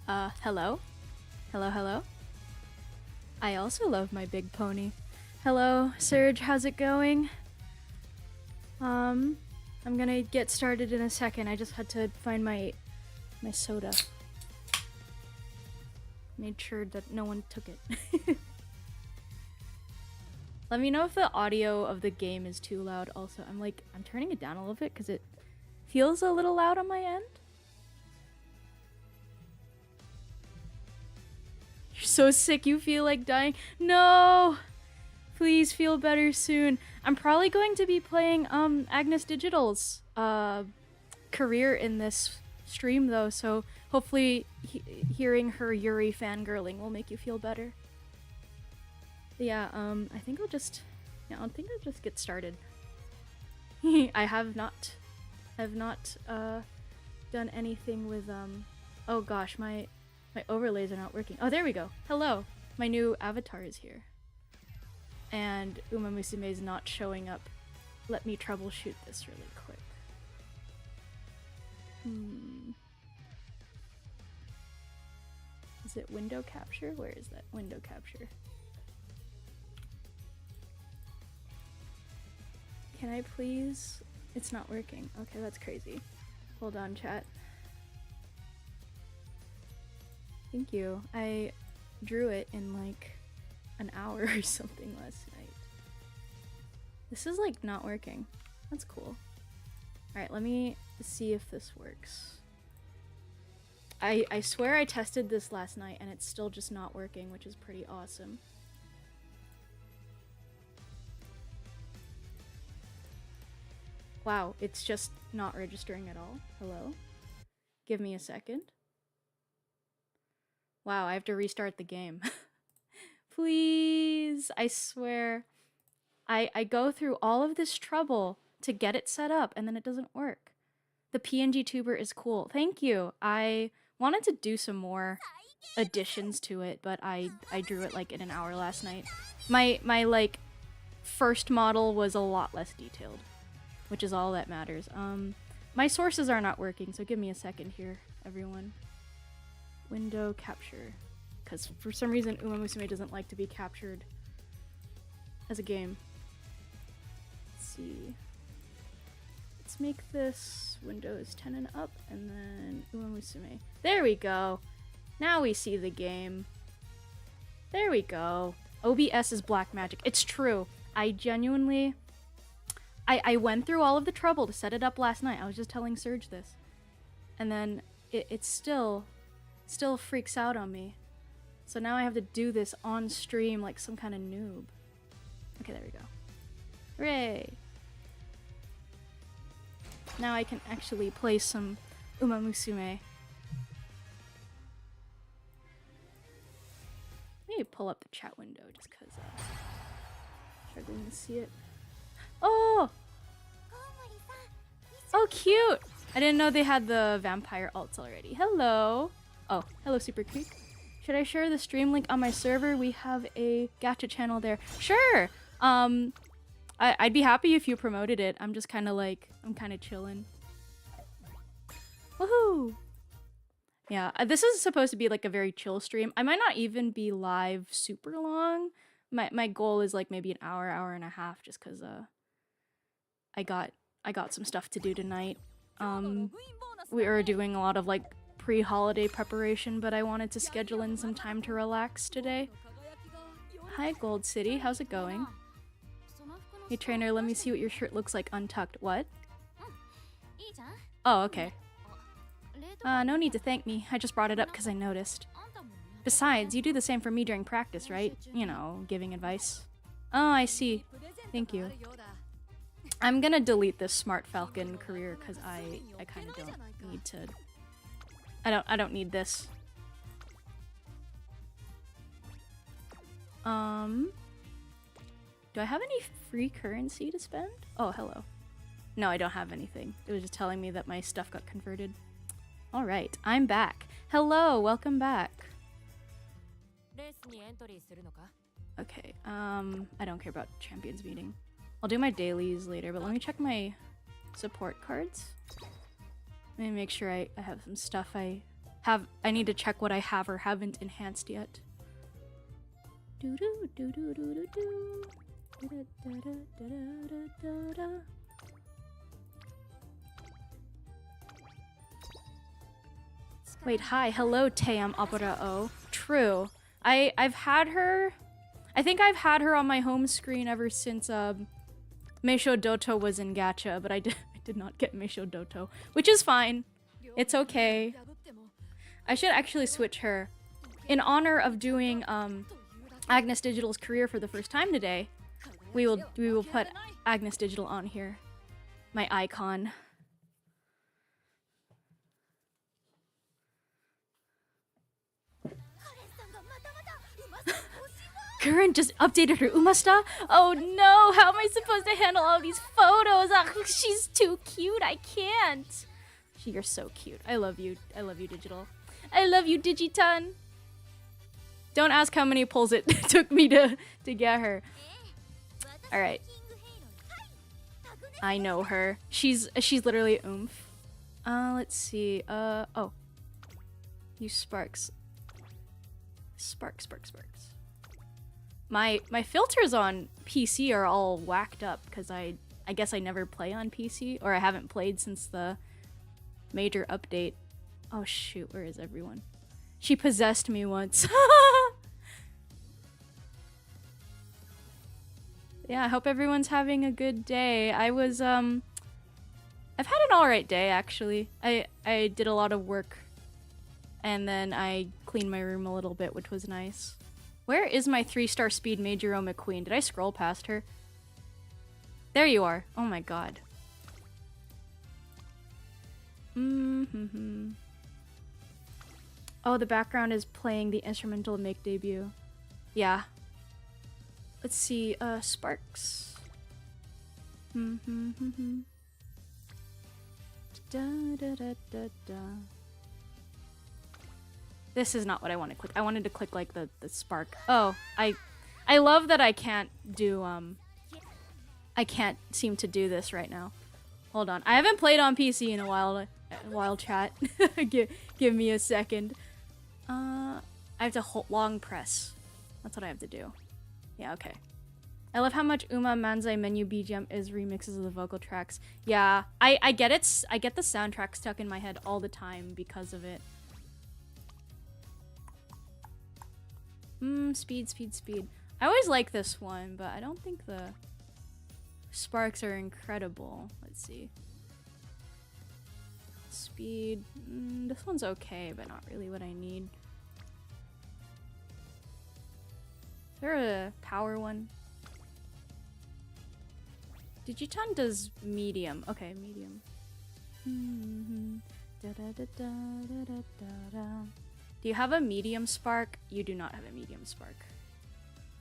Hello? Hello, hello? I also love my big pony. Hello, Serge, how's it going? I'm gonna get started in a second. I just had to find my soda. Made sure that no one took it. Let me know if the audio of the game is too loud also. I'm turning it down a little bit because it feels a little loud on my end. You're so sick you feel like dying. No! Please feel better soon. I'm probably going to be playing Agnes Digital's career in this stream though, so hopefully hearing her Yuri fangirling will make you feel better. But yeah, I think I'll just get started. I have not done anything with oh gosh, my overlays are not working. Oh, there we go. Hello. My new avatar is here. And UMAMUSUME is not showing up. Let me troubleshoot this really quick. Is it window capture? Where is that window capture? Can I please? It's not working. Okay, that's crazy. Hold on, chat. Thank you. I drew it in like an hour or something last night. This is like not working. That's cool. Alright, let me see if this works. I swear I tested this last night and it's still just not working, which is pretty awesome. Wow, it's just not registering at all. Hello? Give me a second. Wow, I have to restart the game. Please, I swear. I go through all of this trouble to get it set up and then it doesn't work. The PNG tuber is cool. Thank you. I wanted to do some more additions to it, but I drew it like in an hour last night. My like first model was a lot less detailed, which is all that matters. My sources are not working, so give me a second here, everyone. Window capture. Because for some reason UMAMUSUME doesn't like to be captured as a game. Let's see. Let's make this Windows 10 and up, and then UMAMUSUME. There we go! Now we see the game. There we go. OBS is black magic. It's true. I genuinely... I went through all of the trouble to set it up last night. I was just telling Serge this. And then it still freaks out on me. So now I have to do this on stream like some kind of noob. Okay, there we go. Hooray! Now I can actually play some UMAMUSUME. Maybe pull up the chat window just because struggling to see it. Oh! Oh, cute! I didn't know they had the vampire alts already. Hello! Oh, hello, Super Creek. Should I share the stream link on my server? We have a gacha channel there. Sure! I'd be happy if you promoted it. I'm just kind of like, I'm kind of chilling. Woohoo! Yeah, this is supposed to be like a very chill stream. I might not even be live super long. My goal is like maybe an hour, hour and a half, just because I got some stuff to do tonight. We are doing a lot of like pre-holiday preparation, but I wanted to schedule in some time to relax today. Hi Gold City, how's it going? Hey trainer, let me see what your shirt looks like untucked. What? Oh, okay. No need to thank me. I just brought it up because I noticed. Besides, you do the same for me during practice, right? You know, giving advice. Oh, I see. Thank you. I'm gonna delete this Smart Falcon career because I kind of don't need to. I don't need this. Do I have any free currency to spend? Oh, hello. No, I don't have anything. It was just telling me that my stuff got converted. All right, I'm back. Hello, welcome back. Okay, I don't care about Champions meeting. I'll do my dailies later, but let me check my support cards. Let me make sure I have some stuff I I need to check what I have or haven't enhanced yet. Do do do do do do do. Wait, hi, hello, Team Opera O. True. I've had her. I think I've had her on my home screen ever since Meisho Doto was in Gacha, but I did not get Meisho Doto, which is fine. It's okay. I should actually switch her. In honor of doing Agnes Digital's career for the first time today, we will put Agnes Digital on here. My icon. Current just updated her Umasta? Oh no, how am I supposed to handle all these photos? Ugh, she's too cute, I can't. You're so cute. I love you. I love you, Digital. I love you, Digiton. Don't ask how many pulls it took me to get her. Alright. I know her. She's literally oomph. Let's see. Oh. Use Sparks. Sparks. My filters on PC are all whacked up because I guess I never play on PC, or I haven't played since the major update. Oh shoot, where is everyone? She possessed me once. Yeah, I hope everyone's having a good day. I've had an alright day actually. I did a lot of work and then I cleaned my room a little bit, which was nice. Where is my 3-star speed Majoro McQueen? Did I scroll past her? There you are. Oh my god. Oh, the background is playing the instrumental Make debut. Yeah. Let's see, Sparks. This is not what I want to click. I wanted to click like the spark. Oh, I love that I can't do I can't seem to do this right now. Hold on. I haven't played on PC in a while, chat. Give me a second. I have to long press. That's what I have to do. Yeah, okay. I love how much Uma Manzai menu BGM is remixes of the vocal tracks. Yeah, I get it. I get the soundtrack stuck in my head all the time because of it. Speed. I always like this one, but I don't think the sparks are incredible. Let's see. Speed. This one's okay, but not really what I need. Is there a power one? Digiton does medium. Okay, medium. Do you have a medium spark? You do not have a medium spark.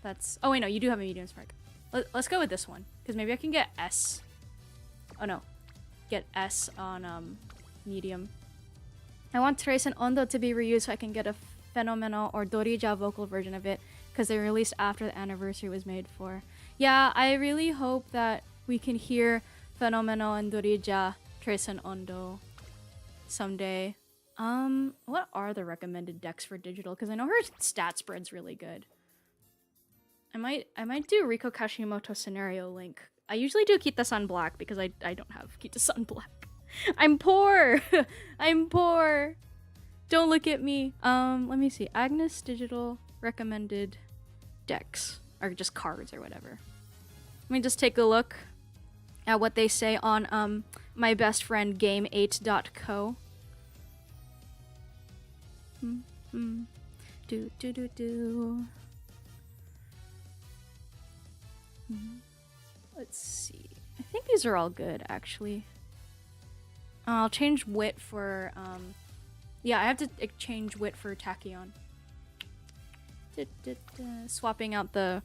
That's... Oh wait, no, you do have a medium spark. Let's go with this one, because maybe I can get S. Oh no. Get S on medium. I want Trace and Ondo to be reused so I can get a Phenomenal or Dorija vocal version of it, because they released after the anniversary was made for. Yeah, I really hope that we can hear Phenomenal and Dorija, Trace and Ondo someday. What are the recommended decks for digital? Because I know her stat spread's really good. I might do Riko Kashimoto Scenario Link. I usually do Kita-san Black because I don't have Kita-san Black. I'm poor! I'm poor! Don't look at me. Let me see. Agnes Digital recommended decks. Or just cards or whatever. Let me just take a look at what they say on my best friend game8.co. Let's see. I think these are all good, actually. I'll change Wit for, yeah, I have to change Wit for Tachyon. Swapping out the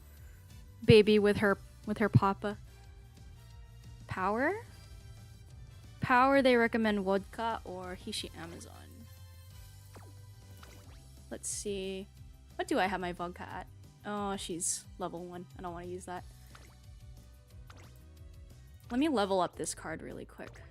baby with her papa. Power? Power, they recommend Vodka or Hishi Amazon. Let's see. What do I have my Vodka at? Oh, she's level 1. I don't want to use that. Let me level up this card really quick.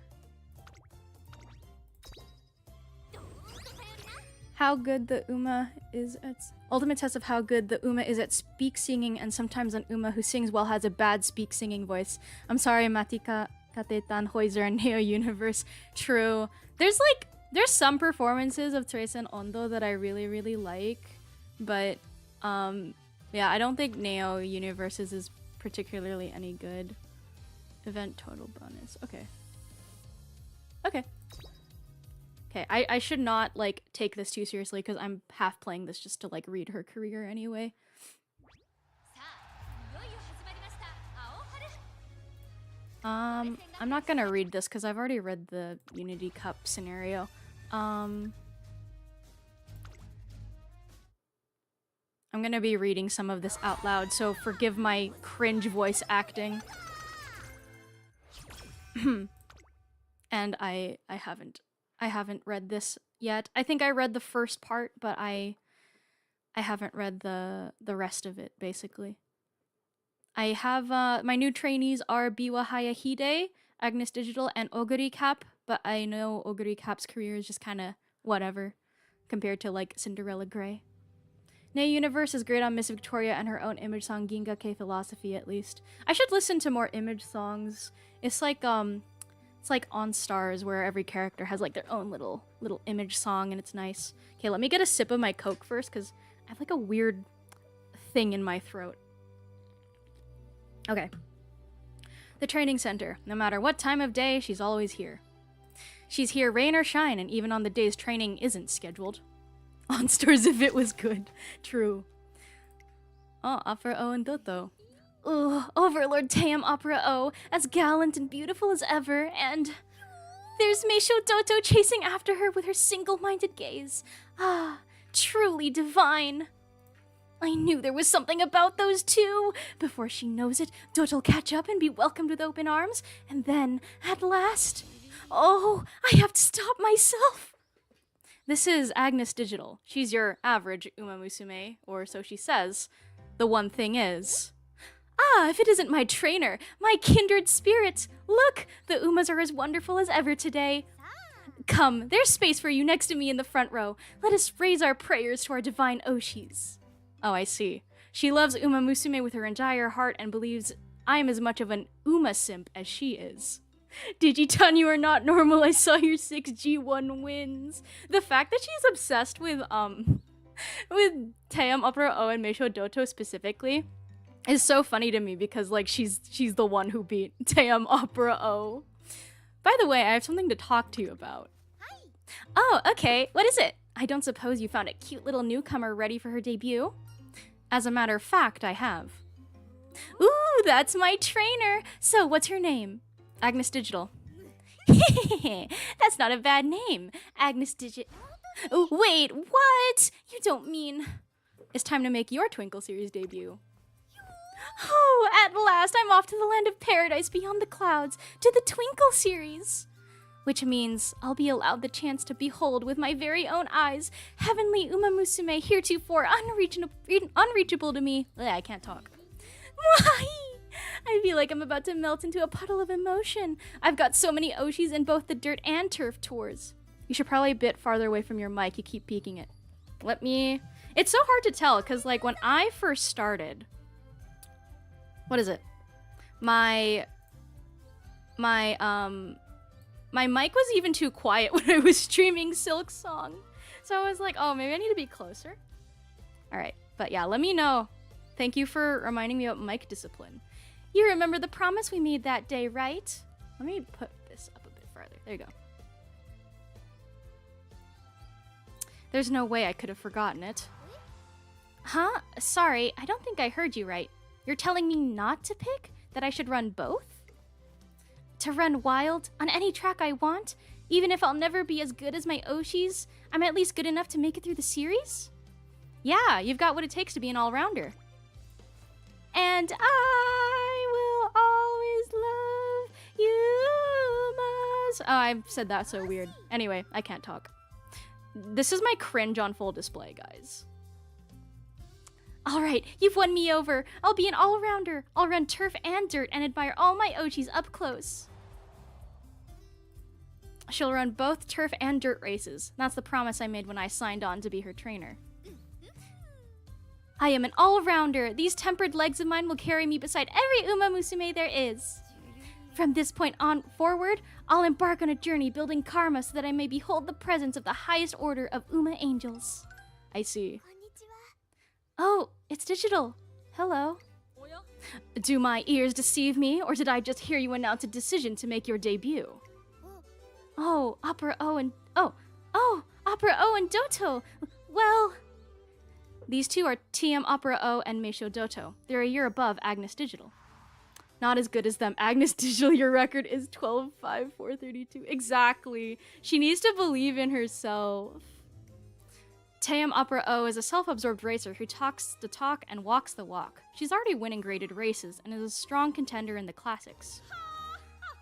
how good the Uma is at ultimate test of how good the Uma is at speak singing, and sometimes an Uma who sings well has a bad speak singing voice. I'm sorry, Matika Katetan Hoiser and Neo Universe. True. There's some performances of Trace and Ondo that I really like, but yeah, I don't think Neo Universe's is particularly any good. Event total bonus. Okay. Okay. Okay, I should not, like, take this too seriously because I'm half playing this just to, like, read her career anyway. I'm not gonna read this because I've already read the Unity Cup scenario. I'm gonna be reading some of this out loud, so forgive my cringe voice acting. And I haven't read this yet. I think I read the first part, but I haven't read the rest of it, basically. I have, my new trainees are Biwa Hayahide, Agnes Digital, and Oguri Cap, but I know Oguri Cap's career is just kind of whatever compared to, like, Cinderella Grey. Neo Universe is great on Miss Victoria and her own image song, Ginga K Philosophy, at least. I should listen to more image songs. It's like On Stars, where every character has, like, their own little image song, and it's nice. Okay, let me get a sip of my Coke first, because I have, like, a weird thing in my throat. Okay. The training center. No matter what time of day, she's always here. She's here rain or shine, and even on the days training isn't scheduled. On Stars if it was good. True. Oh, Opera O and Doto. Ugh, Overlord Tam Opera O, as gallant and beautiful as ever, and there's Meisho Doto chasing after her with her single-minded gaze. Ah, truly divine. I knew there was something about those two. Before she knows it, Dot'll catch up and be welcomed with open arms, and then, at last... Oh, I have to stop myself. This is Agnes Digital. She's your average UMAMUSUME, or so she says. The one thing is... Ah, if it isn't my trainer, my kindred spirit! Look, the Umas are as wonderful as ever today. Come, there's space for you next to me in the front row. Let us raise our prayers to our divine Oshis. Oh, I see. She loves UMAMUSUME with her entire heart and believes I'm as much of an Uma simp as she is. Digiton, you are not normal. I saw your 6G1 wins. The fact that she's obsessed with Taeyam Opera O and Meisho Doto specifically is so funny to me because, like, she's the one who beat Taeyam Opera O. By the way, I have something to talk to you about. Hi. Oh, okay. What is it? I don't suppose you found a cute little newcomer ready for her debut? As a matter of fact, I have. Ooh, that's my trainer. So, what's her name? Agnes Digital. That's not a bad name. Agnes Digital. Oh, wait, what? You don't mean... It's time to make your Twinkle series debut. Oh, at last I'm off to the land of paradise beyond the clouds, to the Twinkle series. Which means I'll be allowed the chance to behold with my very own eyes heavenly UMAMUSUME heretofore unreachable to me. Ugh, I can't talk. I feel like I'm about to melt into a puddle of emotion. I've got so many Oshis in both the dirt and turf tours. You should probably a bit farther away from your mic. You keep peeking it. It's so hard to tell, because, like, when I first started... What is it? My mic was even too quiet when I was streaming Silk Song. So I was like, oh, maybe I need to be closer. Alright, but yeah, let me know. Thank you for reminding me about mic discipline. You remember the promise we made that day, right? Let me put this up a bit farther. There you go. There's no way I could have forgotten it. Huh? Sorry, I don't think I heard you right. You're telling me not to pick? That I should run both? To run wild, on any track I want? Even if I'll never be as good as my Oshis, I'm at least good enough to make it through the series? Yeah, you've got what it takes to be an all-rounder. And I will always love you most. Oh, I've said that so weird. Anyway, I can't talk. This is my cringe on full display, guys. Alright, you've won me over. I'll be an all-rounder. I'll run turf and dirt and admire all my Oshis up close. She'll run both turf and dirt races. That's the promise I made when I signed on to be her trainer. I am an all-rounder. These tempered legs of mine will carry me beside every UMAMUSUME there is. From this point on forward, I'll embark on a journey building karma so that I may behold the presence of the highest order of UMA angels. I see. Oh, it's digital. Hello. Do my ears deceive me, or did I just hear you announce a decision to make your debut? Oh, Opera O and... Opera O and Doto! Well... These two are TM Opera O and Meisho Doto. They're a year above Agnes Digital. Not as good as them. Agnes Digital, your record is 12.5.432. Exactly. She needs to believe in herself. TM Opera O is a self-absorbed racer who talks the talk and walks the walk. She's already winning graded races and is a strong contender in the classics.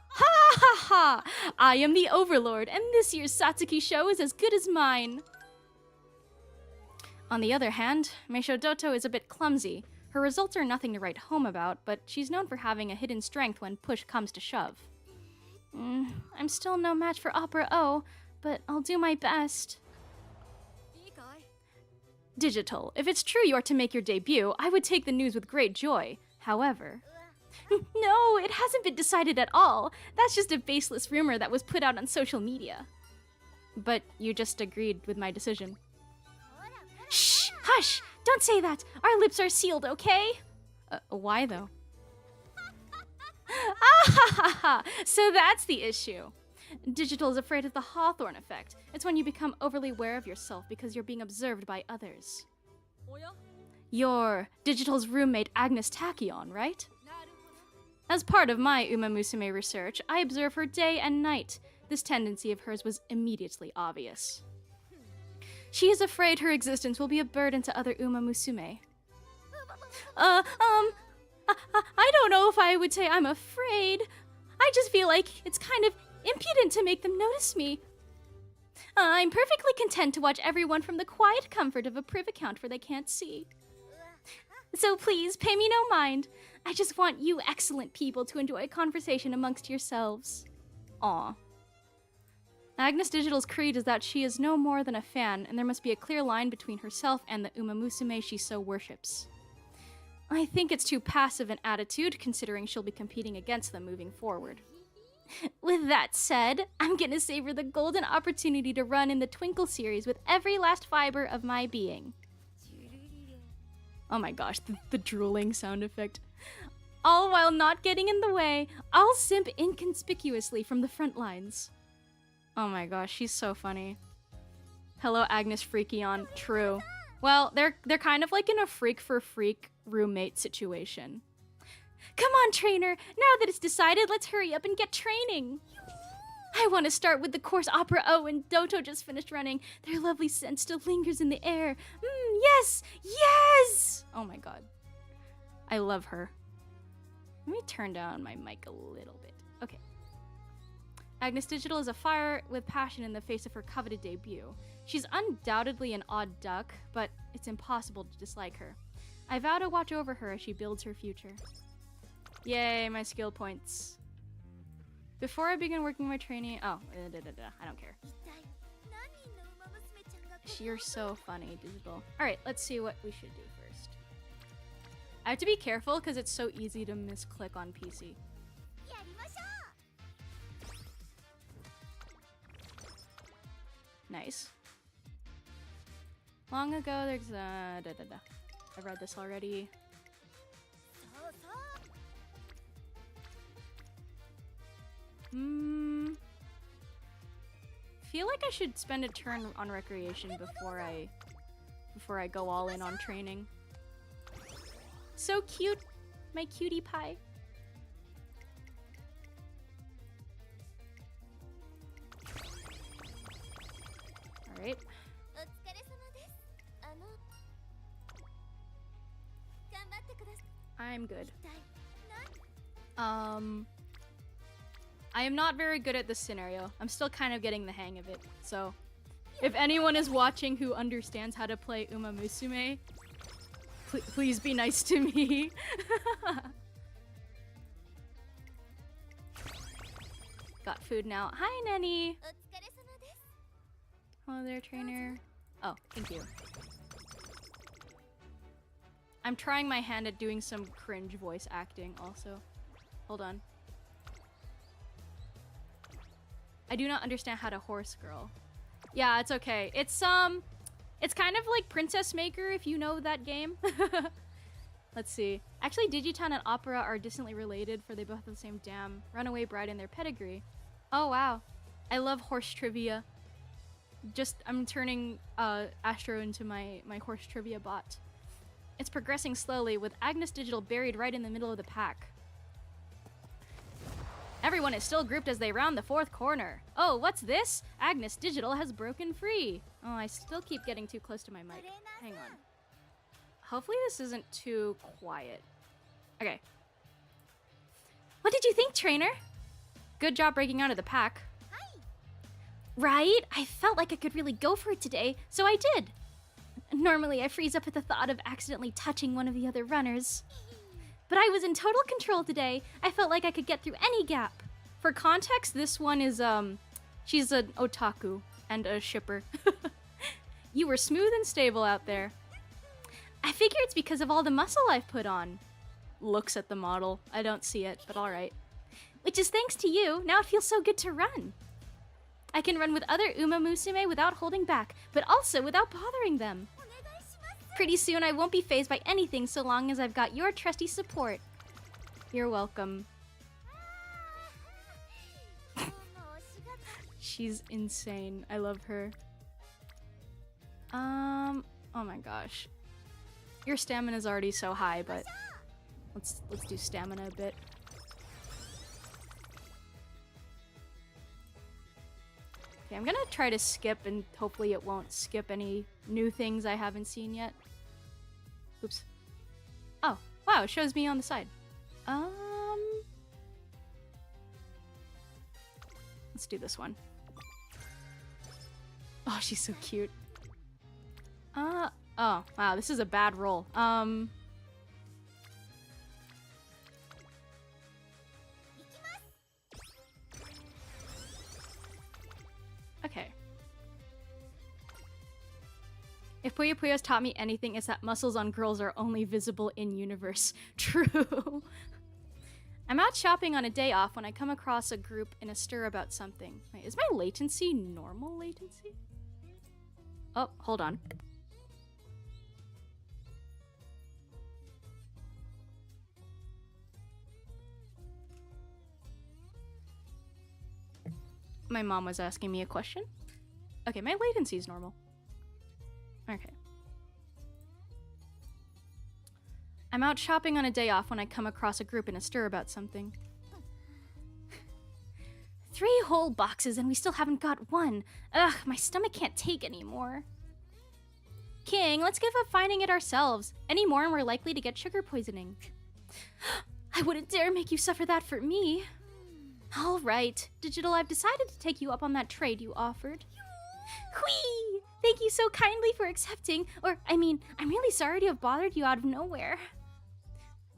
Ha ha ha! I am the Overlord, and this year's Satsuki show is as good as mine. On the other hand, Meisho Doto is a bit clumsy. Her results are nothing to write home about, but she's known for having a hidden strength when push comes to shove. I'm still no match for Opera O, but I'll do my best. Digital, if it's true you are to make your debut, I would take the news with great joy. However... No, it hasn't been decided at all. That's just a baseless rumor that was put out on social media. But you just agreed with my decision. Shh! Hush! Don't say that! Our lips are sealed, okay? Why though? Ah ha ha ha! So that's the issue. Digital is afraid of the Hawthorne effect. It's when you become overly aware of yourself because you're being observed by others. You're Digital's roommate Agnes Tachyon, right? As part of my UMAMUSUME research, I observe her day and night. This tendency of hers was immediately obvious. She is afraid her existence will be a burden to other UMAMUSUME. I don't know if I would say I'm afraid. I just feel like it's kind of impudent to make them notice me. I'm perfectly content to watch everyone from the quiet comfort of a priv account where they can't see. So please, pay me no mind. I just want you excellent people to enjoy a conversation amongst yourselves. Aw. Agnes Digital's creed is that she is no more than a fan, and there must be a clear line between herself and the UMAMUSUME she so worships. I think it's too passive an attitude, considering she'll be competing against them moving forward. With that said, I'm gonna savor the golden opportunity to run in the Twinkle series with every last fiber of my being. Oh my gosh, the drooling sound effect. All while not getting in the way, I'll simp inconspicuously from the front lines. Oh my gosh, she's so funny. Hello, Agnes Freakion. True. Well, they're kind of like in a freak for freak roommate situation. Come on, trainer. Now that it's decided, let's hurry up and get training. I want to start with the course Opera O and Doto just finished running. Their lovely scent still lingers in the air. Yes! Yes! Oh my god. I love her. Let me turn down my mic a little bit. Okay. Agnes Digital is a fire with passion in the face of her coveted debut. She's undoubtedly an odd duck, but it's impossible to dislike her. I vow to watch over her as she builds her future. Yay, my skill points. Before I begin working my trainee... I don't care. You're so funny, Digital. Alright, let's see what we should do first. I have to be careful because it's so easy to misclick on PC. Nice. Long ago, there's I've read this already. Feel like I should spend a turn on recreation before I go all in on training. So cute, my cutie pie. All right. I'm good. I am not very good at this scenario. I'm still kind of getting the hang of it. So, if anyone is watching who understands how to play UMAMUSUME, please be nice to me. Got food now. Hi, Nenny. Hello there, trainer. Oh, thank you. I'm trying my hand at doing some cringe voice acting also. Hold on. I do not understand how to horse girl. Yeah, it's okay. It's kind of like Princess Maker, if you know that game. Let's see. Actually, Digiton and Opera are distantly related, for they both have the same damn runaway bride in their pedigree. Oh, wow. I love horse trivia. I'm turning Astro into my horse trivia bot. It's progressing slowly, with Agnes Digital buried right in the middle of the pack. Everyone is still grouped as they round the fourth corner. Oh, what's this? Agnes Digital has broken free. Oh, I still keep getting too close to my mic. Hang on. Hopefully this isn't too quiet. Okay. What did you think, trainer? Good job breaking out of the pack. Hi. Right? I felt like I could really go for it today, so I did. Normally I freeze up at the thought of accidentally touching one of the other runners. But I was in total control today. I felt like I could get through any gap. For context, this one is, she's an otaku and a shipper. You were smooth and stable out there. I figure it's because of all the muscle I've put on. Looks at the model. I don't see it, but alright. Which is thanks to you. Now it feels so good to run. I can run with other UMAMUSUME without holding back, but also without bothering them. Pretty soon I won't be fazed by anything so long as I've got your trusty support. You're welcome. She's insane. I love her. Oh my gosh. Your stamina's already so high, but let's do stamina a bit. Okay, I'm gonna try to skip and hopefully it won't skip any new things I haven't seen yet. Oops. Oh, wow, it shows me on the side. Let's do this one. Oh, she's so cute. Oh, wow, this is a bad roll. Okay. If Puyo Puyo's taught me anything, it's that muscles on girls are only visible in universe. True. I'm out shopping on a day off when I come across a group in a stir about something. Wait, is my latency normal latency? Oh, hold on. My mom was asking me a question. Okay, my latency is normal. Okay. I'm out shopping on a day off when I come across a group in a stir about something. 3 whole boxes and we still haven't got one. Ugh, my stomach can't take anymore. King, let's give up finding it ourselves. Any more and we're likely to get sugar poisoning. I wouldn't dare make you suffer that for me. All right, Digital, I've decided to take you up on that trade you offered. Whee! Thank you so kindly for accepting. Or, I mean, I'm really sorry to have bothered you out of nowhere.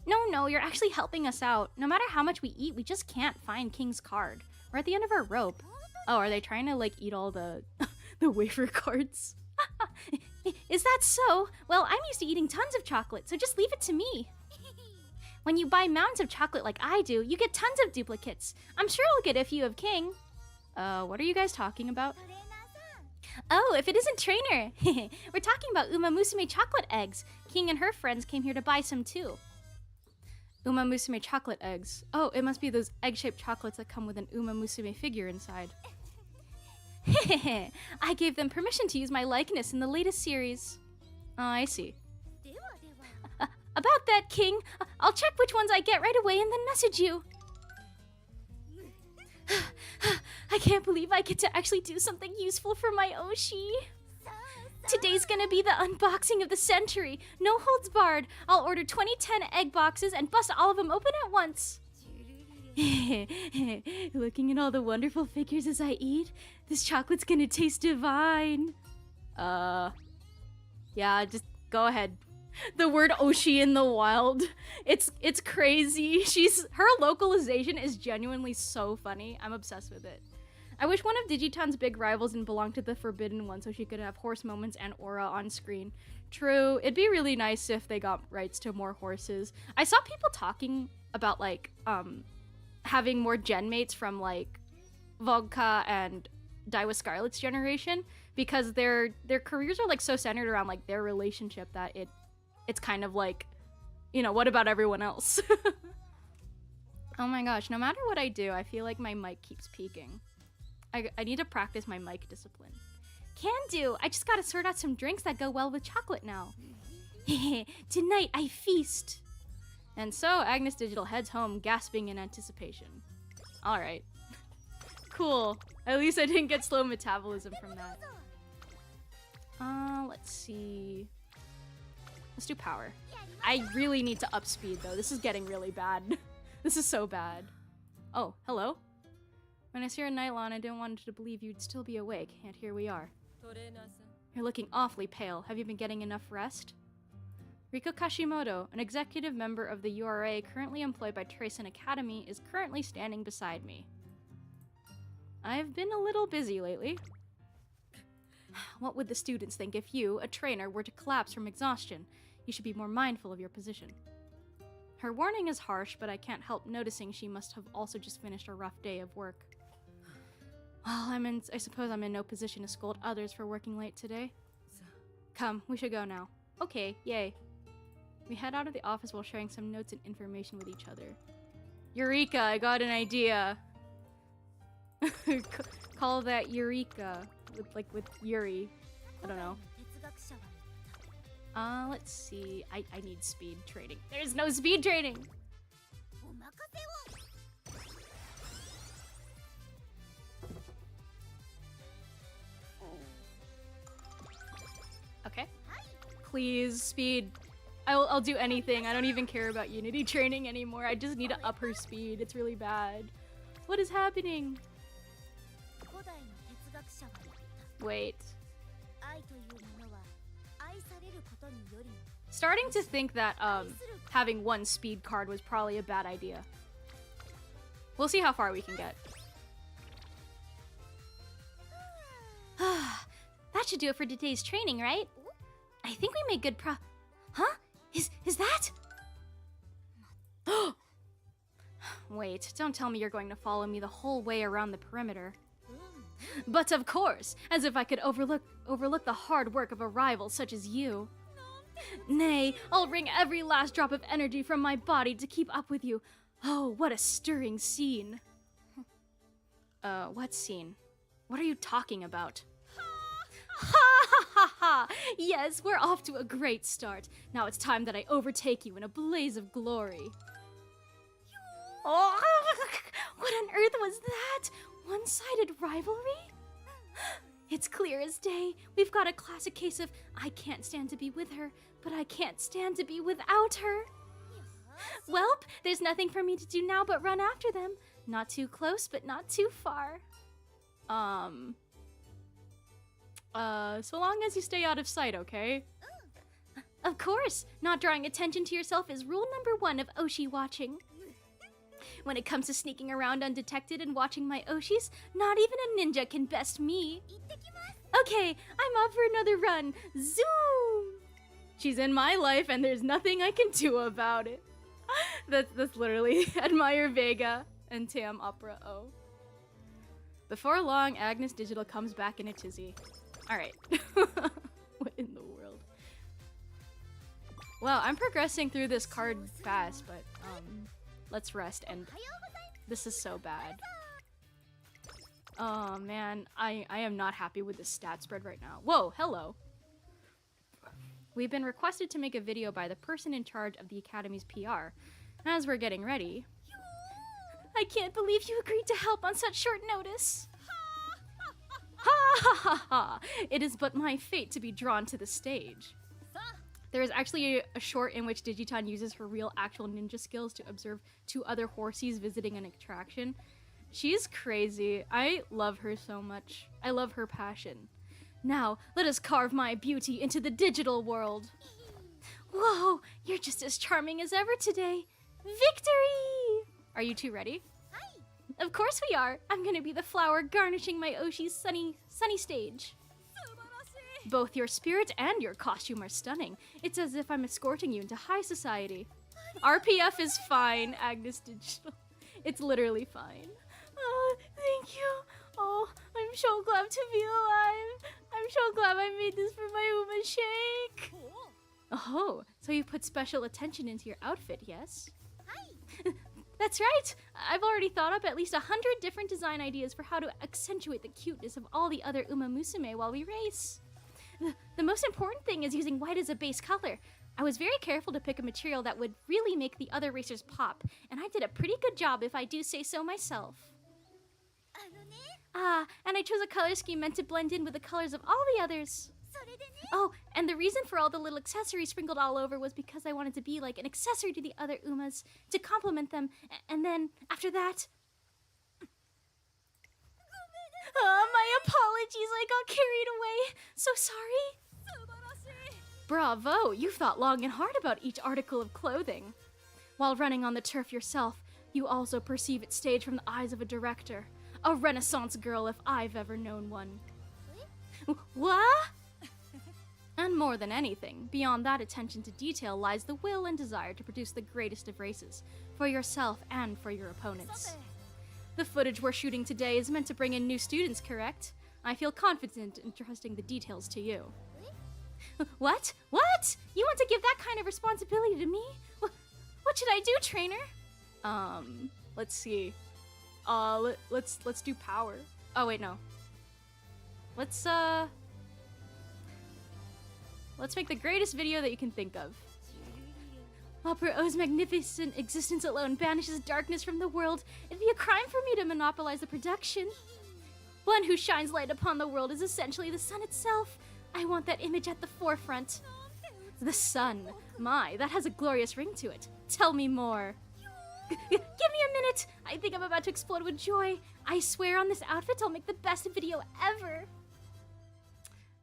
No, you're actually helping us out. No matter how much we eat, we just can't find King's card. We're at the end of our rope. Oh, are they trying to, like, eat all the the wafer cards? Is that so? Well, I'm used to eating tons of chocolate, so just leave it to me. When you buy mounds of chocolate like I do, you get tons of duplicates. I'm sure I'll get a few of King. What are you guys talking about? Oh, if it isn't Trainer! We're talking about UMAMUSUME chocolate eggs. King and her friends came here to buy some too. UMAMUSUME chocolate eggs. Oh, it must be those egg-shaped chocolates that come with an UMAMUSUME figure inside. I gave them permission to use my likeness in the latest series. Oh, I see. About that, King, I'll check which ones I get right away and then message you. I can't believe I get to actually do something useful for my Oshi. Today's gonna be the unboxing of the century. No holds barred. I'll order 2010 egg boxes and bust all of them open at once. Looking at all the wonderful figures as I eat, this chocolate's gonna taste divine. Yeah, just go ahead. The word Oshi in the wild. It's crazy. Her localization is genuinely so funny. I'm obsessed with it. I wish one of Digiton's big rivals didn't belong to the Forbidden One so she could have horse moments and aura on screen. True, it'd be really nice if they got rights to more horses. I saw people talking about like having more gen mates from like Vodka and Daiwa Scarlet's generation because their careers are like so centered around like their relationship that it's kind of like, you know, what about everyone else? Oh my gosh, no matter what I do, I feel like my mic keeps peaking. I need to practice my mic discipline. Can do! I just gotta sort out some drinks that go well with chocolate now. Tonight I feast! And so Agnes Digital heads home, gasping in anticipation. Alright. Cool. At least I didn't get slow metabolism from that. Let's see. Let's do power. I really need to up speed though. This is getting really bad. This is so bad. Oh, hello? When I saw your night lawn, I didn't want to believe you'd still be awake, and here we are. You're looking awfully pale. Have you been getting enough rest? Riko Kashimoto, an executive member of the URA currently employed by Tracen Academy, is currently standing beside me. I've been a little busy lately. What would the students think if you, a trainer, were to collapse from exhaustion? You should be more mindful of your position. Her warning is harsh, but I can't help noticing she must have also just finished a rough day of work. Well, I suppose I'm in no position to scold others for working late today. Come, we should go now. Okay, yay. We head out of the office while sharing some notes and information with each other. Eureka, I got an idea. Call that Eureka. With Yuri. I don't know. Let's see. I need speed training. There's no speed training! Okay. Please, speed. I'll do anything. I don't even care about Unity training anymore. I just need to up her speed. It's really bad. What is happening? Wait. Starting to think that having one speed card was probably a bad idea. We'll see how far we can get. That should do it for today's training, right? I think we made good Huh? Is that? Wait, don't tell me you're going to follow me the whole way around the perimeter. But of course, as if I could overlook the hard work of a rival such as you. Nay, I'll wring every last drop of energy from my body to keep up with you. Oh, what a stirring scene. What scene? What are you talking about? Ha ha ha ha! Yes, we're off to a great start. Now it's time that I overtake you in a blaze of glory. Oh, what on earth was that? One-sided rivalry? It's clear as day. We've got a classic case of I can't stand to be with her, but I can't stand to be without her. Welp, there's nothing for me to do now but run after them. Not too close, but not too far. So long as you stay out of sight, okay? Of course! Not drawing attention to yourself is rule number 1 of Oshi watching. When it comes to sneaking around undetected and watching my Oshis, not even a ninja can best me. Okay, I'm off for another run. Zoom! She's in my life and there's nothing I can do about it. That's literally Admire Vega and Tam Opera O. Before long, Agnes Digital comes back in a tizzy. Alright. What in the world? Well, I'm progressing through this card fast, but let's rest, and this is so bad. Oh man, I am not happy with the stat spread right now. Whoa, hello. We've been requested to make a video by the person in charge of the Academy's PR. As we're getting ready... I can't believe you agreed to help on such short notice. Ha ha ha ha! It is but my fate to be drawn to the stage. There is actually a short in which Digiton uses her real actual ninja skills to observe 2 other horsies visiting an attraction. She's crazy. I love her so much. I love her passion. Now, let us carve my beauty into the digital world. Whoa, you're just as charming as ever today. Victory! Are you two ready? Of course we are. I'm gonna be the flower garnishing my Oshi's sunny stage. Both your spirit and your costume are stunning. It's as if I'm escorting you into high society. RPF is fine, Agnes Digital. It's literally fine. Oh, thank you. Oh, I'm so glad to be alive. I'm so glad I made this for my Uma shake. Oh, so you put special attention into your outfit, yes? That's right! I've already thought up at least 100 different design ideas for how to accentuate the cuteness of all the other UMAMUSUME while we race. The most important thing is using white as a base color. I was very careful to pick a material that would really make the other racers pop, and I did a pretty good job if I do say so myself. And I chose a color scheme meant to blend in with the colors of all the others. Oh, and the reason for all the little accessories sprinkled all over was because I wanted to be like an accessory to the other Umas, to complement them, and then, after that... my apologies, I got carried away. So sorry. Bravo, you've thought long and hard about each article of clothing. While running on the turf yourself, you also perceive its stage from the eyes of a director. A Renaissance girl if I've ever known one. What? And more than anything, beyond that attention to detail lies the will and desire to produce the greatest of races, for yourself and for your opponents. The footage we're shooting today is meant to bring in new students, correct? I feel confident in trusting the details to you. What? What? You want to give that kind of responsibility to me? What should I do, trainer? Let's see. Let's do power. Oh, wait, no. Let's make the greatest video that you can think of. Opera O's magnificent existence alone banishes darkness from the world. It'd be a crime for me to monopolize the production. One who shines light upon the world is essentially the sun itself. I want that image at the forefront. The sun. My, that has a glorious ring to it. Tell me more. Give me a minute. I think I'm about to explode with joy. I swear on this outfit I'll make the best video ever.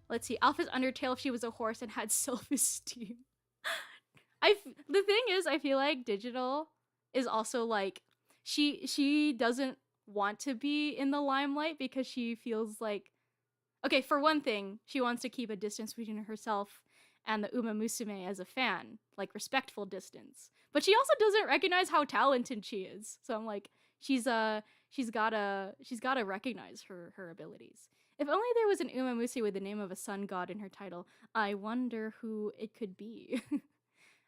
Let's see, Alpha's Undertale if she was a horse and had self-esteem. The thing is, I feel like Digital is also like, she doesn't want to be in the limelight because she feels like, okay, for one thing, she wants to keep a distance between herself and the UMAMUSUME as a fan, like respectful distance. But she also doesn't recognize how talented she is. So I'm like, she's gotta recognize her abilities. If only there was an UMAMUSUME with the name of a sun god in her title. I wonder who it could be.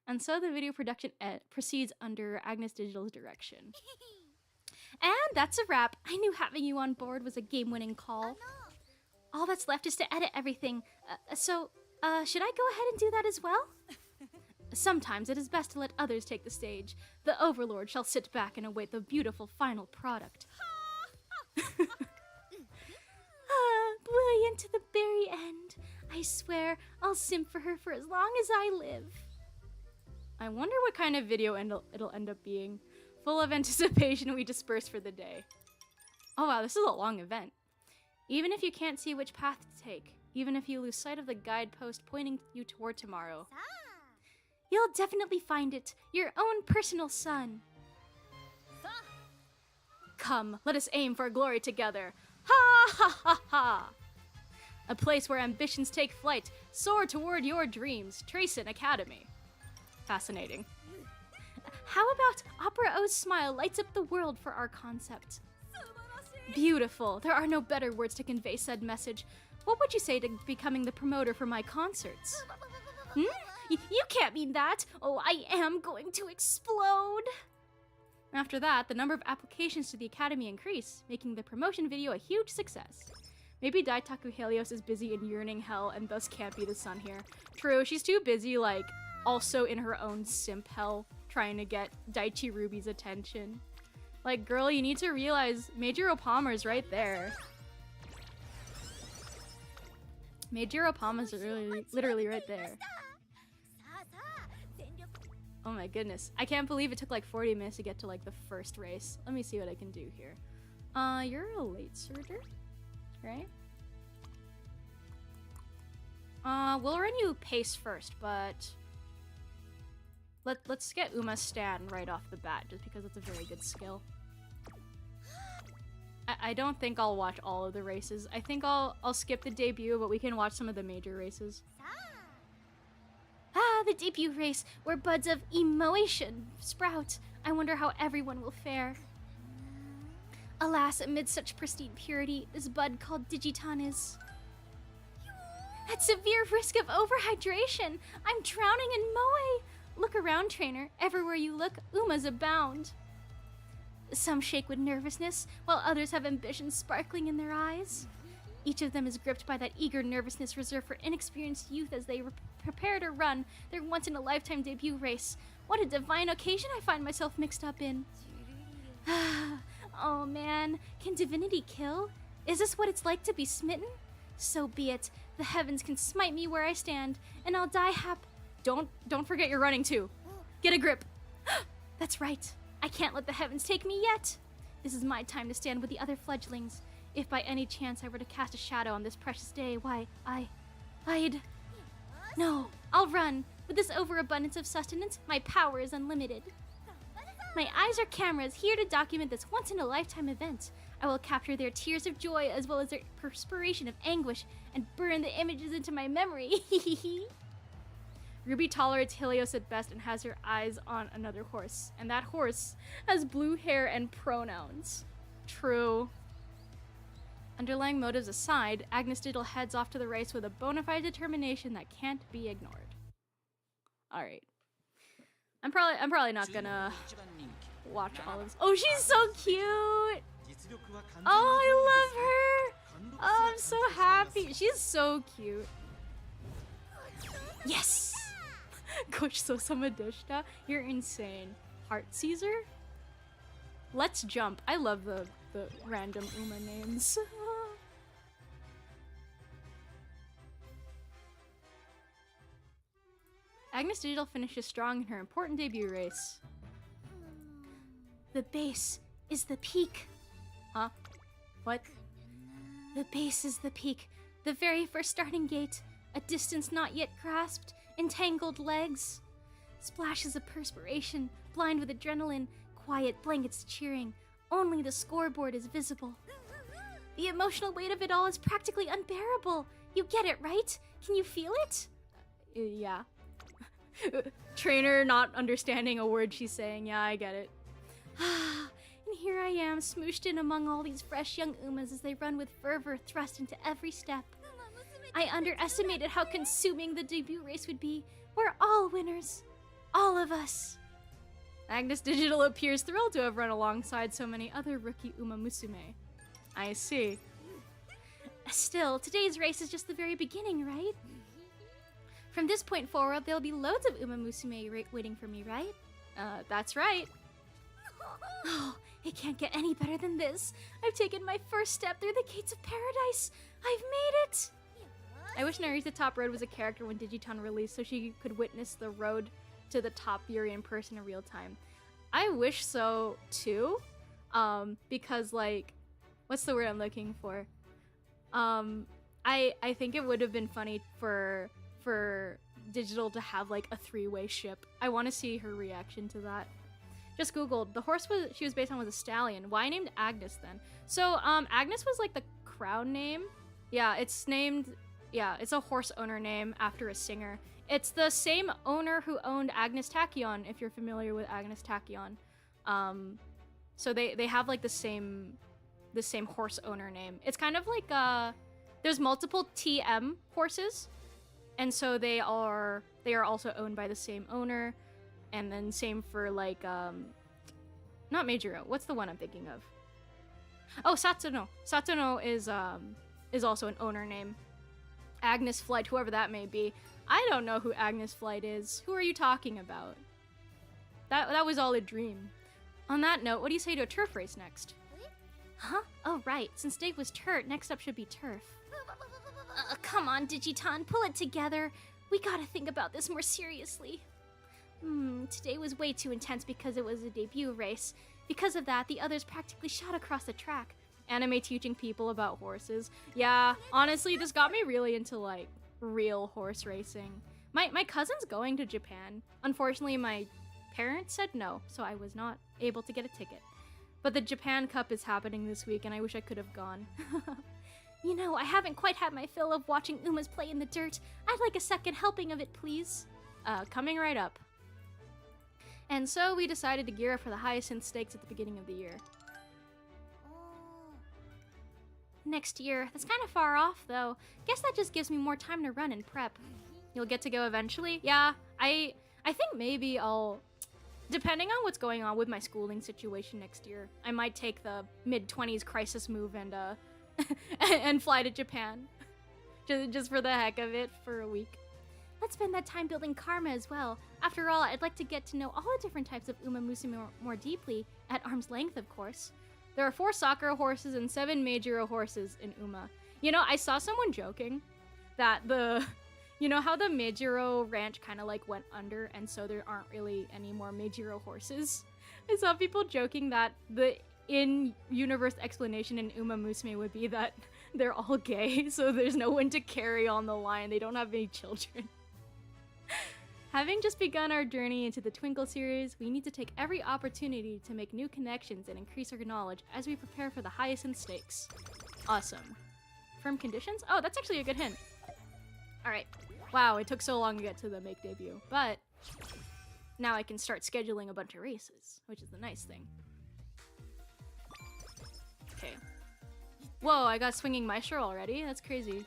And so the video production proceeds under Agnes Digital's direction. And that's a wrap. I knew having you on board was a game-winning call. All that's left is to edit everything. So should I go ahead and do that as well? Sometimes it is best to let others take the stage. The Overlord shall sit back and await the beautiful final product. Brilliant to the very end. I swear I'll simp for her for as long as I live. I wonder what kind of video it'll end up being. Full of anticipation, we disperse for the day. Oh wow, this is a long event. Even if you can't see which path to take, even if you lose sight of the guidepost pointing you toward tomorrow, you'll definitely find it, your own personal sun. Come, let us aim for glory together. Ha ha ha ha! A place where ambitions take flight. Soar toward your dreams. Tracen Academy. Fascinating. How about Opera O's smile lights up the world for our concept? Beautiful. There are no better words to convey said message. What would you say to becoming the promoter for my concerts? You can't mean that. Oh, I am going to explode. After that, the number of applications to the Academy increased, making the promotion video a huge success. Maybe Daitaku Helios is busy in yearning hell and thus can't be the sun here. True, she's too busy, like, also in her own simp hell, trying to get Daichi Ruby's attention. Like, girl, you need to realize Meijiro Palmer's right there. Meijiro Palmer's literally right there. Oh my goodness. I can't believe it took like 40 minutes to get to like the first race. Let me see what I can do here. You're a late starter, right? We'll run you pace first, but Let's get Uma Stan right off the bat, just because it's a very good skill. I don't think I'll watch all of the races. I think I'll skip the debut, but we can watch some of the major races. Ah, the debut race, where buds of emotion sprout. I wonder how everyone will fare. Alas, amid such pristine purity, this bud called Digiton is at severe risk of overhydration. I'm drowning in moe. Look around, trainer. Everywhere you look, Umas abound. Some shake with nervousness, while others have ambition sparkling in their eyes. Each of them is gripped by that eager nervousness reserved for inexperienced youth as they prepare to run their once-in-a-lifetime debut race. What a divine occasion I find myself mixed up in. Oh man, can divinity kill? Is this what it's like to be smitten? So be it. The heavens can smite me where I stand, and I'll die Don't forget you're running too. Get a grip. That's right. I can't let the heavens take me yet. This is my time to stand with the other fledglings. If by any chance I were to cast a shadow on this precious day, why, I'd... No, I'll run. With this overabundance of sustenance, my power is unlimited. My eyes are cameras, here to document this once-in-a-lifetime event. I will capture their tears of joy as well as their perspiration of anguish and burn the images into my memory. Ruby tolerates Helios at best and has her eyes on another horse. And that horse has blue hair and pronouns. True. Underlying motives aside, Agnes Diddle heads off to the race with a bona fide determination that can't be ignored. Alright. I'm probably not gonna watch all of this. Oh, she's so cute! Oh, I love her! Oh, I'm so happy. She's so cute. Yes! Gosh, so samadeshita. You're insane. Heart Caesar? Let's jump. I love the random Uma names. Agnes Digital finishes strong in her important debut race. The base is the peak. Huh? What? The base is the peak. The very first starting gate. A distance not yet grasped. Entangled legs. Splashes of perspiration. Blind with adrenaline. Quiet blankets cheering. Only the scoreboard is visible. The emotional weight of it all is practically unbearable. You get it, right? Can you feel it? Yeah. Trainer not understanding a word she's saying. Yeah, I get it. And here I am, smooshed in among all these fresh young Umas as they run with fervor thrust into every step. I underestimated how consuming the debut race would be. We're all winners. All of us. Agnes Digital appears thrilled to have run alongside so many other rookie UMAMUSUME. I see. Still, today's race is just the very beginning, right? From this point forward, there'll be loads of UMAMUSUME waiting for me, right? That's right. Oh, it can't get any better than this. I've taken my first step through the gates of paradise. I've made it! I wish Narita Top Road was a character when Digiton released so she could witness the road to the top Fury in person in real time. I wish so, too. Because, like, what's the word I'm looking for? I think it would have been funny for Digital to have, like, a three-way ship. I want to see her reaction to that. Just googled. The horse she was based on was a stallion. Why named Agnes then? So, Agnes was, like, the crown name. Yeah, it's named... Yeah, it's a horse owner name after a singer. It's the same owner who owned Agnes Tachyon, if you're familiar with Agnes Tachyon. So they have like the same horse owner name. It's kind of like there's multiple TM horses, and so they are also owned by the same owner, and then same for like not Meijiro. What's the one I'm thinking of? Oh, Satsuno. Satsuno is also an owner name. Agnes Flight, whoever that may be. I don't know who Agnes Flight is. Who are you talking about? That was all a dream. On that note, what do you say to a turf race next? Huh? Oh, right. Since Dave was turf, next up should be turf. Come on, Digiton, pull it together. We gotta think about this more seriously. Today was way too intense because it was a debut race. Because of that, the others practically shot across the track. Anime teaching people about horses. Yeah, honestly, this got me really into, like, real horse racing. My cousin's going to Japan. Unfortunately, my parents said no, so I was not able to get a ticket. But the Japan Cup is happening this week, and I wish I could have gone. You know, I haven't quite had my fill of watching Umas play in the dirt. I'd like a second helping of it, please. Coming right up. And so we decided to gear up for the Hyacinth Stakes at the beginning of the year. Next year. That's kind of far off, though. Guess that just gives me more time to run and prep. You'll get to go eventually? Yeah, I think maybe I'll... Depending on what's going on with my schooling situation next year, I might take the mid-20s crisis move and and fly to Japan. just for the heck of it, for a week. Let's spend that time building karma as well. After all, I'd like to get to know all the different types of UMAMUSUME more deeply, at arm's length, of course. There are 4 Sakura horses and 7 Meijiro horses in Uma. You know, I saw someone joking that you know how the Meijiro ranch kind of like went under, and so there aren't really any more Meijiro horses? I saw people joking that the in-universe explanation in UMAMUSUME would be that they're all gay, so there's no one to carry on the line. They don't have any children. Having just begun our journey into the Twinkle series, we need to take every opportunity to make new connections and increase our knowledge as we prepare for the Hyacinth Stakes. Awesome. Firm conditions? Oh, that's actually a good hint. Alright. Wow, it took so long to get to the make debut, but now I can start scheduling a bunch of races, which is the nice thing. Okay. Whoa, I got Swinging Maestro already? That's crazy.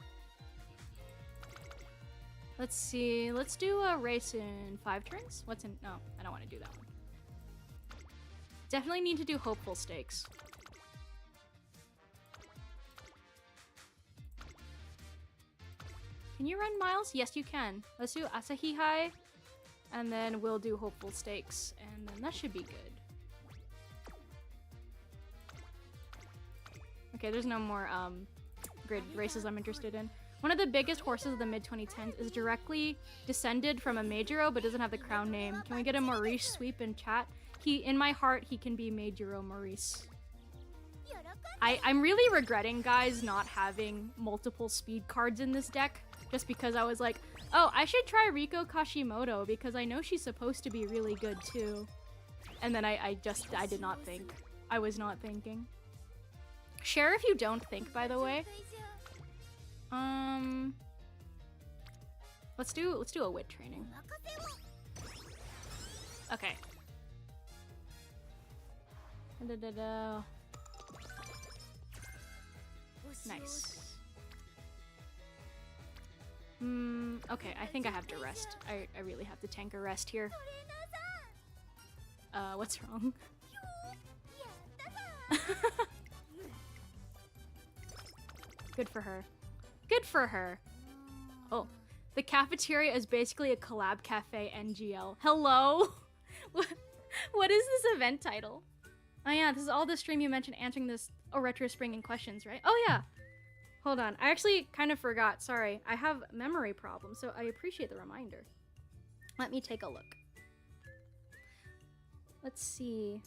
Let's see, let's do a race in 5 turns? What's in, no, I don't want to do that one. Definitely need to do Hopeful Stakes. Can you run miles? Yes, you can. Let's do Asahi High, and then we'll do Hopeful Stakes, and then that should be good. Okay, there's no more grid races I'm interested in. One of the biggest horses of the mid-2010s is directly descended from a Meijiro, but doesn't have the crown name. Can we get a Maurice sweep in chat? In my heart, he can be Meijiro Maurice. I'm really regretting, guys, not having multiple speed cards in this deck, just because I was like, oh, I should try Riko Kashimoto, because I know she's supposed to be really good, too. And then I did not think. I was not thinking. Share if you don't think, by the way. Let's do a wit training. Okay. Nice. Okay, I think I have to rest. I really have to tank a rest here. What's wrong? Good for her. Good for her. Oh, the cafeteria is basically a collab cafe NGL. Hello? What is this event title? Oh yeah, this is all the stream you mentioned answering this retro springing questions, right? Oh yeah. Hold on, I actually kind of forgot. Sorry, I have memory problems, so I appreciate the reminder. Let me take a look. Let's see.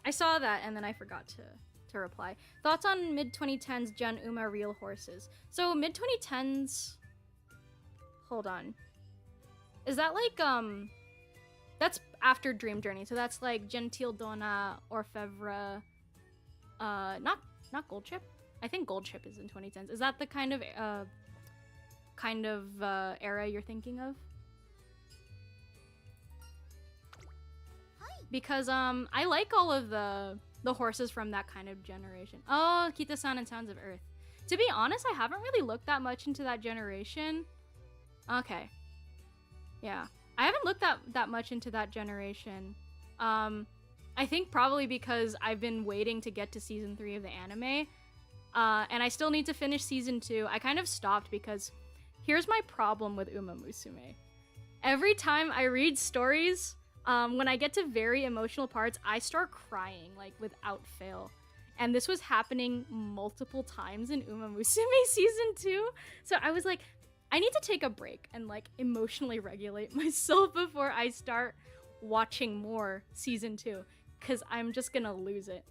I saw that and then I forgot to reply. Thoughts on mid-2010s Gen Uma real horses. So mid-2010s... Hold on. Is that like, that's after Dream Journey, so that's like Gentile Donna, Orfevre, not Gold Chip? I think Gold Chip is in 2010s. Is that the kind of era you're thinking of? Because, I like all of the horses from that kind of generation. Oh, Kita-san and Sounds of Earth. To be honest, I haven't really looked that much into that generation. Okay. Yeah. I haven't looked that much into that generation. I think probably because I've been waiting to get to season 3 of the anime. And I still need to finish season 2. I kind of stopped because here's my problem with UMAMUSUME. Every time I read stories, when I get to very emotional parts, I start crying, like, without fail. And this was happening multiple times in UMAMUSUME season 2. So I was like, I need to take a break and, like, emotionally regulate myself before I start watching more season 2. Because I'm just gonna lose it.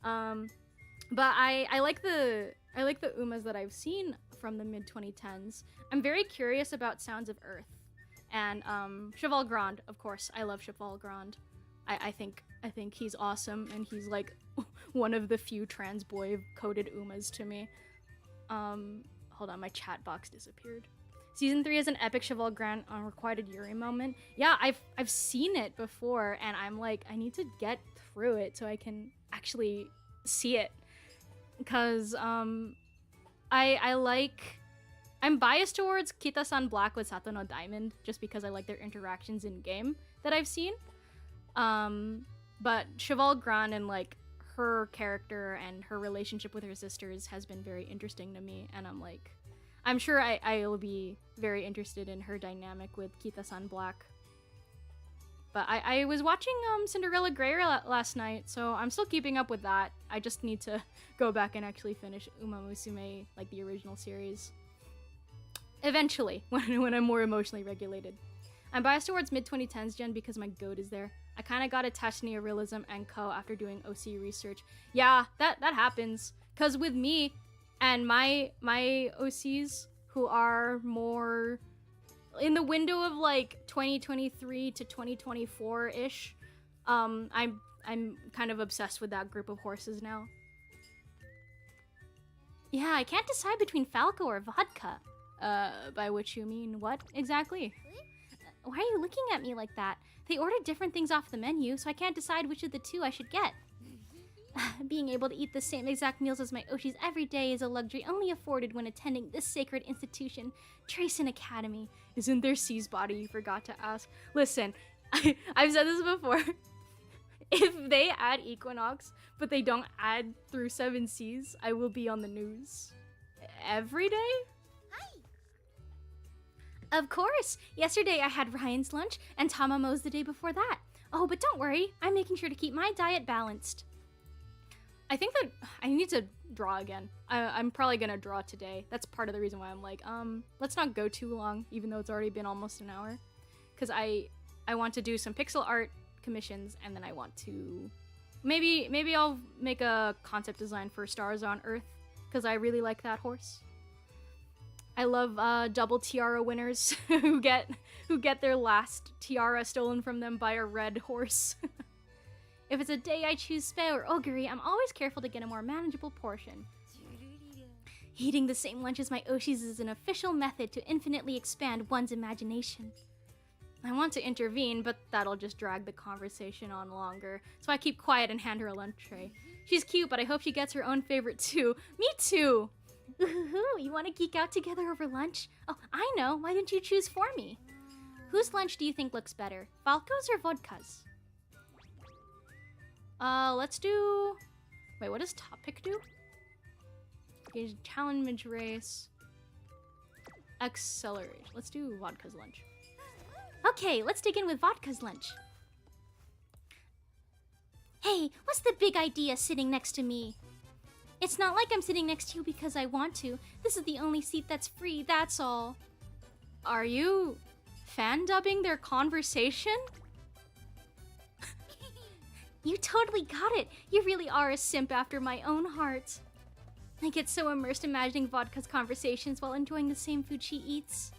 But I like the Umas that I've seen from the mid-2010s. I'm very curious about Sounds of Earth. And Cheval Grand, of course. I love Cheval Grand. I think he's awesome, and he's like one of the few trans boy coded Umas to me. Hold on, my chat box disappeared. Season 3 is an epic Cheval Grand unrequited Yuri moment. Yeah, I've seen it before, and I'm like, I need to get through it so I can actually see it. Because I'm biased towards Kita-san Black with Sato no Diamond just because I like their interactions in game that I've seen. But Cheval Grand and like her character and her relationship with her sisters has been very interesting to me, and I'm sure I'll be very interested in her dynamic with Kita-san Black. But I was watching Cinderella Grey last night, so I'm still keeping up with that. I just need to go back and actually finish UMAMUSUME, like the original series. Eventually, when I'm more emotionally regulated. I'm biased towards mid-2010s gen because my goat is there. I kind of got attached to neorealism and co after doing OC research. Yeah, that happens. Because with me and my OCs who are more in the window of like 2023 to 2024-ish, I'm kind of obsessed with that group of horses now. Yeah, I can't decide between Falco or vodka. By which you mean what exactly? Why are you looking at me like that? They ordered different things off the menu, so I can't decide which of the two I should get. Being able to eat the same exact meals as my Oshis every day is a luxury only afforded when attending this sacred institution, Tracen Academy. Isn't there C's body you forgot to ask? Listen, I've said this before. If they add Equinox, but they don't add through 7 C's, I will be on the news. Every day? Of course! Yesterday I had Ryan's lunch, and Tamamo's the day before that. Oh, but don't worry, I'm making sure to keep my diet balanced. I think that I need to draw again. I'm probably gonna draw today. That's part of the reason why I'm like, let's not go too long, even though it's already been almost an hour. Because I want to do some pixel art commissions, and then I want to... Maybe I'll make a concept design for Stars on Earth, because I really like that horse. I love double tiara winners who get their last tiara stolen from them by a red horse. If it's a day I choose Spe or Ogiri, I'm always careful to get a more manageable portion. Eating the same lunch as my Oshis is an official method to infinitely expand one's imagination. I want to intervene, but that'll just drag the conversation on longer, so I keep quiet and hand her a lunch tray. She's cute, but I hope she gets her own favorite too. Me too! Ooh, you want to geek out together over lunch? Oh, I know. Why didn't you choose for me? Whose lunch do you think looks better? Falco's or vodka's? Let's do... Wait, what does top pick do? Engage challenge race. Acceleration. Let's do vodka's lunch. Okay, let's dig in with vodka's lunch. Hey, what's the big idea sitting next to me? It's not like I'm sitting next to you because I want to. This is the only seat that's free, that's all. Are you fan-dubbing their conversation? You totally got it. You really are a simp after my own heart. I get so immersed imagining Vodka's conversations while enjoying the same food she eats.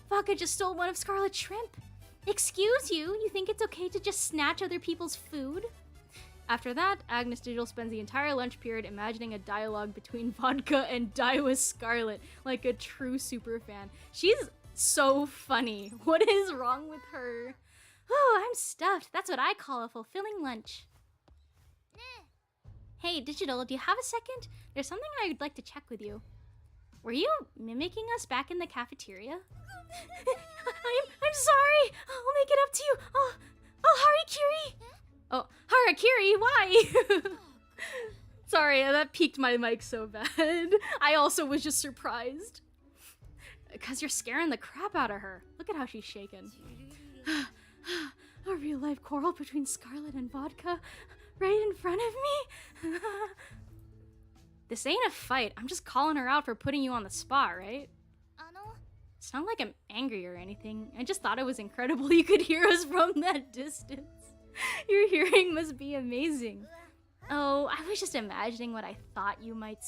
Vodka just stole one of Scarlet's shrimp. Excuse you? You think it's okay to just snatch other people's food? After that, Agnes Digital spends the entire lunch period imagining a dialogue between Vodka and Daiwa Scarlet, like a true superfan. She's so funny. What is wrong with her? Oh, I'm stuffed. That's what I call a fulfilling lunch. Hey, Digital, do you have a second? There's something I'd like to check with you. Were you mimicking us back in the cafeteria? I'm sorry. I'll make it up to you. Oh, Harikiri. Oh, Harakiri, why? Sorry, that piqued my mic so bad. I also was just surprised. Because you're scaring the crap out of her. Look at how she's shaking. A real-life quarrel between Scarlet and Vodka right in front of me? This ain't a fight. I'm just calling her out for putting you on the spot, right? It's not like I'm angry or anything. I just thought it was incredible you could hear us from that distance. Your hearing must be amazing. Oh, I was just imagining what I thought you might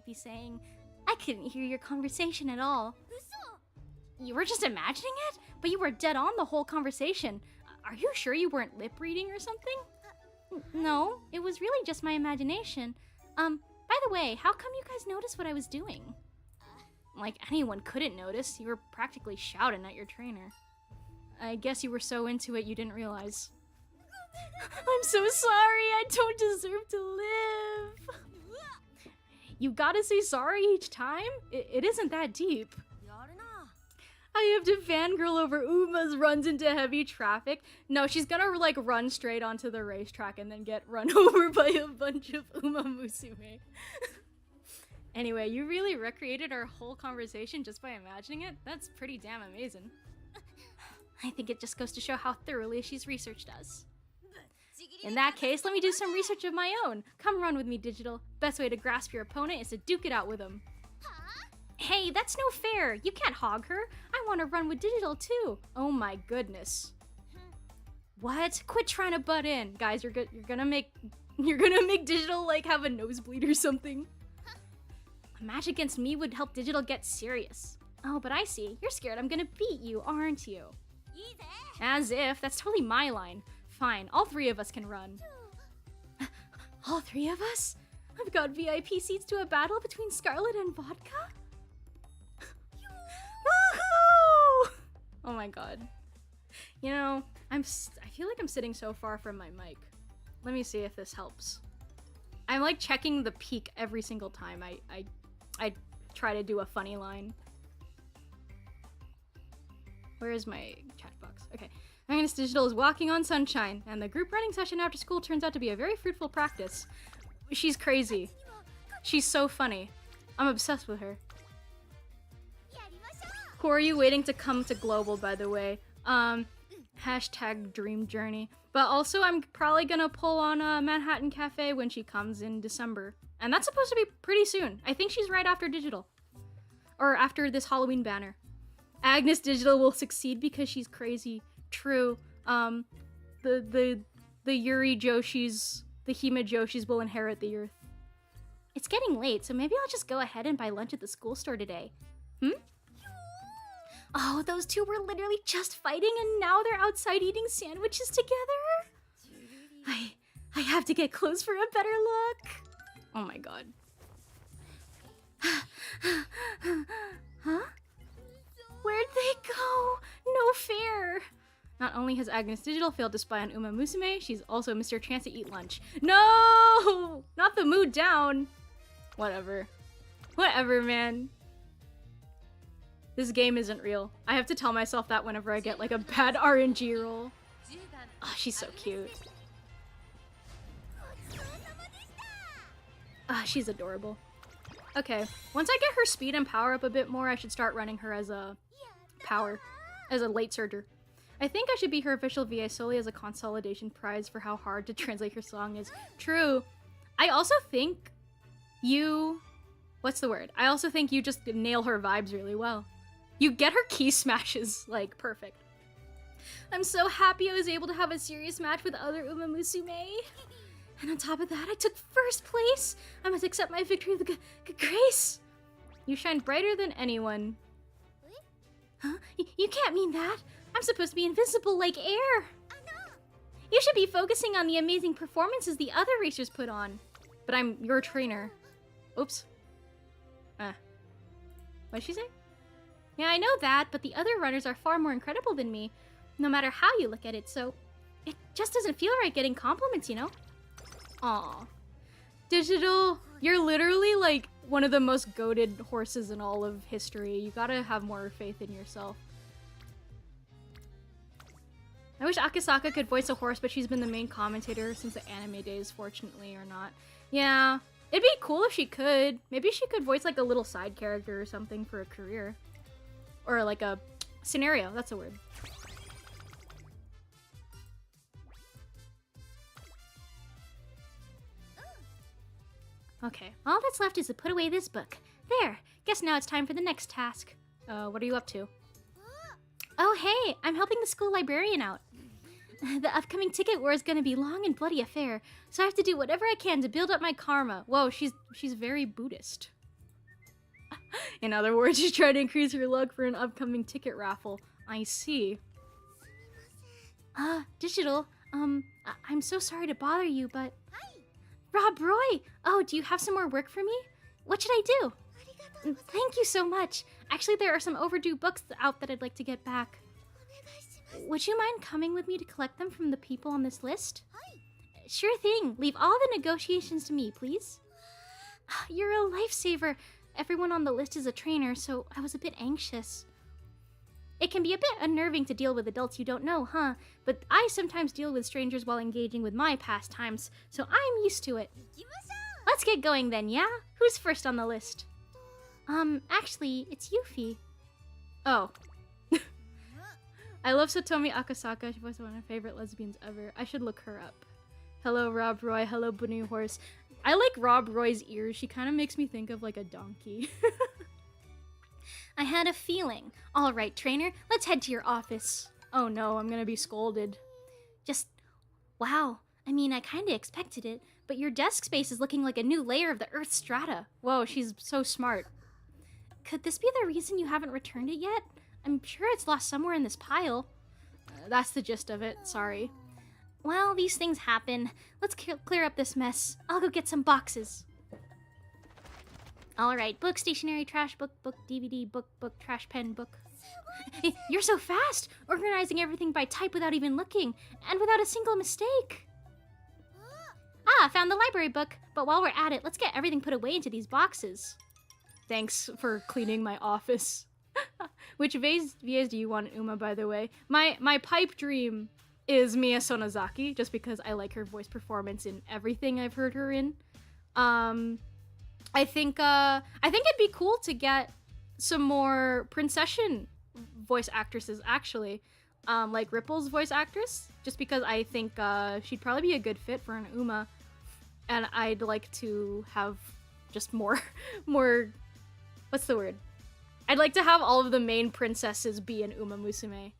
be saying. I couldn't hear your conversation at all. You were just imagining it? But you were dead on the whole conversation. Are you sure you weren't lip reading or something? No, it was really just my imagination. By the way, how come you guys noticed what I was doing? Like anyone couldn't notice. You were practically shouting at your trainer. I guess you were so into it you didn't realize. I'm so sorry, I don't deserve to live. You gotta say sorry each time? It isn't that deep. I have to fangirl over Uma's runs into heavy traffic. No, she's gonna like run straight onto the racetrack and then get run over by a bunch of UMAMUSUME. Anyway, you really recreated our whole conversation just by imagining it? That's pretty damn amazing. I think it just goes to show how thoroughly she's researched us. In that case, let me do some research of my own. Come run with me, Digital. Best way to grasp your opponent is to duke it out with him. Hey, that's no fair. You can't hog her. I want to run with Digital too. Oh my goodness. What? Quit trying to butt in. Guys, you're gonna make Digital like have a nosebleed or something. A match against me would help Digital get serious. Oh, but I see. You're scared I'm gonna beat you, aren't you? As if. That's totally my line. Fine, all three of us can run. All three of us? I've got VIP seats to a battle between Scarlet and Vodka? Woohoo! Oh my god. You know, I feel like I'm sitting so far from my mic. Let me see if this helps. I'm like checking the peak every single time I try to do a funny line. Where is my chat box? Okay. Magnus Digital is walking on sunshine, and the group running session after school turns out to be a very fruitful practice. She's crazy. She's so funny. I'm obsessed with her. Who are you waiting to come to Global, by the way? Hashtag dream journey. But also, I'm probably gonna pull on Manhattan Cafe when she comes in December. And that's supposed to be pretty soon. I think she's right after Digital. Or after this Halloween banner. Agnes Digital will succeed because she's crazy. True. The Yuri Joshis, the Hima Joshis will inherit the earth. It's getting late, so maybe I'll just go ahead and buy lunch at the school store today. Oh, those two were literally just fighting and now they're outside eating sandwiches together? I have to get clothes for a better look. Oh my god. Huh? Where'd they go? No fair. Not only has Agnes Digital failed to spy on UMAMUSUME, she's also missed her chance to eat lunch. No! Not the mood down. Whatever. Whatever, man. This game isn't real. I have to tell myself that whenever I get like a bad RNG roll. Oh, she's so cute. Ah, she's adorable. Okay, once I get her speed and power up a bit more, I should start running her as a as a late surger. I think I should be her official VA solely as a consolidation prize for how hard to translate her song is. True. I also think you... What's the word? I also think you just nail her vibes really well. You get her key smashes, like, perfect. I'm so happy I was able to have a serious match with other UMAMUSUME. And on top of that, I took first place. I must accept my victory with grace. You shine brighter than anyone. Huh? You can't mean that. I'm supposed to be invisible like air. You should be focusing on the amazing performances the other racers put on. But I'm your trainer. Oops. What'd she say? Yeah, I know that, but the other runners are far more incredible than me, no matter how you look at it, so it just doesn't feel right getting compliments, you know? Aw. Digital, you're literally like one of the most goated horses in all of history. You gotta have more faith in yourself. I wish Akasaka could voice a horse, but she's been the main commentator since the anime days, fortunately or not. Yeah, it'd be cool if she could. Maybe she could voice like a little side character or something for a career. Or like a scenario, that's a word. Okay, all that's left is to put away this book. There, guess now it's time for the next task. What are you up to? Oh hey, I'm helping the school librarian out. The upcoming ticket war is gonna be long and bloody affair, so I have to do whatever I can to build up my karma. Whoa, she's very Buddhist. In other words, she's trying to increase her luck for an upcoming ticket raffle. I see. Digital, I'm so sorry to bother you, but... Rob Roy! Oh, do you have some more work for me? What should I do? Thank you so much. Actually, there are some overdue books out that I'd like to get back. Would you mind coming with me to collect them from the people on this list? Sure thing. Leave all the negotiations to me, please. You're a lifesaver. Everyone on the list is a trainer, so I was a bit anxious. It can be a bit unnerving to deal with adults you don't know, huh? But I sometimes deal with strangers while engaging with my pastimes, so I'm used to it. Let's get going then, yeah? Who's first on the list? Actually, it's Yuffie. Oh. I love Satomi Akasaka. She was one of my favorite lesbians ever. I should look her up. Hello, Rob Roy. Hello, Bunny Horse. I like Rob Roy's ears. She kind of makes me think of like a donkey. I had a feeling. All right, trainer, let's head to your office. Oh no, I'm gonna be scolded. Wow. I mean, I kind of expected it, but your desk space is looking like a new layer of the Earth strata. Whoa, she's so smart. Could this be the reason you haven't returned it yet? I'm sure it's lost somewhere in this pile. That's the gist of it, sorry. Well, these things happen. Let's clear up this mess. I'll go get some boxes. Alright, book, stationery, trash, book, DVD, book, trash, pen, book. You're so fast! Organizing everything by type without even looking, and without a single mistake. Found the library book. But while we're at it, let's get everything put away into these boxes. Thanks for cleaning my office. Which VAs do you want in Uma, by the way? My pipe dream is Mia Sonozaki, just because I like her voice performance in everything I've heard her in. I think it'd be cool to get some more Princession voice actresses, actually. Like Ripple's voice actress, just because I think she'd probably be a good fit for an Uma. And I'd like to have just more, what's the word? I'd like to have all of the main princesses be in UMAMUSUME.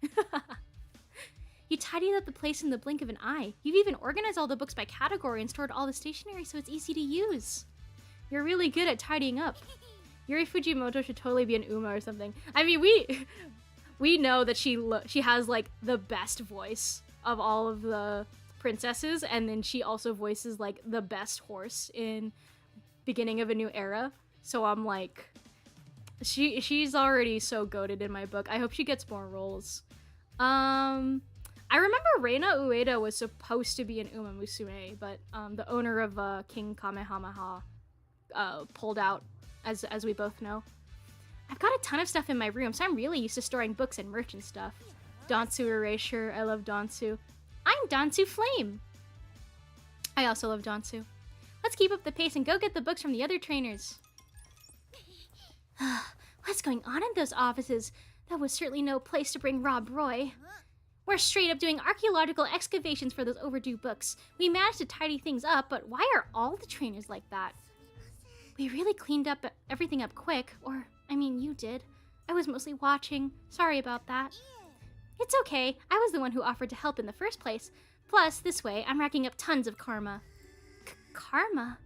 You tidied up the place in the blink of an eye. You've even organized all the books by category and stored all the stationery so it's easy to use. You're really good at tidying up. Yuri Fujimoto should totally be an Uma or something. I mean, we know that she has like the best voice of all of the princesses, and then she also voices like the best horse in Beginning of a New Era. So I'm like, she's already so goated in my book. I hope she gets more roles. I remember Reina Ueda was supposed to be in UMAMUSUME, but the owner of King Kamehameha pulled out, as we both know. I've got a ton of stuff in my room, so I'm really used to storing books and merch and stuff. Dansu Erasure, I love Dansu. I'm Dansu Flame! I also love Dansu. Let's keep up the pace and go get the books from the other trainers. What's going on in those offices? That was certainly no place to bring Rob Roy. We're straight up doing archaeological excavations for those overdue books. We managed to tidy things up, but why are all the trainers like that? We really cleaned up everything up quick, or, I mean, you did. I was mostly watching. Sorry about that. It's okay. I was the one who offered to help in the first place. Plus, this way, I'm racking up tons of karma. Karma?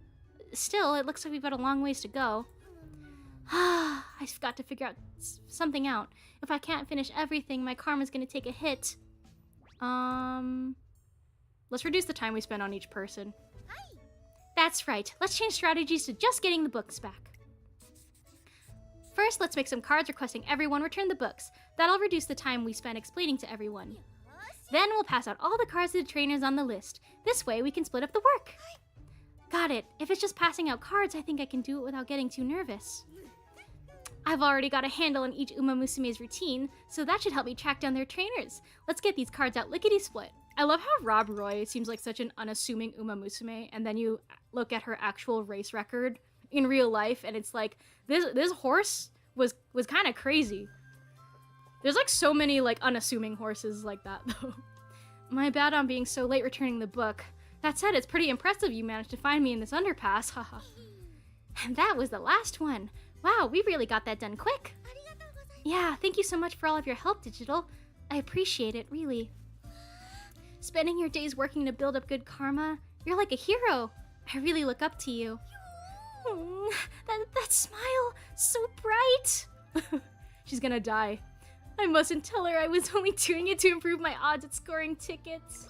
Still, it looks like we've got a long ways to go. I've got to figure out something out. If I can't finish everything, my karma's gonna take a hit. Let's reduce the time we spend on each person. That's right. Let's change strategies to just getting the books back. First, let's make some cards requesting everyone return the books. That'll reduce the time we spend explaining to everyone. Then we'll pass out all the cards to the trainers on the list. This way, we can split up the work. Got it. If it's just passing out cards, I think I can do it without getting too nervous. I've already got a handle on each UMAMUSUME's routine, so that should help me track down their trainers. Let's get these cards out lickety-split. I love how Rob Roy seems like such an unassuming UMAMUSUME, and then you look at her actual race record in real life, and it's like, this horse was kind of crazy. There's like so many like unassuming horses like that, though. My bad on being so late returning the book. That said, it's pretty impressive you managed to find me in this underpass, haha. And that was the last one. Wow, we really got that done quick. Yeah, thank you so much for all of your help, Digital. I appreciate it, really. Spending your days working to build up good karma, you're like a hero. I really look up to you. That smile, So bright! She's gonna die. I mustn't tell her I was only doing it to improve my odds at scoring tickets.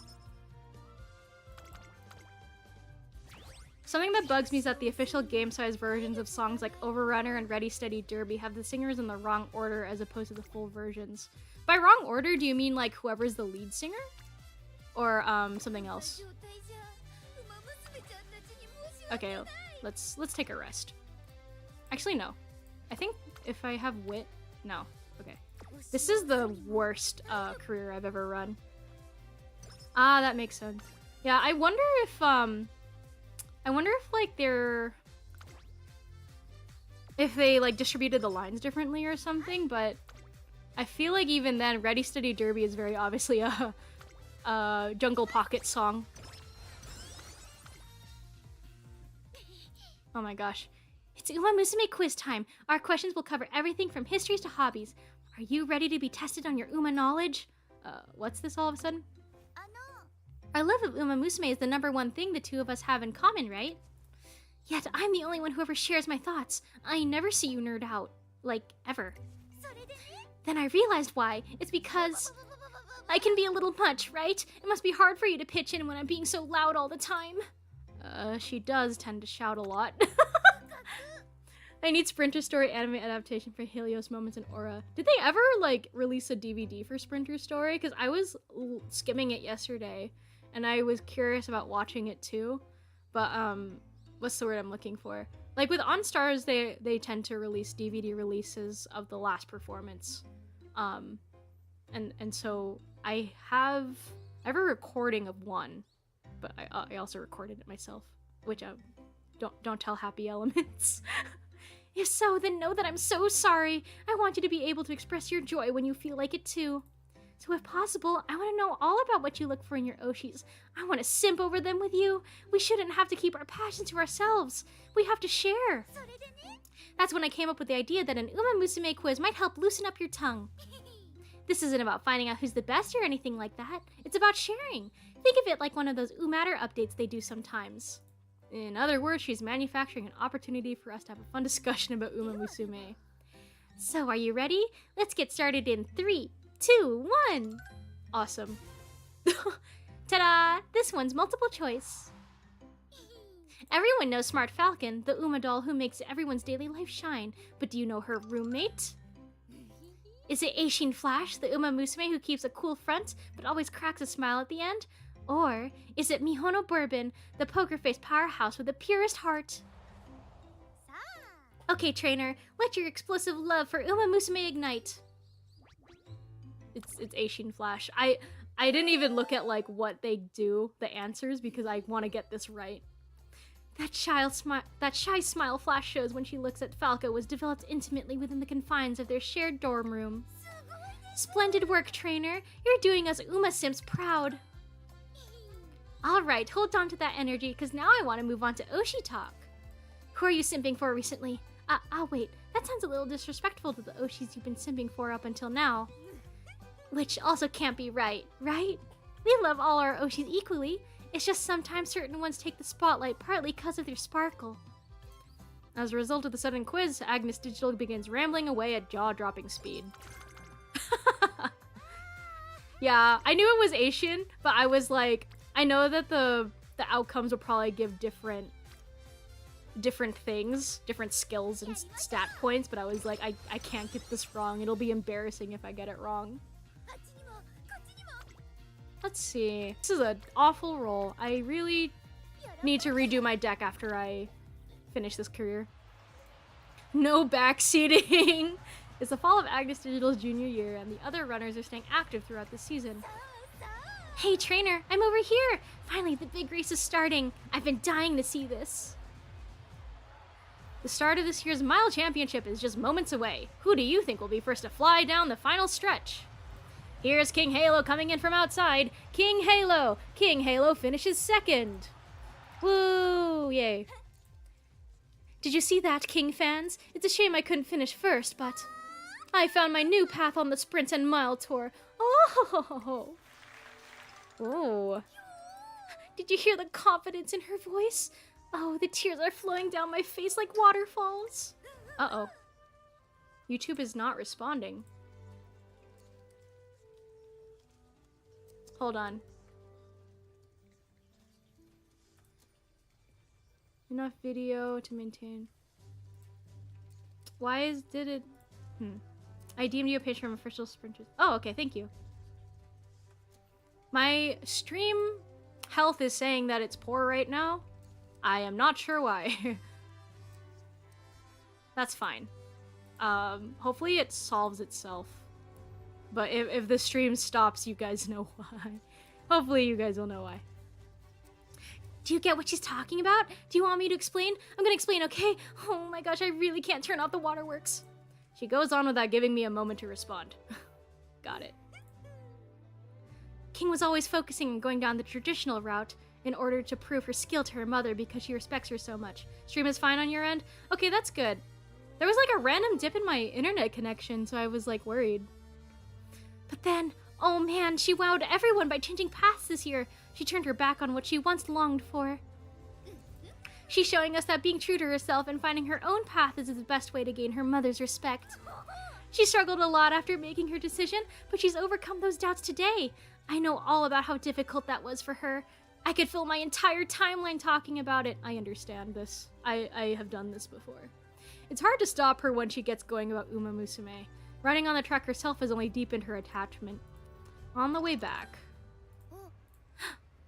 Something that bugs me is that the official game-size versions of songs like Overrunner and Ready Steady Derby have the singers in the wrong order as opposed to the full versions. By wrong order, do you mean like whoever's the lead singer? Or something else? Okay, let's take a rest. Actually, no. I think if I have wit... No. Okay. This is the worst career I've ever run. Ah, that makes sense. Yeah, I wonder if like if they like distributed the lines differently or something, but I feel like even then Ready Steady Derby is very obviously a Jungle Pocket song. Oh my gosh. It's UMAMUSUME quiz time. Our questions will cover everything from histories to hobbies. Are you ready to be tested on your UMA knowledge? What's this all of a sudden? Our love of UMAMUSUME is the #1 thing the two of us have in common, right? Yet I'm the only one who ever shares my thoughts. I never see you nerd out. Like, ever. Then I realized why. It's because I can be a little much, right? It must be hard for you to pitch in when I'm being so loud all the time. She does tend to shout a lot. I need Sprinter Story anime adaptation for Helios Moments and Aura. Did they ever, like, release a DVD for Sprinter Story? Because I was skimming it yesterday, and I was curious about watching it too. But, what's the word I'm looking for? Like, with OnStars, they tend to release DVD releases of the last performance. And so I have a recording of one, but I also recorded it myself, which, don't tell Happy Elements. If so, then know that I'm so sorry. I want you to be able to express your joy when you feel like it too. So if possible, I want to know all about what you look for in your Oshis. I want to simp over them with you. We shouldn't have to keep our passion to ourselves. We have to share. That's when I came up with the idea that an UMAMUSUME quiz might help loosen up your tongue. This isn't about finding out who's the best or anything like that. It's about sharing. Think of it like one of those UMatter updates they do sometimes. In other words, she's manufacturing an opportunity for us to have a fun discussion about UMAMUSUME. So, are you ready? Let's get started in 3, 2, 1! Awesome. Ta-da! This one's multiple choice. Everyone knows Smart Falcon, the UMA doll who makes everyone's daily life shine, but do you know her roommate? Is it Aishin Flash, the UMAMUSUME who keeps a cool front, but always cracks a smile at the end? Or is it Mihono Bourbon, the poker-faced powerhouse with the purest heart? Okay, trainer, let your explosive love for UMAMUSUME ignite. It's Aishin Flash. I didn't even look at like what they do, the answers, because I want to get this right. That shy smile Flash shows when she looks at Falco was developed intimately within the confines of their shared dorm room. Splendid work, trainer. You're doing us UMA Simps proud. Alright, hold on to that energy, because now I want to move on to Oshi talk. Who are you simping for recently? Wait, that sounds a little disrespectful to the Oshis you've been simping for up until now. Which also can't be right? We love all our Oshis equally. It's just sometimes certain ones take the spotlight partly because of their sparkle. As a result of the sudden quiz, Agnes Digital begins rambling away at jaw-dropping speed. Yeah, I knew it was Asian, but I was like, I know that the outcomes will probably give different things, different skills and stat points, but I was like, I can't get this wrong. It'll be embarrassing if I get it wrong. Let's see. This is an awful roll. I really need to redo my deck after I finish this career. No backseating! It's the fall of Agnes Digital's junior year, and the other runners are staying active throughout the season. Hey trainer, I'm over here! Finally, the big race is starting. I've been dying to see this. The start of this year's Mile Championship is just moments away. Who do you think will be first to fly down the final stretch? Here's King Halo coming in from outside. King Halo! King Halo finishes second! Woo! Yay. Did you see that, King fans? It's a shame I couldn't finish first, but I found my new path on the sprint and mile tour. Oh! Oh. Did you hear the confidence in her voice? Oh, the tears are flowing down my face like waterfalls. Uh-oh. YouTube is not responding. Hold on. Enough video to maintain. Did it? I deemed you a page from official sprinters. Oh, okay, thank you. My stream health is saying that it's poor right now. I am not sure why. That's fine. Hopefully it solves itself. But if the stream stops, you guys know why. Hopefully you guys will know why. Do you get what she's talking about? Do you want me to explain? I'm gonna explain, okay? Oh my gosh, I really can't turn off the waterworks. She goes on without giving me a moment to respond. Got it. King was always focusing on going down the traditional route in order to prove her skill to her mother because she respects her so much. Stream is fine on your end? Okay, that's good. There was like a random dip in my internet connection, so I was like worried. But then, oh man, she wowed everyone by changing paths this year. She turned her back on what she once longed for. She's showing us that being true to herself and finding her own path is the best way to gain her mother's respect. She struggled a lot after making her decision, but she's overcome those doubts today. I know all about how difficult that was for her. I could fill my entire timeline talking about it. I understand this. I have done this before. It's hard to stop her when she gets going about UMAMUSUME. Riding on the track herself has only deepened her attachment. On the way back...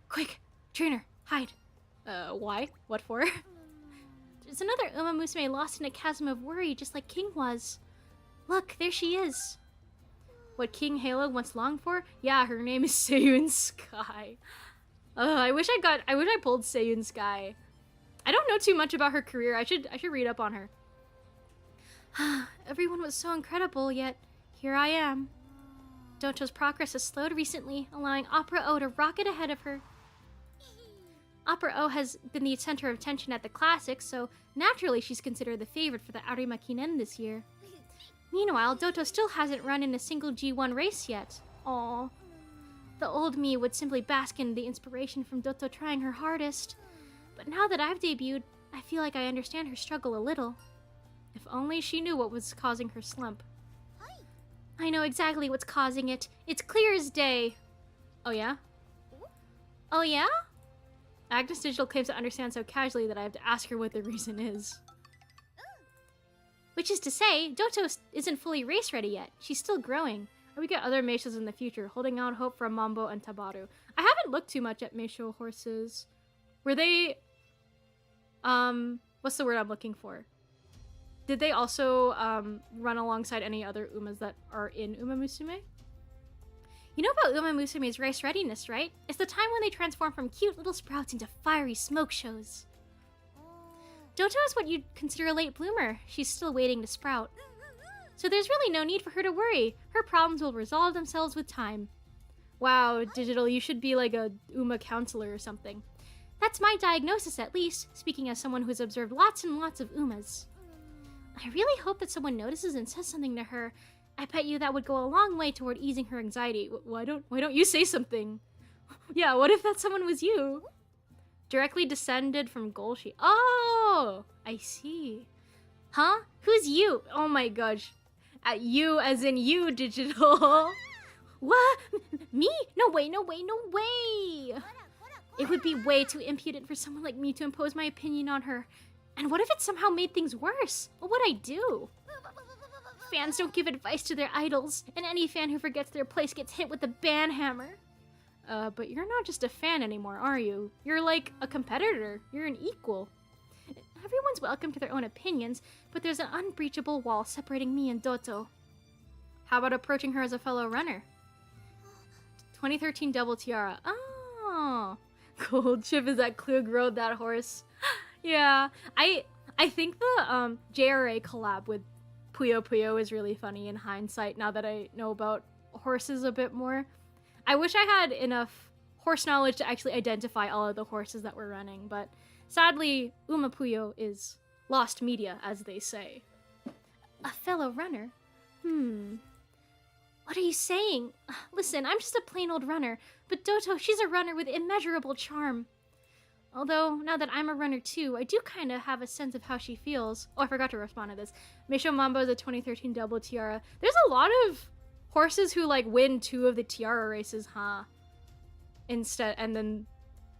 Quick! Trainer, hide! Why? What for? There's another UMAMUSUME lost in a chasm of worry, just like King was. Look, there she is. What King Halo once longed for? Yeah, her name is Seiyun Sky. I wish I pulled Seiyun Sky. I don't know too much about her career. I should read up on her. Everyone was so incredible, yet here I am. Doto's progress has slowed recently, allowing Opera O to rocket ahead of her. Opera O has been the center of attention at the Classics, so naturally she's considered the favorite for the Arima Kinen this year. Meanwhile, Doto still hasn't run in a single G1 race yet. Aww. The old me would simply bask in the inspiration from Doto trying her hardest. But now that I've debuted, I feel like I understand her struggle a little. If only she knew what was causing her slump. I know exactly what's causing it. It's clear as day. Oh yeah? Oh yeah? Agnes Digital claims to understand so casually that I have to ask her what the reason is. Which is to say, Doto isn't fully race ready yet. She's still growing. Or we get other Meishos in the future, holding out hope for Mambo and Tabaru. I haven't looked too much at Meisho horses. Were they... what's the word I'm looking for? Did they also run alongside any other Umas that are in UMAMUSUME? You know about UMAMUSUME's race readiness, right? It's the time when they transform from cute little sprouts into fiery smoke shows. Doto is what you'd consider a late bloomer. She's still waiting to sprout. So there's really no need for her to worry. Her problems will resolve themselves with time. Wow, Digital, you should be like a Uma counselor or something. That's my diagnosis, at least, speaking as someone who's observed lots and lots of Umas. I really hope that someone notices and says something to her. I bet you that would go a long way toward easing her anxiety. Why don't you say something? Yeah, what if that someone was you? Directly descended from Golshi. Oh, I see. Huh? Who's you? Oh my gosh. At you as in you, Digital. What? Me? No way, no way, no way. It would be way too impudent for someone like me to impose my opinion on her. And what if it somehow made things worse? What would I do? Fans don't give advice to their idols, and any fan who forgets their place gets hit with the ban hammer. But you're not just a fan anymore, are you? You're like a competitor. You're an equal. Everyone's welcome to their own opinions, but there's an unbreachable wall separating me and Doto. How about approaching her as a fellow runner? 2013 Double Tiara. Oh, cool. Chip is that Klug rode that horse. Yeah, I think the JRA collab with Puyo Puyo is really funny in hindsight now that I know about horses a bit more. I wish I had enough horse knowledge to actually identify all of the horses that were running, but sadly, Uma Puyo is lost media, as they say. A fellow runner? What are you saying? Listen, I'm just a plain old runner, but Doto, she's a runner with immeasurable charm. Although, now that I'm a runner too, I do kind of have a sense of how she feels. Oh, I forgot to respond to this. Meisho Mambo is a 2013 double tiara. There's a lot of horses who, like, win 2 of the tiara races, huh? Instead, and then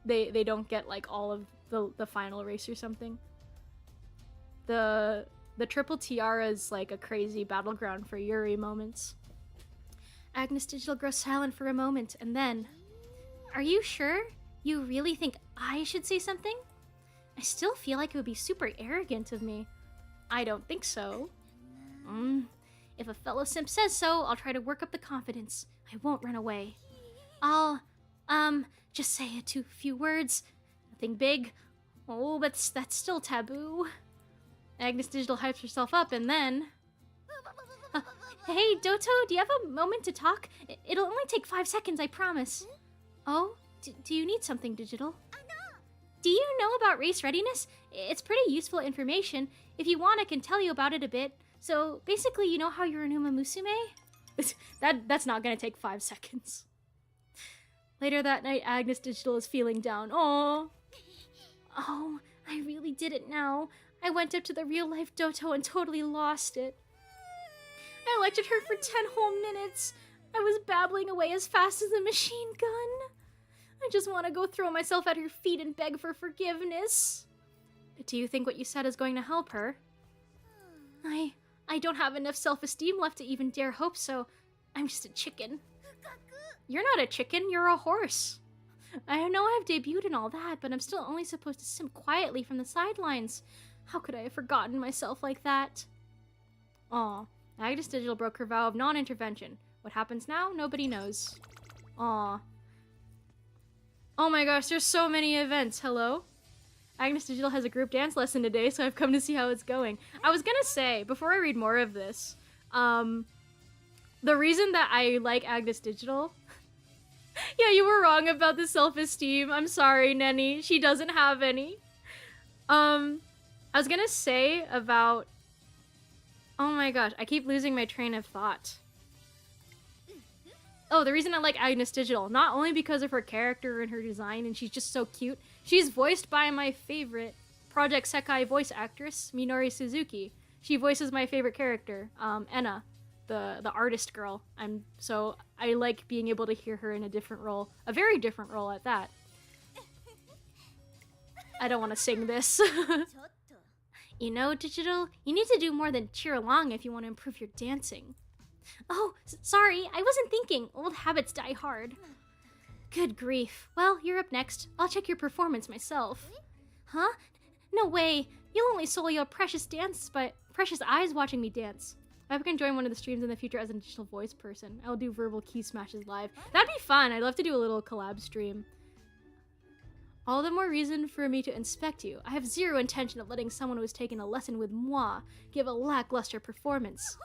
they don't get, like, all of the final race or something. The triple tiara is, like, a crazy battleground for Yuri moments. Agnes Digital grows silent for a moment, and then... Are you sure? You really think I should say something? I still feel like it would be super arrogant of me. I don't think so. If a fellow simp says so, I'll try to work up the confidence. I won't run away. I'll, just say a few words. Nothing big. Oh, but that's still taboo. Agnes Digital hypes herself up and then... hey, Doto, do you have a moment to talk? It'll only take 5 seconds, I promise. Oh? Do you need something, Digital? Do you know about race readiness? It's pretty useful information. If you want, I can tell you about it a bit. So, basically, you know how you're an UMAMUSUME? That's not gonna take 5 seconds. Later that night, Agnes Digital is feeling down. Oh, I really did it now. I went up to the real-life Doto and totally lost it. I lectured her for 10 whole minutes. I was babbling away as fast as a machine gun. I just want to go throw myself at her feet and beg for forgiveness. Do you think what you said is going to help her? I don't have enough self-esteem left to even dare hope so. I'm just a chicken. You're not a chicken, you're a horse. I know I've debuted and all that, but I'm still only supposed to simp quietly from the sidelines. How could I have forgotten myself like that? Aw, Agnes Digital broke her vow of non-intervention. What happens now? Nobody knows. Aw. Oh my gosh, there's so many events. Hello? Agnes Digital has a group dance lesson today, so I've come to see how it's going. I was gonna say, before I read more of this, the reason that I like Agnes Digital... yeah, you were wrong about the self-esteem. I'm sorry, Nenny. She doesn't have any. I was gonna say about... Oh my gosh, I keep losing my train of thought. Oh, the reason I like Agnes Digital, not only because of her character and her design, and she's just so cute, she's voiced by my favorite Project Sekai voice actress, Minori Suzuki. She voices my favorite character, Enna, the artist girl. So I like being able to hear her in a different role, a very different role at that. I don't want to sing this. You know, Digital, you need to do more than cheer along if you want to improve your dancing. Oh, sorry, I wasn't thinking. Old habits die hard. Good grief. Well, you're up next. I'll check your performance myself. Huh? No way. You'll only solo your precious dance, but precious eyes watching me dance. I hope I can join one of the streams in the future as an additional voice person. I'll do verbal key smashes live. That'd be fun. I'd love to do a little collab stream. All the more reason for me to inspect you. I have zero intention of letting someone who has taken a lesson with moi give a lackluster performance.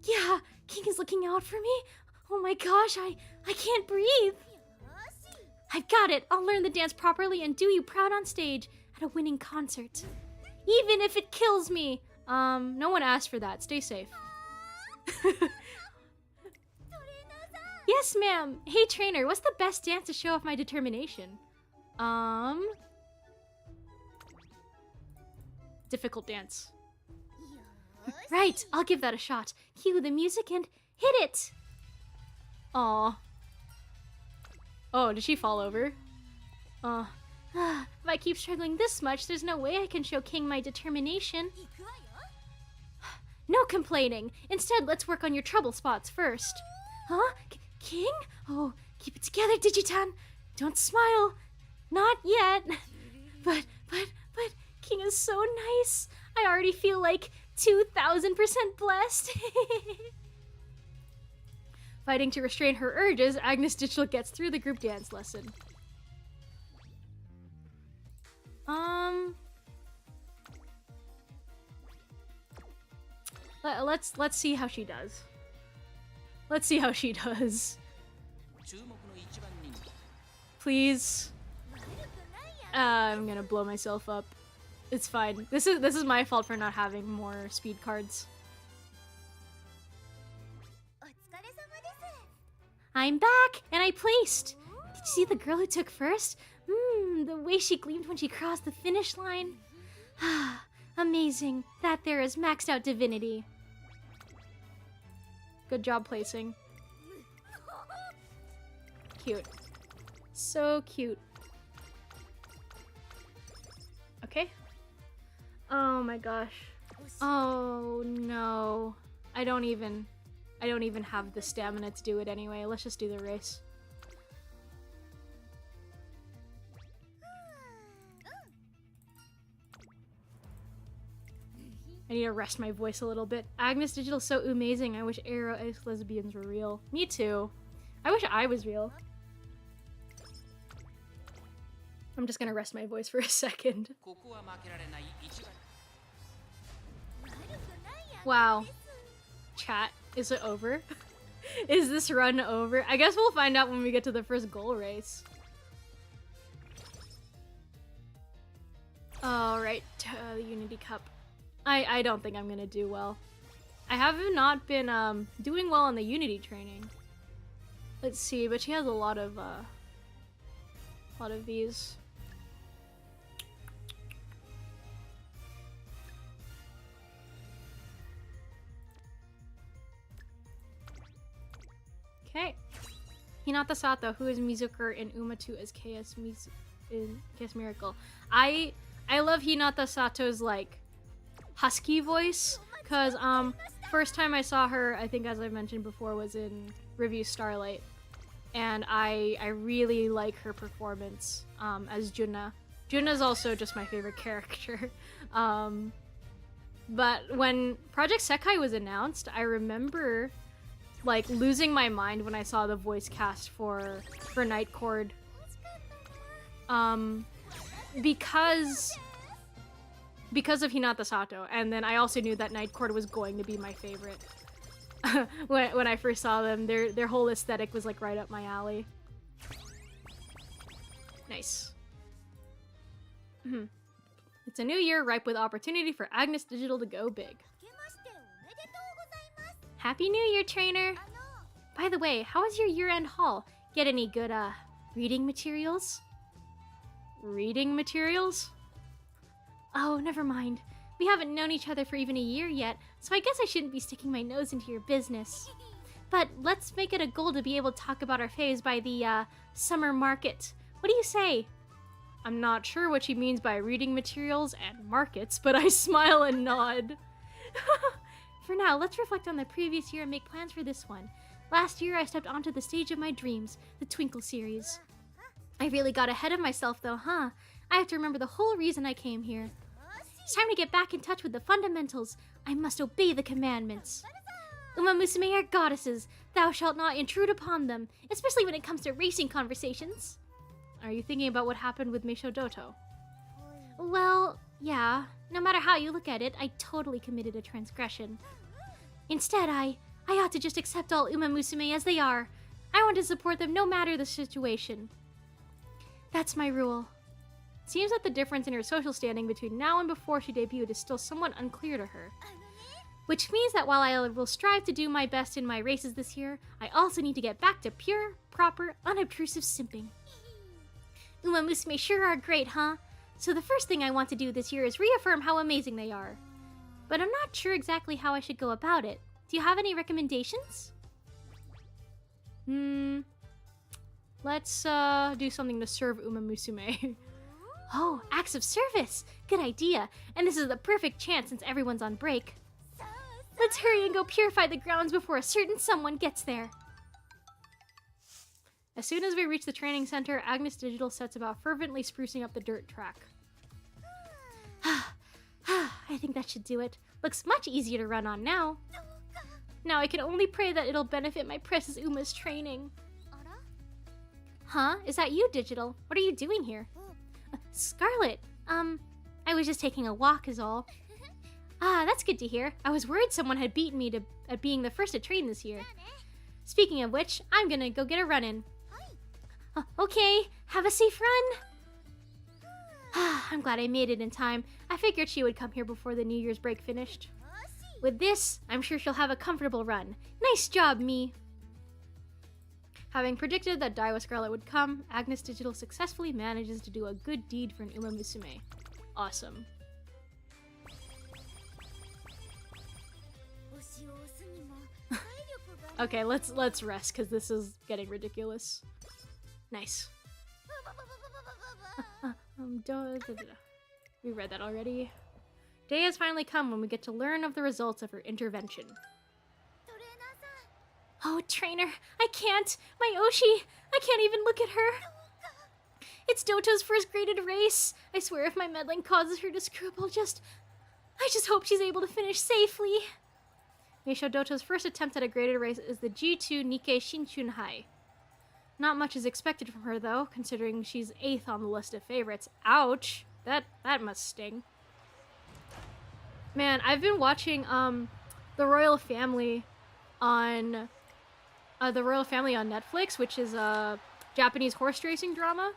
Yeah, King is looking out for me. Oh my gosh, I can't breathe. I've got it. I'll learn the dance properly and do you proud on stage at a winning concert. Even if it kills me. No one asked for that. Stay safe. Yes, ma'am. Hey, trainer, what's the best dance to show off my determination? Difficult dance. Right, I'll give that a shot. Cue the music and hit it! Aw. Oh, did she fall over? If I keep struggling this much, there's no way I can show King my determination. No complaining! Instead, let's work on your trouble spots first. Huh? King? Oh, keep it together, Digitan! Don't smile! Not yet! But, King is so nice! I already feel like 2,000% blessed. Fighting to restrain her urges, Agnes Digital gets through the group dance lesson. Let's see how she does. Let's see how she does. Please. I'm gonna blow myself up. It's fine. This is my fault for not having more speed cards. I'm back, and I placed. Did you see the girl who took first? The way she gleamed when she crossed the finish line. Amazing. That there is maxed out divinity. Good job placing. Cute. So cute. Okay. Oh my gosh. Oh no. I don't even have the stamina to do it anyway. Let's just do the race. I need to rest my voice a little bit. Agnes Digital's so amazing. I wish Aero X lesbians were real. Me too. I wish I was real. I'm just gonna rest my voice for a second. Wow. Chat, is it over? Is this run over? I guess we'll find out when we get to the first goal race. Alright, the Unity Cup. I don't think I'm gonna do well. I have not been doing well on the Unity training. Let's see, but she has a lot of these. Okay. Hinata Sato, who is Mizuker in Uma2 as in KS Miracle. I love Hinata Sato's like husky voice, cause first time I saw her, I think as I mentioned before, was in Review Starlight, and I really like her performance as Junna. Junna's also just my favorite character. But when Project Sekai was announced, I remember like losing my mind when I saw the voice cast for Night Court. Because of Hinata Sato, and then I also knew that Night Court was going to be my favorite. when I first saw them, their whole aesthetic was like right up my alley. Nice. It's a new year ripe with opportunity for Agnes Digital to go big. Happy New Year, trainer! By the way, how was your year-end haul? Get any good, reading materials? Reading materials? Oh, never mind. We haven't known each other for even a year yet, so I guess I shouldn't be sticking my nose into your business. But let's make it a goal to be able to talk about our faves by the, summer market. What do you say? I'm not sure what she means by reading materials and markets, but I smile and nod. For now, let's reflect on the previous year and make plans for this one. Last year, I stepped onto the stage of my dreams, the Twinkle series. I really got ahead of myself though, huh? I have to remember the whole reason I came here. It's time to get back in touch with the fundamentals. I must obey the commandments. UMAMUSUME are goddesses. Thou shalt not intrude upon them, especially when it comes to racing conversations. Are you thinking about what happened with Meisho Doto? Well, yeah. No matter how you look at it, I totally committed a transgression. Instead, I ought to just accept all UMAMUSUME as they are. I want to support them no matter the situation. That's my rule. It seems that the difference in her social standing between now and before she debuted is still somewhat unclear to her. Which means that while I will strive to do my best in my races this year, I also need to get back to pure, proper, unobtrusive simping. UMAMUSUME sure are great, huh? So the first thing I want to do this year is reaffirm how amazing they are. But I'm not sure exactly how I should go about it. Do you have any recommendations? Let's do something to serve UMAMUSUME. Oh, acts of service! Good idea. And this is the perfect chance since everyone's on break. Let's hurry and go purify the grounds before a certain someone gets there. As soon as we reach the training center, Agnes Digital sets about fervently sprucing up the dirt track. I think that should do it. Looks much easier to run on now. Now I can only pray that it'll benefit my precious Uma's training. Huh? Is that you, Digital? What are you doing here? Scarlet, I was just taking a walk is all. Ah, that's good to hear. I was worried someone had beaten me at being the first to train this year. Speaking of which, I'm gonna go get a run in. Okay, have a safe run. I'm glad I made it in time. I figured she would come here before the New Year's break finished. With this, I'm sure she'll have a comfortable run. Nice job, me. Having predicted that Daiwa Scarlet would come, Agnes Digital successfully manages to do a good deed for an UMAMUSUME. Awesome. Okay, let's rest because this is getting ridiculous. Nice. We read that already. Day has finally come when we get to learn of the results of her intervention. Oh, trainer, I can't! My Oshi! I can't even look at her! It's Doto's first graded race! I swear if my meddling causes her to screw up, I just hope she's able to finish safely! Meisho Doto's first attempt at a graded race is the G2 Nikkei Shinchunhai. Not much is expected from her, though, considering she's 8th on the list of favorites. Ouch! That must sting. Man, I've been watching, The Royal Family on Netflix, which is a Japanese horse racing drama.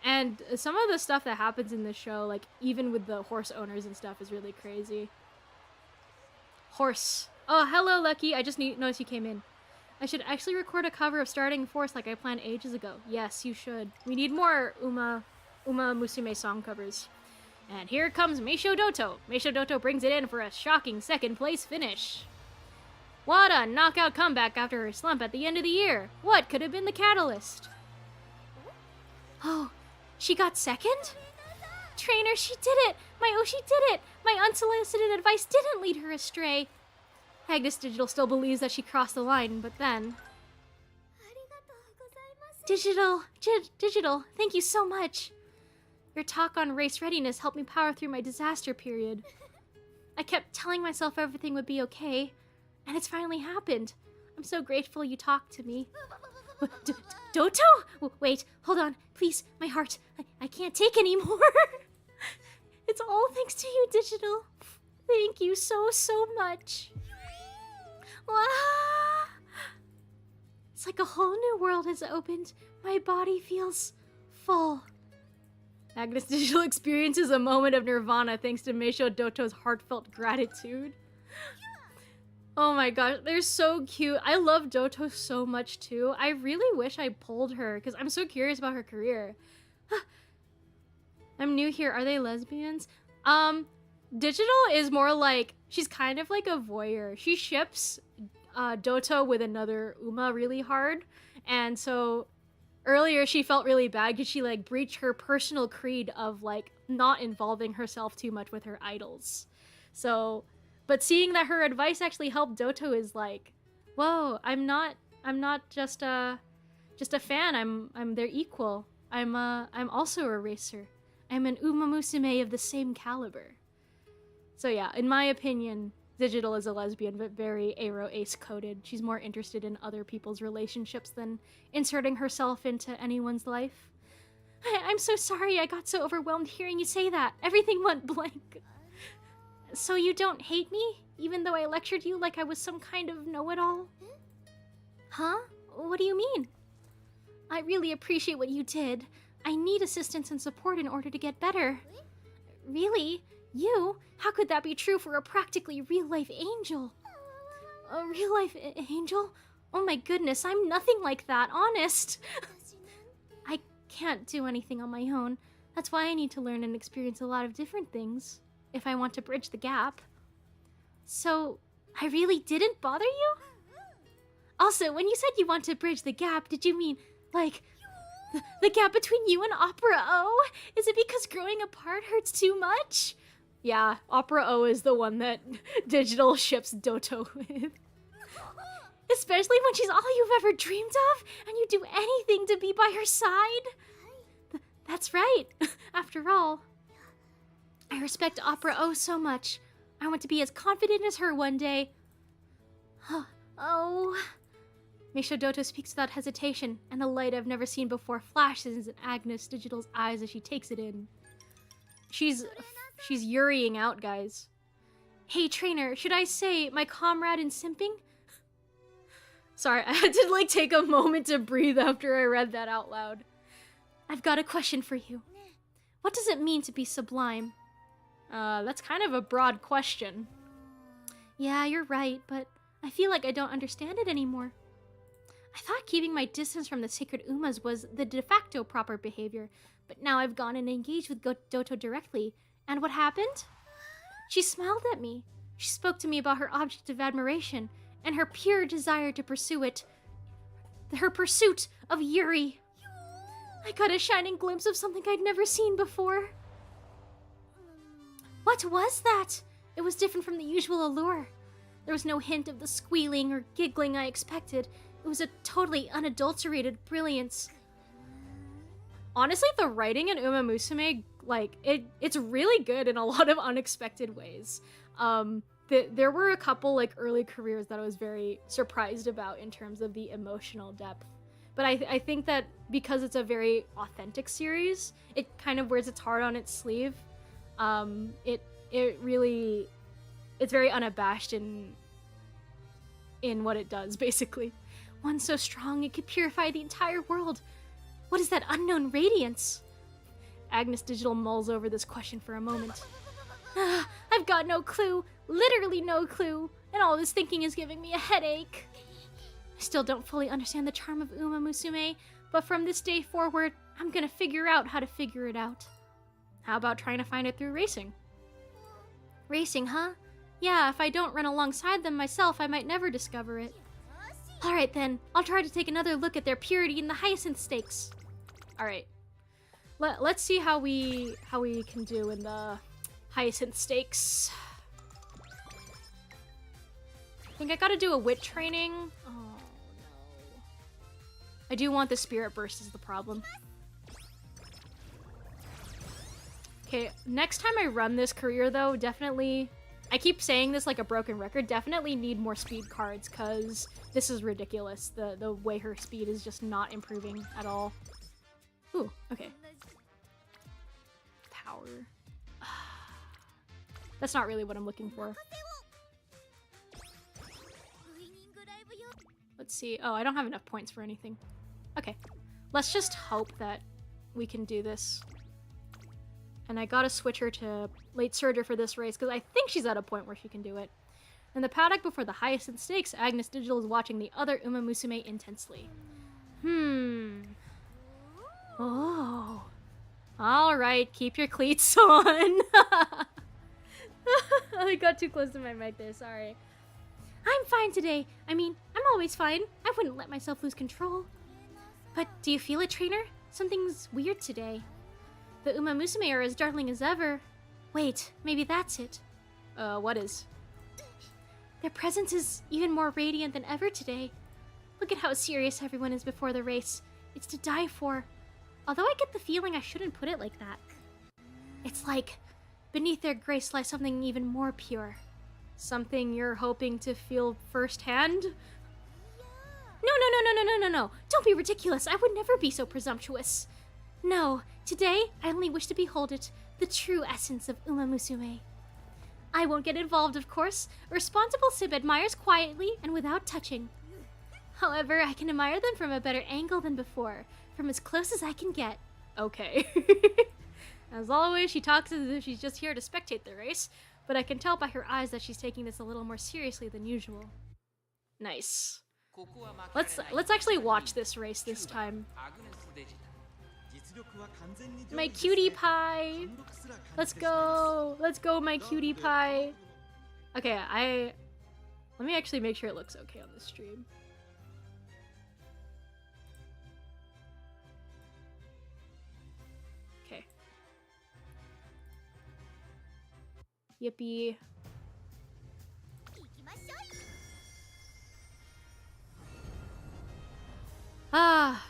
And some of the stuff that happens in this show, like, even with the horse owners and stuff, is really crazy. Horse. Oh, hello, Lucky. I just noticed you came in. I should actually record a cover of Starting Force like I planned ages ago. Yes, you should. We need more UMAMUSUME song covers. And here comes Meisho Doto. Meisho Doto brings it in for a shocking second place finish. What a knockout comeback after her slump at the end of the year. What could have been the catalyst? Oh, she got second? Trainer, she did it! My Oshi did it! My unsolicited advice didn't lead her astray. Agnes Digital still believes that she crossed the line, but then... Digital, thank you so much. Your talk on race readiness helped me power through my disaster period. I kept telling myself everything would be okay, and it's finally happened. I'm so grateful you talked to me. Doto? Wait, hold on, please, my heart. I can't take anymore. It's all thanks to you, Digital. Thank you so much. It's like a whole new world has opened. My body feels full. Agnes Digital experiences a moment of nirvana thanks to Meisho Doto's heartfelt gratitude. Oh my gosh, they're so cute. I love Doto so much too. I really wish I pulled her because I'm so curious about her career. I'm new here. Are they lesbians? Digital is more like, she's kind of like a voyeur. She ships Doto with another Uma really hard. And so earlier she felt really bad because she like breached her personal creed of like not involving herself too much with her idols. So, but seeing that her advice actually helped Doto is like, whoa, I'm not just a fan. I'm their equal. I'm also a racer. I'm an UMAMUSUME of the same caliber. So yeah, in my opinion, Digital is a lesbian, but very ace-coded. She's more interested in other people's relationships than inserting herself into anyone's life. I'm so sorry I got so overwhelmed hearing you say that. Everything went blank. So you don't hate me, even though I lectured you like I was some kind of know-it-all? Huh? What do you mean? I really appreciate what you did. I need assistance and support in order to get better. Really? You? How could that be true for a practically real-life angel? A real-life angel? Oh my goodness, I'm nothing like that, honest. I can't do anything on my own. That's why I need to learn and experience a lot of different things, if I want to bridge the gap. So, I really didn't bother you? Also, when you said you want to bridge the gap, did you mean, like, the gap between you and Opera O? Is it because growing apart hurts too much? Yeah, Opera O is the one that Digital ships Doto with. Especially when she's all you've ever dreamed of, and you'd do anything to be by her side. That's right. After all, I respect Opera O so much. I want to be as confident as her one day. Oh. Meisho Doto speaks without hesitation, and a light I've never seen before flashes in Agnes Digital's eyes as she takes it in. She's Yuriing out, guys. Hey, trainer, should I say my comrade in simping? Sorry, I had to like take a moment to breathe after I read that out loud. I've got a question for you. What does it mean to be sublime? That's kind of a broad question. Yeah, you're right, but I feel like I don't understand it anymore. I thought keeping my distance from the sacred Umas was the de facto proper behavior, but now I've gone and engaged with Doto directly. And what happened? She smiled at me. She spoke to me about her object of admiration and her pure desire to pursue it. Her pursuit of Yuri. I got a shining glimpse of something I'd never seen before. What was that? It was different from the usual allure. There was no hint of the squealing or giggling I expected. It was a totally unadulterated brilliance. Honestly, the writing in UMAMUSUME, like, it's really good in a lot of unexpected ways. There were a couple, like, early careers that I was very surprised about in terms of the emotional depth. But I think that because it's a very authentic series, it kind of wears its heart on its sleeve. It really, it's very unabashed in what it does, basically. One so strong it could purify the entire world. What is that unknown radiance? Agnes Digital mulls over this question for a moment. I've got no clue, literally no clue, and all this thinking is giving me a headache. I still don't fully understand the charm of UMAMUSUME, but from this day forward, I'm gonna figure out how to figure it out. How about trying to find it through racing? Racing, huh? Yeah, if I don't run alongside them myself, I might never discover it. Alright then, I'll try to take another look at their purity in the Hyacinth Stakes. Alright. Let's see how we can do in the Hyacinth Stakes. I think I gotta do a wit training. Oh no. I do want the Spirit Burst is the problem. Okay, next time I run this career though, definitely, I keep saying this like a broken record, definitely need more speed cards because this is ridiculous. The way her speed is just not improving at all. Ooh, okay. Power. That's not really what I'm looking for. Let's see. Oh, I don't have enough points for anything. Okay. Let's just hope that we can do this. And I gotta switch her to late surger for this race because I think she's at a point where she can do it. In the paddock before the Hyacinth Stakes, Agnes Digital is watching the other UMAMUSUME intensely. Oh. Alright, keep your cleats on. I got too close to my mic there, sorry. I'm fine today. I mean, I'm always fine. I wouldn't let myself lose control. But do you feel it, trainer? Something's weird today. The UMAMUSUME are as darling as ever. Wait, maybe that's it. What is? Their presence is even more radiant than ever today. Look at how serious everyone is before the race. It's to die for. Although I get the feeling I shouldn't put it like that. It's like, beneath their grace lies something even more pure. Something you're hoping to feel firsthand? No. Don't be ridiculous. I would never be so presumptuous. No, today I only wish to behold it, the true essence of UMAMUSUME. I won't get involved, of course. A responsible Sib admires quietly and without touching. However, I can admire them from a better angle than before, from as close as I can get. Okay. As always, she talks as if she's just here to spectate the race, but I can tell by her eyes that she's taking this a little more seriously than usual. Nice. Let's actually watch this race this time. My cutie pie! Let's go! Let's go, my cutie pie! Okay, let me actually make sure it looks okay on the stream. Okay. Yippee. Ah.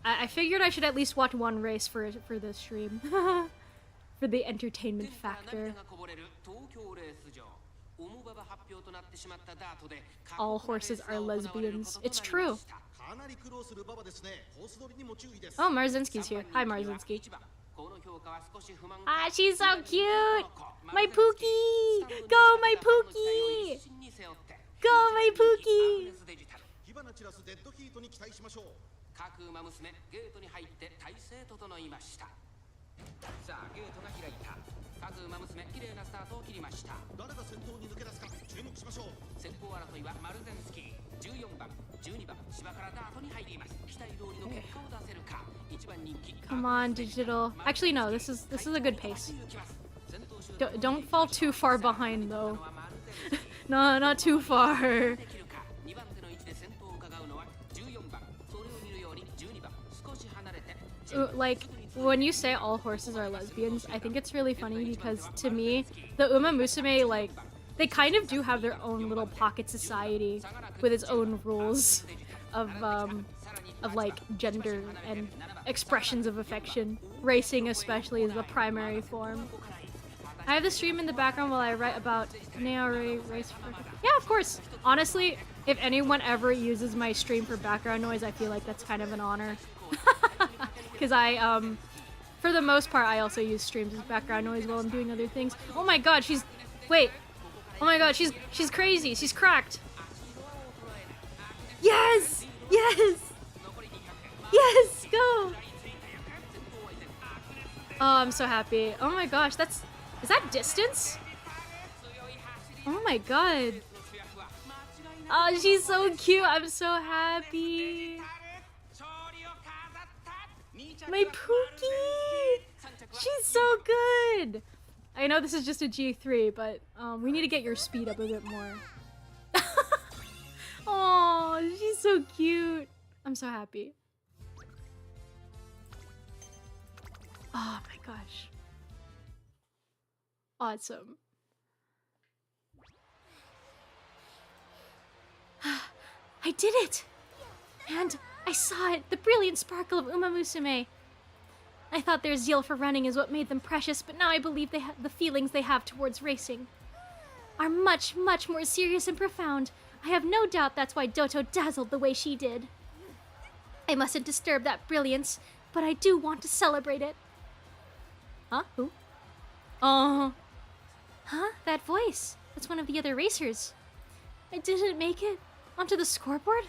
I figured I should at least watch one race for this stream. For the entertainment factor. All horses are lesbians. It's true. Oh, Marzinski's here. Hi, Marzinski. Ah, she's so cute! My Pookie! Go, my Pookie! Go, my Pookie! 各馬娘ゲートに入って体勢整いました。さあゲートが開いた。各馬娘綺麗なスタートを切りました。誰が先頭に抜け出すか注目しましょう。先行争いはマルゼンスキー14番 Come on, digital. Actually, no. This is a good pace. Don't fall too far behind, though. No, not too far. Like, when you say all horses are lesbians, I think it's really funny because to me, the UMAMUSUME, like, they kind of do have their own little pocket society with its own rules of like gender and expressions of affection. Racing especially is the primary form. I have the stream in the background while I write about race. Yeah, of course. Honestly, if anyone ever uses my stream for background noise, I feel like that's kind of an honor. Because for the most part, I also use streams as background noise while I'm doing other things. Oh my god, wait. Oh my god, she's crazy. She's cracked. Yes! Yes! Yes! Go! Oh, I'm so happy. Oh my gosh, is that distance? Oh my god. Oh, she's so cute. I'm so happy. My Pookie! She's so good! I know this is just a G3, but we need to get your speed up a bit more. Oh, she's so cute. I'm so happy. Oh my gosh. Awesome. I did it! And I saw it, the brilliant sparkle of UMAMUSUME. I thought their zeal for running is what made them precious, but now I believe the feelings they have towards racing are much, much more serious and profound. I have no doubt that's why Doto dazzled the way she did. I mustn't disturb that brilliance, but I do want to celebrate it. Huh? Who? Oh. Huh? That voice. That's one of the other racers. I didn't make it onto the scoreboard?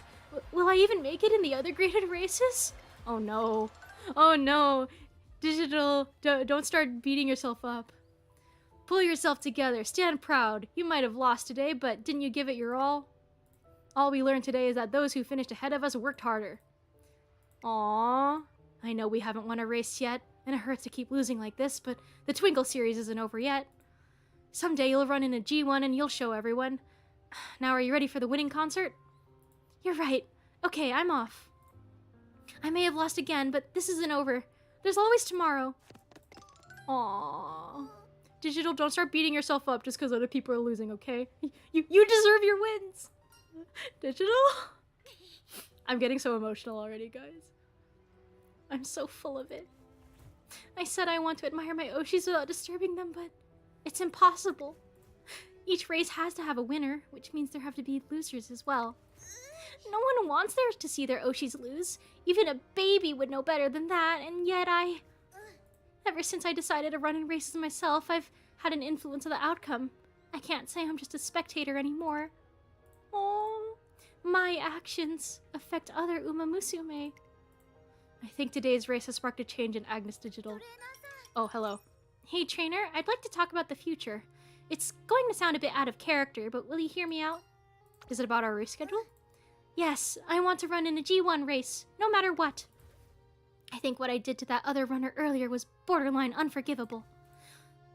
Will I even make it in the other graded races? Oh no. Oh no. Digital, don't start beating yourself up. Pull yourself together. Stand proud. You might have lost today, but didn't you give it your all? All we learned today is that those who finished ahead of us worked harder. Aww. I know we haven't won a race yet, and it hurts to keep losing like this, but the Twinkle series isn't over yet. Someday you'll run in a G1 and you'll show everyone. Now are you ready for the winning concert? You're right. Okay, I'm off. I may have lost again, but this isn't over. There's always tomorrow. Aww. Digital, don't start beating yourself up just because other people are losing, okay? You deserve your wins. Digital? I'm getting so emotional already, guys. I'm so full of it. I said I want to admire my Oshis without disturbing them, but it's impossible. Each race has to have a winner, which means there have to be losers as well. No one wants theirs to see their Oshis lose. Even a baby would know better than that, and yet ever since I decided to run in races myself, I've had an influence on the outcome. I can't say I'm just a spectator anymore. Oh, my actions affect other UMAMUSUME. I think today's race has sparked a change in Agnes Digital. Oh, hello. Hey, trainer, I'd like to talk about the future. It's going to sound a bit out of character, but will you hear me out? Is it about our race schedule? Yes, I want to run in a G1 race, no matter what. I think what I did to that other runner earlier was borderline unforgivable.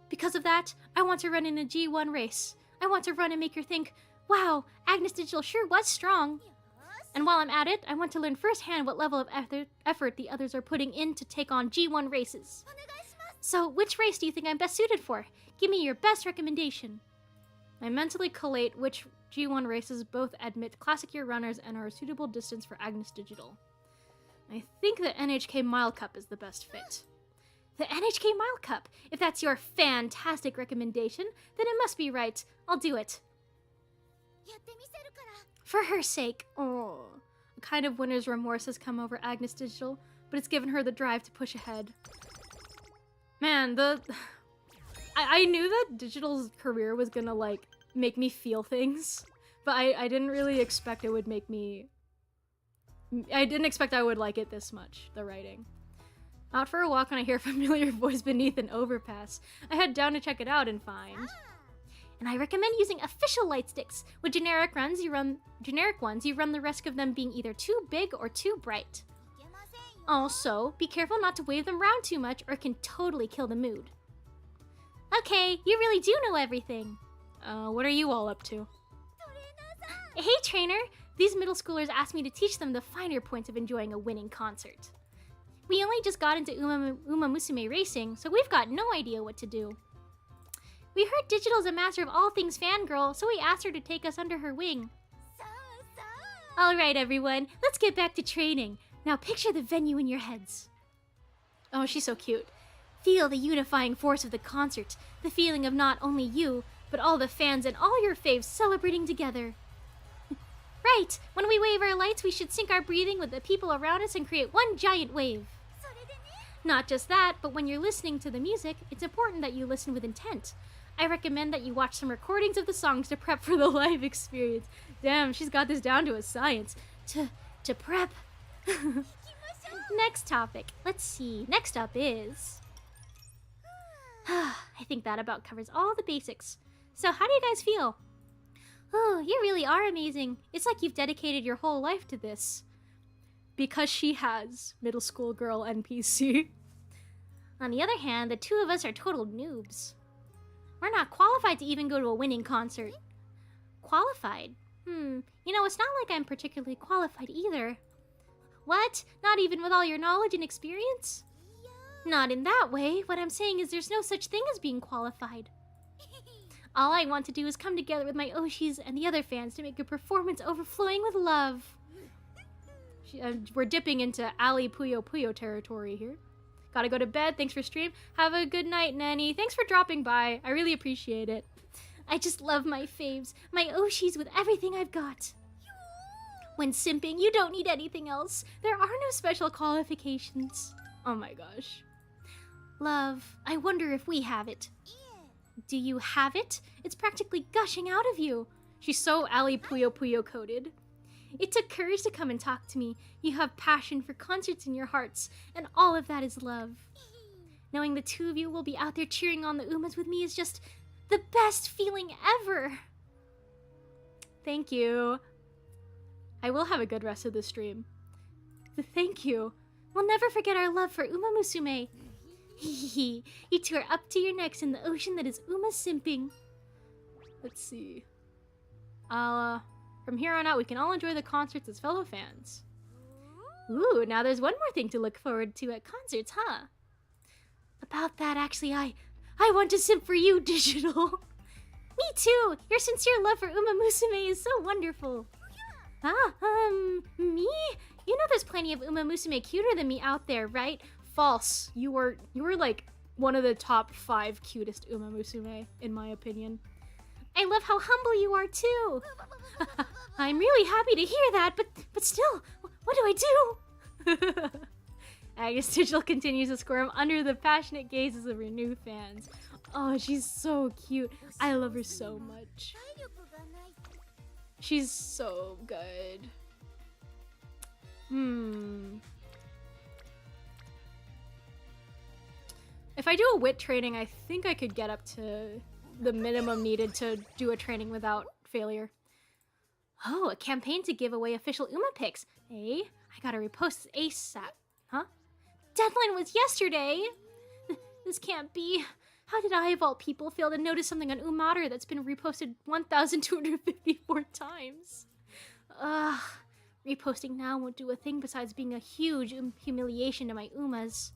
Because of that, I want to run in a G1 race. I want to run and make her think, wow, Agnes Digital sure was strong. And while I'm at it, I want to learn firsthand what level of effort the others are putting in to take on G1 races. So, which race do you think I'm best suited for? Give me your best recommendation. I mentally collate which G1 races both admit classic year runners and are a suitable distance for Agnes Digital. I think the NHK Mile Cup is the best fit. The NHK Mile Cup! If that's your fantastic recommendation, then it must be right. I'll do it. For her sake. Oh, a kind of winner's remorse has come over Agnes Digital, but it's given her the drive to push ahead. Man, I knew that Digital's career was gonna, like, make me feel things, but I didn't really expect it would make me... I didn't expect I would like it this much, the writing. Out for a walk when I hear a familiar voice beneath an overpass. I head down to check it out and find... And I recommend using official light sticks. With generic ones, you run the risk of them being either too big or too bright. Also, be careful not to wave them around too much or it can totally kill the mood. Okay, you really do know everything. What are you all up to? Hey, trainer. These middle schoolers asked me to teach them the finer points of enjoying a winning concert. We only just got into UMAMUSUME racing, so we've got no idea what to do. We heard Digital's a master of all things fangirl, so we asked her to take us under her wing. Alright everyone, let's get back to training. Now picture the venue in your heads. Oh, she's so cute. Feel the unifying force of the concert, the feeling of not only you, but all the fans and all your faves celebrating together. Right, when we wave our lights, we should sync our breathing with the people around us and create one giant wave. Not just that, but when you're listening to the music, it's important that you listen with intent. I recommend that you watch some recordings of the songs to prep for the live experience. Damn, she's got this down to a science. To prep. Next topic. Let's see. Next up is... I think that about covers all the basics. So how do you guys feel? Oh, you really are amazing. It's like you've dedicated your whole life to this. Because she has middle school girl NPC. On the other hand, the two of us are total noobs. We're not qualified to even go to a winning concert. Qualified? You know, it's not like I'm particularly qualified either. What? Not even with all your knowledge and experience? Not in that way. What I'm saying is there's no such thing as being qualified. All I want to do is come together with my Oshis and the other fans to make a performance overflowing with love. We're dipping into Ali Puyo Puyo territory here. Gotta go to bed. Thanks for stream. Have a good night, Nanny. Thanks for dropping by. I really appreciate it. I just love my faves, my Oshis with everything I've got. When simping, you don't need anything else. There are no special qualifications. Oh my gosh. Love, I wonder if we have it. Do you have it? It's practically gushing out of you. She's so Ali Puyo Puyo coded. It took courage to come and talk to me. You have passion for concerts in your hearts, and all of that is love. Knowing the two of you will be out there cheering on the Umas with me is just the best feeling ever. Thank you. I will have a good rest of the stream. Thank you. We'll never forget our love for UMAMUSUME. Hehe, you two are up to your necks in the ocean that is Uma simping. Let's see. From here on out, we can all enjoy the concerts as fellow fans. Ooh, now there's one more thing to look forward to at concerts, huh? About that, actually, I want to simp for you, Digital. Me too! Your sincere love for UMAMUSUME is so wonderful. Me? You know there's plenty of UMAMUSUME cuter than me out there, right? False. You were like one of the top 5 cutest UMAMUSUME, in my opinion. I love how humble you are too. I'm really happy to hear that, but still, what do I do? Agnes Digital continues to squirm under the passionate gazes of her new fans. Oh, she's so cute. I love her so much. She's so good. If I do a wit training, I think I could get up to the minimum needed to do a training without failure. Oh, a campaign to give away official Uma pics. Hey, I gotta repost this ASAP. Huh? Deadline was yesterday! This can't be. How did I, of all people, fail to notice something on Umatter that's been reposted 1,254 times? Ugh. Reposting now won't do a thing besides being a huge humiliation to my Umas.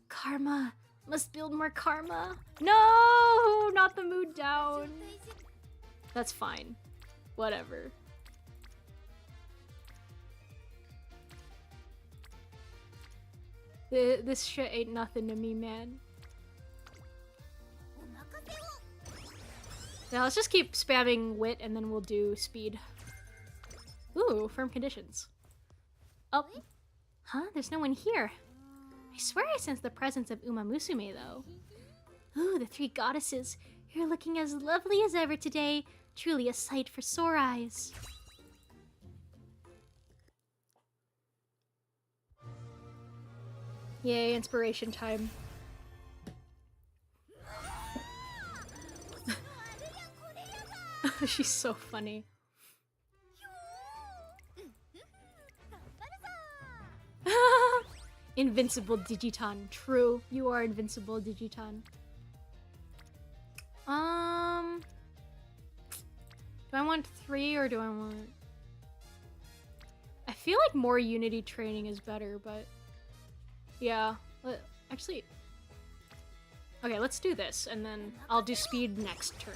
Karma. Must build more karma. No! Not the mood down. That's fine. Whatever. This shit ain't nothing to me, man. Yeah, let's just keep spamming wit and then we'll do speed. Ooh, firm conditions. Oh. Huh? There's no one here. I swear I sense the presence of UMAMUSUME, though. Ooh, the 3 goddesses. You're looking as lovely as ever today. Truly a sight for sore eyes. Yay, inspiration time. She's so funny. Invincible Digiton. True, you are invincible Digiton. Do I want 3 or do I want... I feel like more Unity training is better, but... Yeah. Actually... Okay, let's do this, and then I'll do speed next turn.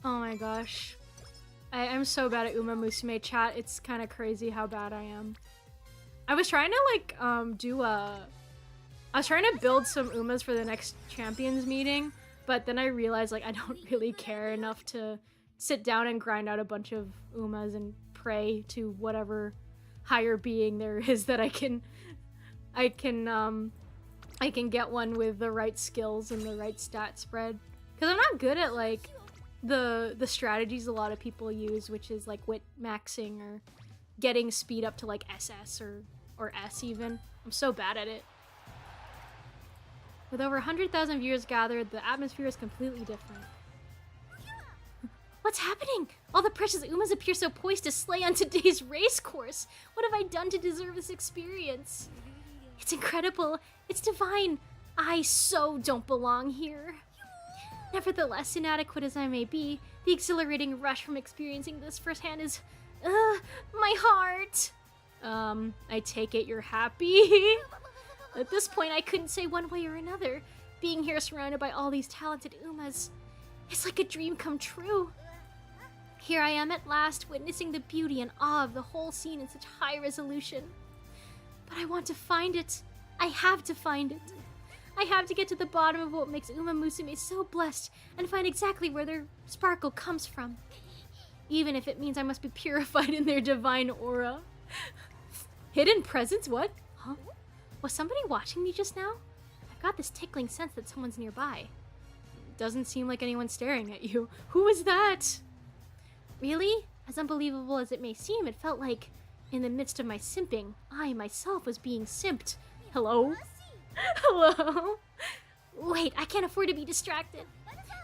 Oh my gosh. I'm so bad at UMAMUSUME chat. It's kind of crazy how bad I am. I was trying to like I was trying to build some Umas for the next champions meeting, but then I realized like I don't really care enough to sit down and grind out a bunch of Umas and pray to whatever higher being there is that I can get one with the right skills and the right stat spread. Cuz I'm not good at like the strategies a lot of people use, which is like wit maxing or getting speed up to like SS or S even. I'm so bad at it. With over 100,000 viewers gathered, the atmosphere is completely different. What's happening? All the precious Umas appear so poised to slay on today's race course. What have I done to deserve this experience? It's incredible. It's divine. I so don't belong here. Nevertheless, inadequate as I may be, the exhilarating rush from experiencing this firsthand is... my heart! I take it you're happy? At this point, I couldn't say one way or another. Being here surrounded by all these talented Umas, it's like a dream come true. Here I am at last, witnessing the beauty and awe of the whole scene in such high resolution. But I want to find it. I have to find it. I have to get to the bottom of what makes UMAMUSUME so blessed and find exactly where their sparkle comes from. Even if it means I must be purified in their divine aura. Hidden presence? What? Huh? Was somebody watching me just now? I've got this tickling sense that someone's nearby. Doesn't seem like anyone's staring at you. Who is that? Really? As unbelievable as it may seem, it felt like, in the midst of my simping, I myself was being simped. Hello? Hello? Wait, I can't afford to be distracted.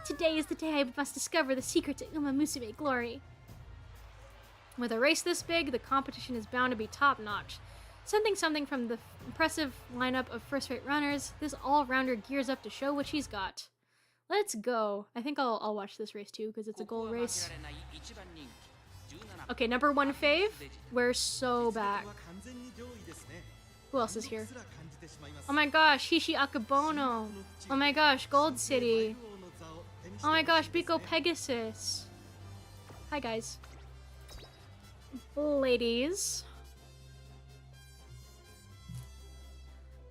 Today is the day I must discover the secret to UMAMUSUME glory. With a race this big, the competition is bound to be top-notch. Sensing something from the impressive lineup of first-rate runners, this all-rounder gears up to show what she's got. Let's go. I think I'll watch this race too, because it's a goal race. Okay, number 1 fave. We're so back. Who else is here? Oh my gosh, Hishi Akabono. Oh my gosh, Gold City. Oh my gosh, Biko Pegasus. Hi guys. Ladies.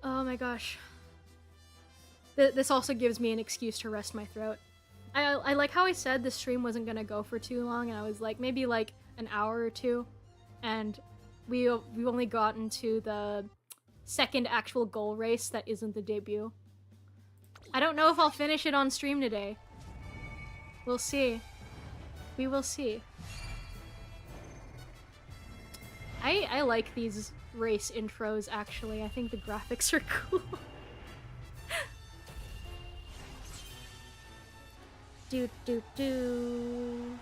Oh my gosh. This also gives me an excuse to rest my throat. I like how I said the stream wasn't gonna go for too long, and I was like, maybe like an hour or two. And we've only gotten to the second actual goal race that isn't the debut. I don't know if I'll finish it on stream today. We'll see. We will see. I like these race intros actually. I think the graphics are cool. Do do do.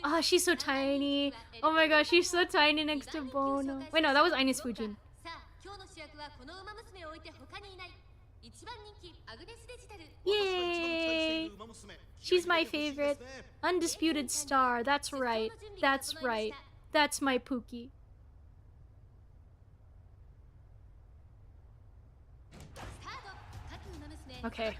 Oh, she's so tiny. Oh my gosh, she's so tiny next to Bono. Wait, no, that was Ines Fujin. Yay! She's my favorite. Undisputed star. That's right. That's right. That's my Pookie. Okay.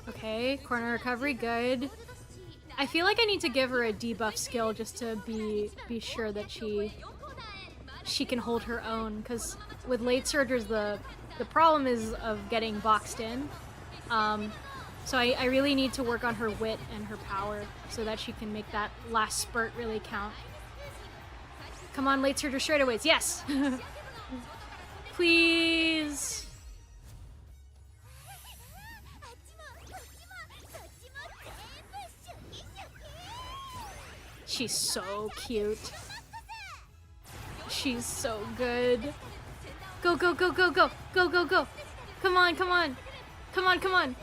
Okay, corner recovery, good. I feel like I need to give her a debuff skill just to be sure that she can hold her own, because with late surgers the problem is of getting boxed in. So I really need to work on her wit and her power so that she can make that last spurt really count. Come on, late surger straightaways. Yes! Please! She's so cute. She's so good. Go, go, go, go, go. Go, go, go. Come on, come on. Come on, come on.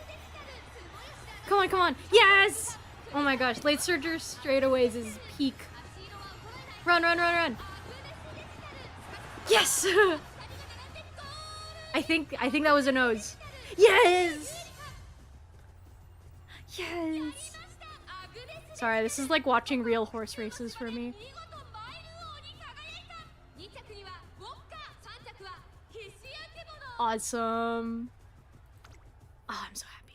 Come on, come on. Yes! Oh my gosh, late surger straightaways is peak. Run, run, run, run. Yes! I think that was a nose. Yes! Yes! Sorry, this is like watching real horse races for me. Awesome. Oh, I'm so happy.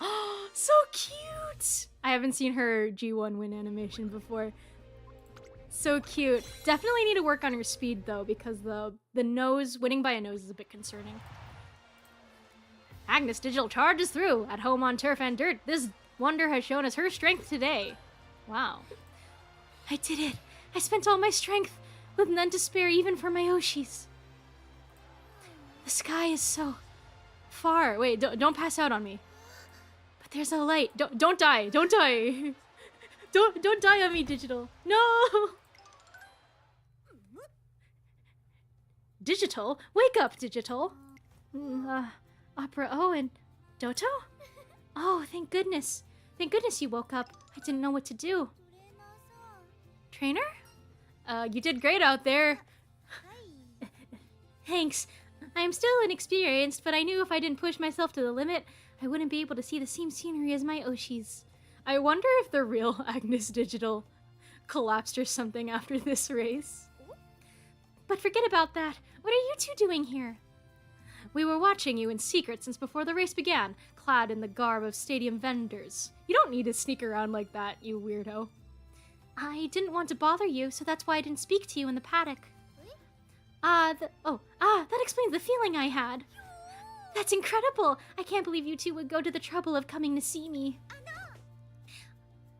Oh, so cute! I haven't seen her G1 win animation before. So cute. Definitely need to work on her speed though, because the nose, winning by a nose is a bit concerning. Agnes Digital charges through. At home on turf and dirt, this wonder has shown us her strength today. Wow. I did it. I spent all my strength, with none to spare even for my Oshis. The sky is so far. Wait, don't pass out on me. But there's a light. Don't die. Don't die. Don't die on me, Digital. No. Digital? Wake up, Digital. Opera O and Doto? Oh, thank goodness. Thank goodness you woke up. I didn't know what to do. Trainer? You did great out there. Thanks. I am still inexperienced, but I knew if I didn't push myself to the limit, I wouldn't be able to see the same scenery as my Oshis. I wonder if the real Agnes Digital collapsed or something after this race. But forget about that. What are you two doing here? We were watching you in secret since before the race began, clad in the garb of stadium vendors. You don't need to sneak around like that, you weirdo. I didn't want to bother you, so that's why I didn't speak to you in the paddock. That explains the feeling I had. That's incredible! I can't believe you two would go to the trouble of coming to see me.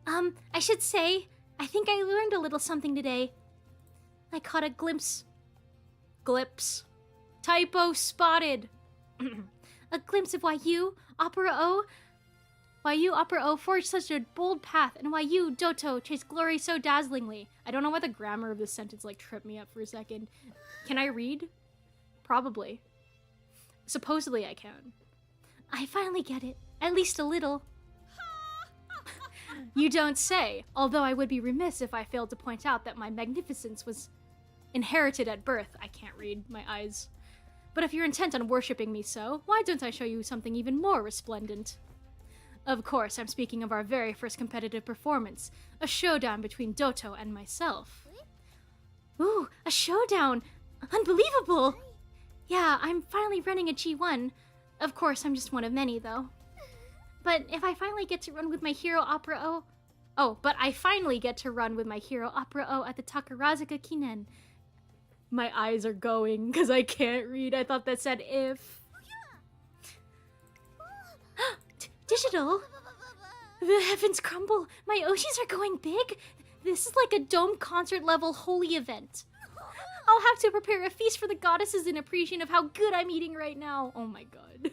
I should say, I think I learned a little something today. I caught a glimpse. Typo spotted. A glimpse of why you, Opera O, forged such a bold path, and why you, Doto, chased glory so dazzlingly. I don't know why the grammar of this sentence like tripped me up for a second. Can I read? Probably. Supposedly I can. I finally get it. At least a little. You don't say, although I would be remiss if I failed to point out that my magnificence was inherited at birth. I can't read, my eyes. But if you're intent on worshipping me so, why don't I show you something even more resplendent? Of course, I'm speaking of our very first competitive performance, a showdown between Doto and myself. Ooh, a showdown! Unbelievable! Yeah, I'm finally running a G1. Of course, I'm just one of many, though. But if I finally get to run with my hero Opera O... but I finally get to run with my hero Opera O at the Takarazuka Kinen. My eyes are going, because I can't read. I thought that said if. Digital? The heavens crumble. My Oshis are going big. This is like a dome concert level holy event. I'll have to prepare a feast for the goddesses in appreciation of how good I'm eating right now. Oh my god.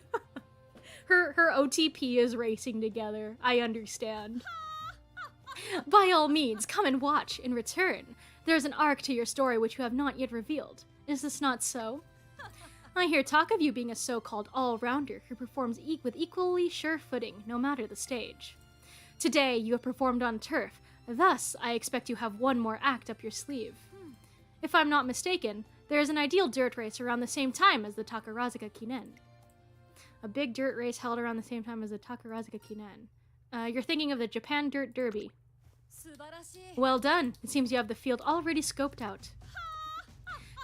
Her OTP is racing together. I understand. By all means, come and watch. In return, there's an arc to your story which you have not yet revealed. Is this not so? I hear talk of you being a so-called all-rounder who performs with equally sure footing, no matter the stage. Today, you have performed on turf. Thus, I expect you have one more act up your sleeve. If I'm not mistaken, there is an ideal dirt race around the same time as the Takarazuka Kinen. A big dirt race held around the same time as the Takarazuka Kinen. You're thinking of the Japan Dirt Derby. Well done. It seems you have the field already scoped out.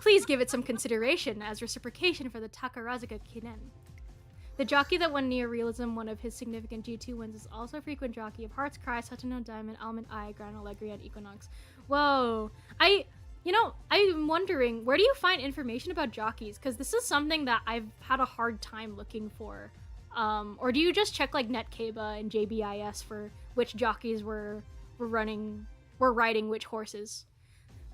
Please give it some consideration as reciprocation for the Takarazuka Kinen. The jockey that won Neorealism, one of his significant G2 wins, is also a frequent jockey of Hearts, Cry, Satano, Diamond, Element Eye, Grand Allegria, and Equinox. Whoa. I'm wondering, where do you find information about jockeys? Because this is something that I've had a hard time looking for. Or do you just check like Netkeba and JBIS for which jockeys were riding which horses?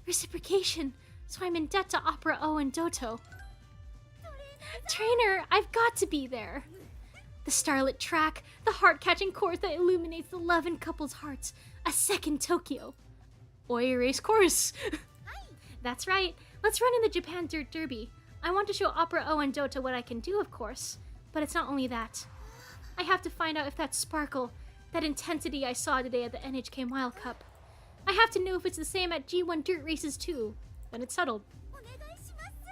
Reciprocation. So I'm in debt to Opera O and Doto. Trainer, I've got to be there. The starlit track, the heart-catching course that illuminates the love and couple's hearts. A second Tokyo. Oi race course. That's right. Let's run in the Japan Dirt Derby. I want to show Opera O and Dota what I can do, of course. But it's not only that. I have to find out if that sparkle, that intensity I saw today at the NHK Mile Cup. I have to know if it's the same at G1 Dirt races too. Then it's settled.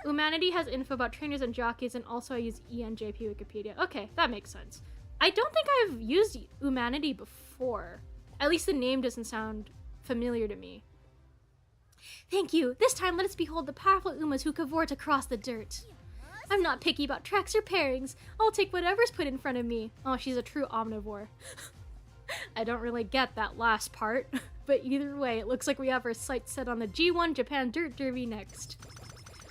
Humanity has info about trainers and jockeys, and also I use ENJP Wikipedia. Okay, that makes sense. I don't think I've used Humanity before. At least the name doesn't sound familiar to me. Thank you. This time let us behold the powerful Umas who cavort across the dirt. I'm not picky about tracks or pairings. I'll take whatever's put in front of me. Oh, she's a true omnivore. I don't really get that last part, but either way, it looks like we have our sights set on the G1 Japan Dirt Derby next.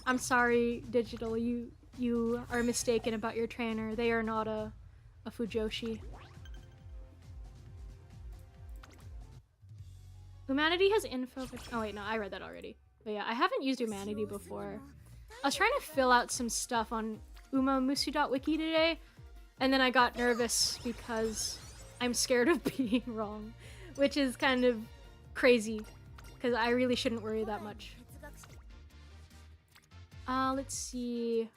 I'm sorry, Digital, you are mistaken about your trainer. They are not a Fujoshi. Humanity has info for... Oh wait, no, I read that already. But yeah, I haven't used Humanity before. I was trying to fill out some stuff on umamusu.wiki today, and then I got nervous because I'm scared of being wrong, which is kind of crazy, because I really shouldn't worry that much. Let's see.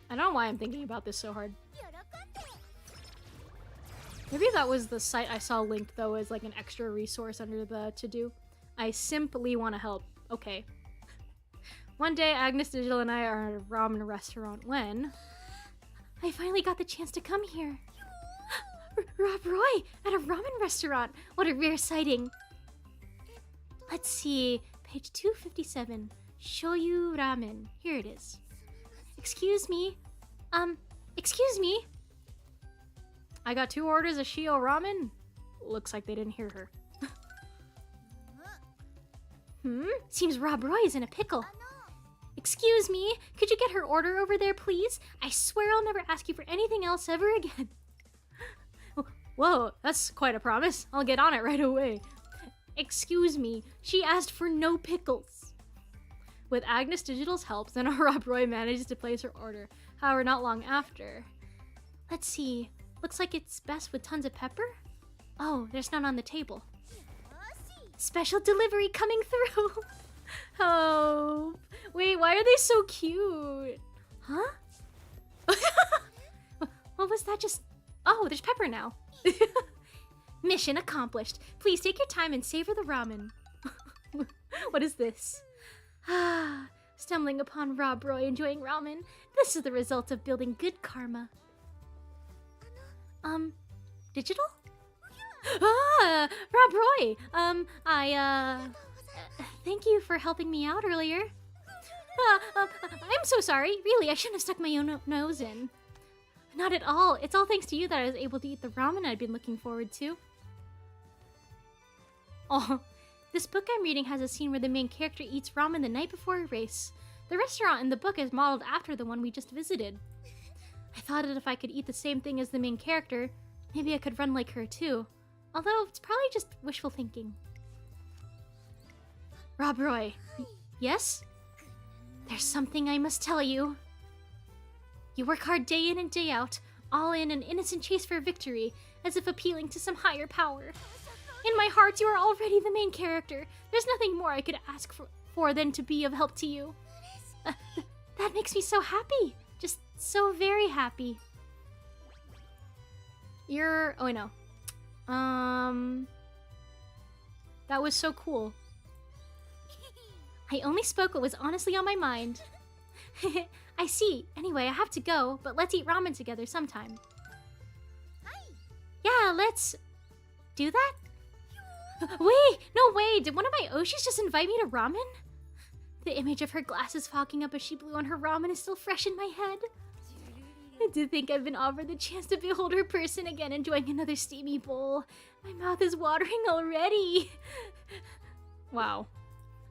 I don't know why I'm thinking about this so hard. Maybe that was the site I saw linked though as like an extra resource under the to-do. I simply want to help. Okay. One day, Agnes Digital and I are at a ramen restaurant when... I finally got the chance to come here. Rob Roy at a ramen restaurant. What a rare sighting. Let's see. Page 257. Shoyu ramen. Here it is. Excuse me. Excuse me. I got 2 orders of Shio ramen. Looks like they didn't hear her. Seems Rob Roy is in a pickle. Excuse me, could you get her order over there, please? I swear I'll never ask you for anything else ever again. Whoa, that's quite a promise. I'll get on it right away. Excuse me, she asked for no pickles. With Agnes Digital's help, then Rob Roy manages to place her order. However, not long after. Let's see. Looks like it's best with tons of pepper? Oh, there's none on the table. Special delivery coming through! Oh, wait, why are they so cute? Huh? What was that just... Oh, there's pepper now. Mission accomplished. Please take your time and savor the ramen. What is this? Stumbling upon Rob Roy enjoying ramen. This is the result of building good karma. Digital? Rob Roy! Thank you for helping me out earlier. I'm so sorry. Really, I shouldn't have stuck my own nose in. Not at all. It's all thanks to you that I was able to eat the ramen I'd been looking forward to. Oh, this book I'm reading has a scene where the main character eats ramen the night before a race. The restaurant in the book is modeled after the one we just visited. I thought that if I could eat the same thing as the main character, maybe I could run like her too. Although, it's probably just wishful thinking. Rob Roy. Yes? There's something I must tell you. You work hard day in and day out, all in an innocent chase for victory, as if appealing to some higher power. In my heart, you are already the main character. There's nothing more I could ask for than to be of help to you. That makes me so happy. Just so very happy. You're... Oh, I know. That was so cool. I only spoke what was honestly on my mind. I see. Anyway, I have to go, but let's eat ramen together sometime. Yeah, let's... do that? Wait, no way, did one of my Oshis just invite me to ramen? The image of her glasses fogging up as she blew on her ramen is still fresh in my head. I do think I've been offered the chance to behold her person again, enjoying another steamy bowl. My mouth is watering already. Wow.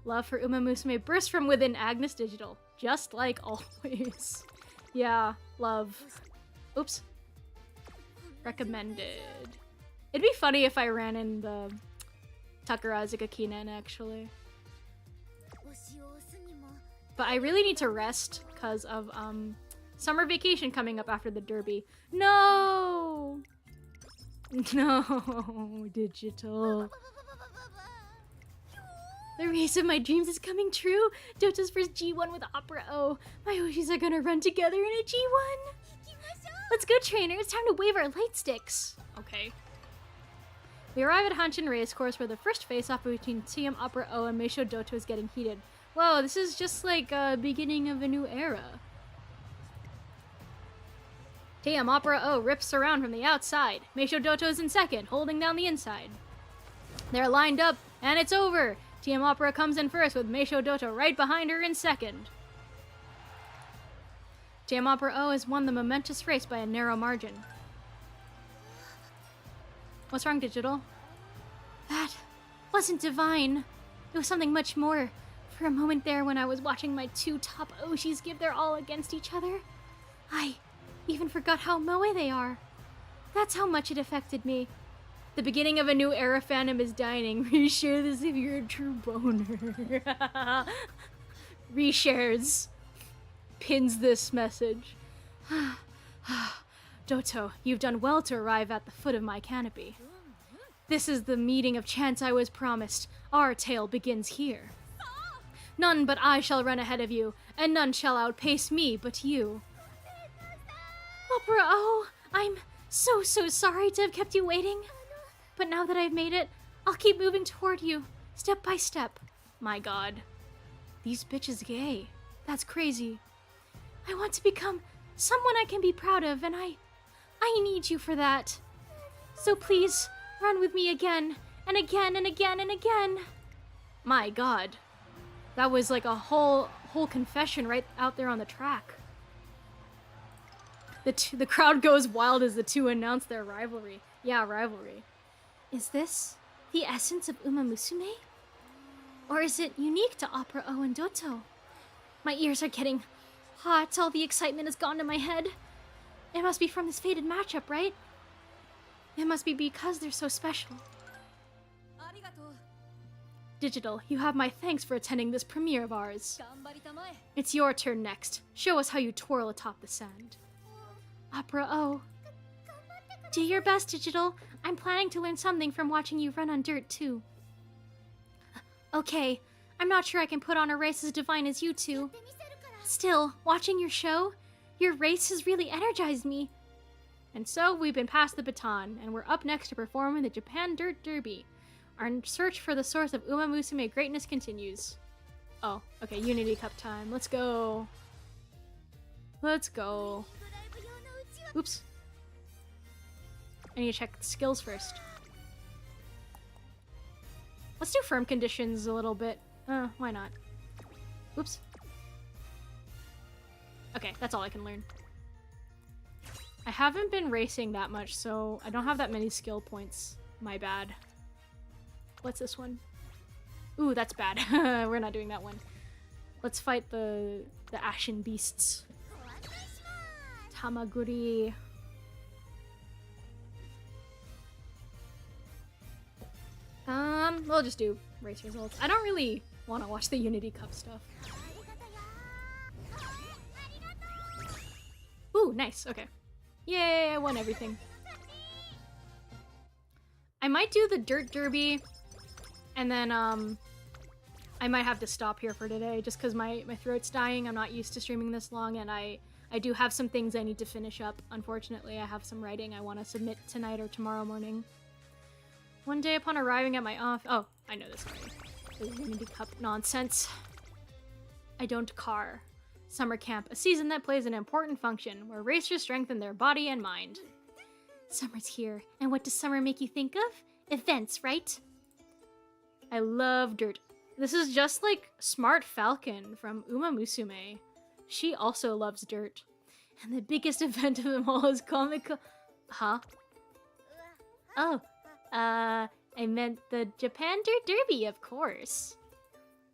Love for UMAMUSUME burst from within Agnes Digital, just like always. Yeah, love. Oops. Recommended. It'd be funny if I ran in the Takarazuka Kinen, actually. But I really need to rest because of summer vacation coming up after the derby. No! No, Digital. The race of my dreams is coming true. Dota's first G1 with Opera O. My Oshis are gonna run together in a G1. Let's go, trainer. It's time to wave our light sticks. Okay. We arrive at Hanshin Racecourse where the first face-off between Team Opera O and Meisho Doto is getting heated. Whoa, this is just like a beginning of a new era. Team Opera O rips around from the outside. Meisho Doto is in second, holding down the inside. They're lined up, and it's over. Team Opera comes in first with Meisho Doto right behind her in second. Team Opera O has won the momentous race by a narrow margin. What's wrong, Digital? That wasn't divine. It was something much more. For a moment there when I was watching my two top Oshis give their all against each other, I even forgot how moe they are. That's how much it affected me. The beginning of a new era fandom is dying. Reshare this if you're a true boner. Reshares. Pins this message. Doto, you've done well to arrive at the foot of my canopy. This is the meeting of chance I was promised. Our tale begins here. None but I shall run ahead of you, and none shall outpace me but you. Opera O, I'm so sorry to have kept you waiting. But now that I've made it, I'll keep moving toward you, step by step. My god. These bitches gay. That's crazy. I want to become someone I can be proud of, and I need you for that. So please, run with me again, and again, and again, and again. My god. That was like a whole confession right out there on the track. The crowd goes wild as the two announce their rivalry. Yeah, rivalry. Is this the essence of UMAMUSUME? Or is it unique to Opera O and Doto? My ears are getting hot. All the excitement has gone to my head. It must be from this fated matchup, right? It must be because they're so special. Digital, you have my thanks for attending this premiere of ours. It's your turn next. Show us how you twirl atop the sand. Opera O. Do your best, Digital. I'm planning to learn something from watching you run on dirt, too. Okay, I'm not sure I can put on a race as divine as you two. Still, watching your show, your race has really energized me. And so we've been passed the baton, and we're up next to perform in the Japan Dirt Derby. Our search for the source of UMAMUSUME greatness continues. Oh, okay, Unity Cup time. Let's go. Let's go. Oops. I need to check the skills first. Let's do firm conditions a little bit. Why not? Oops. Okay, that's all I can learn. I haven't been racing that much, so I don't have that many skill points. My bad. What's this one? Ooh, that's bad. We're not doing that one. Let's fight the ashen beasts. Tamaguri. We'll just do race results. I don't really want to watch the Unity Cup stuff. Ooh, nice. Okay. Yay, I won everything. I might do the Dirt Derby, and then, I might have to stop here for today, just because my throat's dying. I'm not used to streaming this long, and I do have some things I need to finish up. Unfortunately, I have some writing I want to submit tonight or tomorrow morning. One day upon arriving at my office... Oh, I know this already. The Unity Cup nonsense. I don't car. Summer camp, a season that plays an important function, where racers strengthen their body and mind. Summer's here, and what does summer make you think of? Events, right? I love dirt. This is just like Smart Falcon from UMAMUSUME. She also loves dirt. And the biggest event of them all is Comic-Con. Huh? Oh, I meant the Japan Dirt Derby, of course.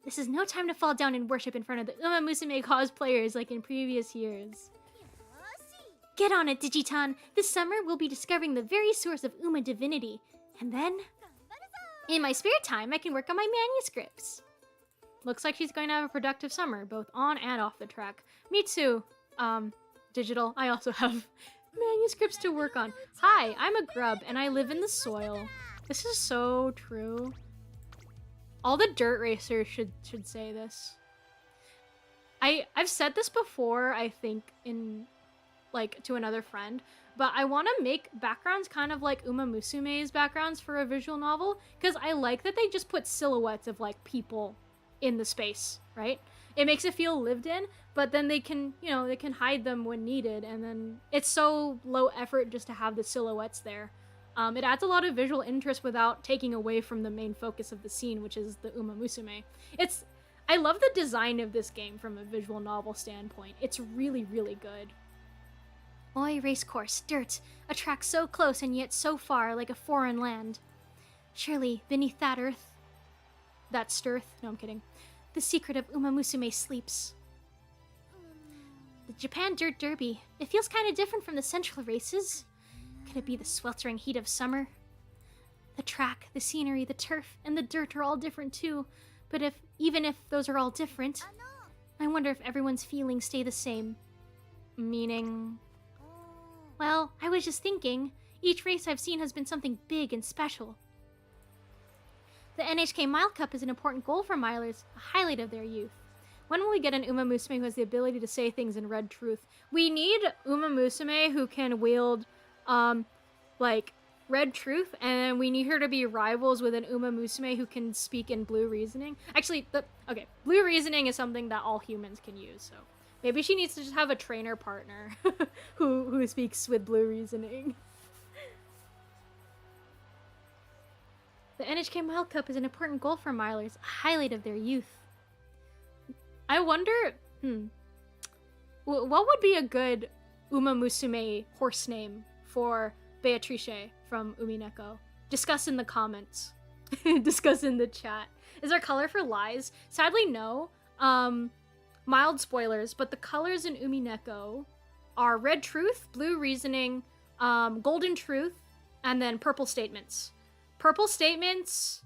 This is no time to fall down and worship in front of the UMAMUSUME cosplayers like in previous years. Get on it, Digitan! This summer we'll be discovering the very source of Uma divinity. And then, in my spare time, I can work on my manuscripts. Looks like she's going to have a productive summer, both on and off the track. Me too. Digital, I also have manuscripts to work on. Hi, I'm a grub, and I live in the soil. This is so true. All the dirt racers should say this. I've said this before, I think, in like to another friend, but I want to make backgrounds kind of like UMAMUSUME's backgrounds for a visual novel, because I like that they just put silhouettes of like people in the space, right? It makes it feel lived in, but then they can, you know, they can hide them when needed, and then it's so low effort just to have the silhouettes there. It adds a lot of visual interest without taking away from the main focus of the scene, which is the UMAMUSUME. I love the design of this game from a visual novel standpoint. It's really, really good. Oi, racecourse, dirt, a track so close and yet so far, like a foreign land. Surely, beneath that earth, that stirth, no, I'm kidding, the secret of UMAMUSUME sleeps. The Japan Dirt Derby, it feels kind of different from the central races. Could it be the sweltering heat of summer? The track, the scenery, the turf, and the dirt are all different too, but even if those are all different, I wonder if everyone's feelings stay the same. Meaning... Well, I was just thinking, each race I've seen has been something big and special. The NHK Mile Cup is an important goal for milers, a highlight of their youth. When will we get an UMAMUSUME who has the ability to say things in red truth? We need UMAMUSUME who can wield, like, red truth, and we need her to be rivals with an UMAMUSUME who can speak in blue reasoning. Actually, okay, blue reasoning is something that all humans can use, so... Maybe she needs to just have a trainer partner who speaks with blue reasoning. The NHK Mile Cup is an important goal for milers, a highlight of their youth. I wonder, what would be a good UMAMUSUME horse name for Beatrice from Umineko? Discuss in the comments. Discuss in the chat. Is there color for lies? Sadly, no. Mild spoilers, but the colors in Umineko are red truth, blue reasoning, golden truth, and then purple statements. Purple statements...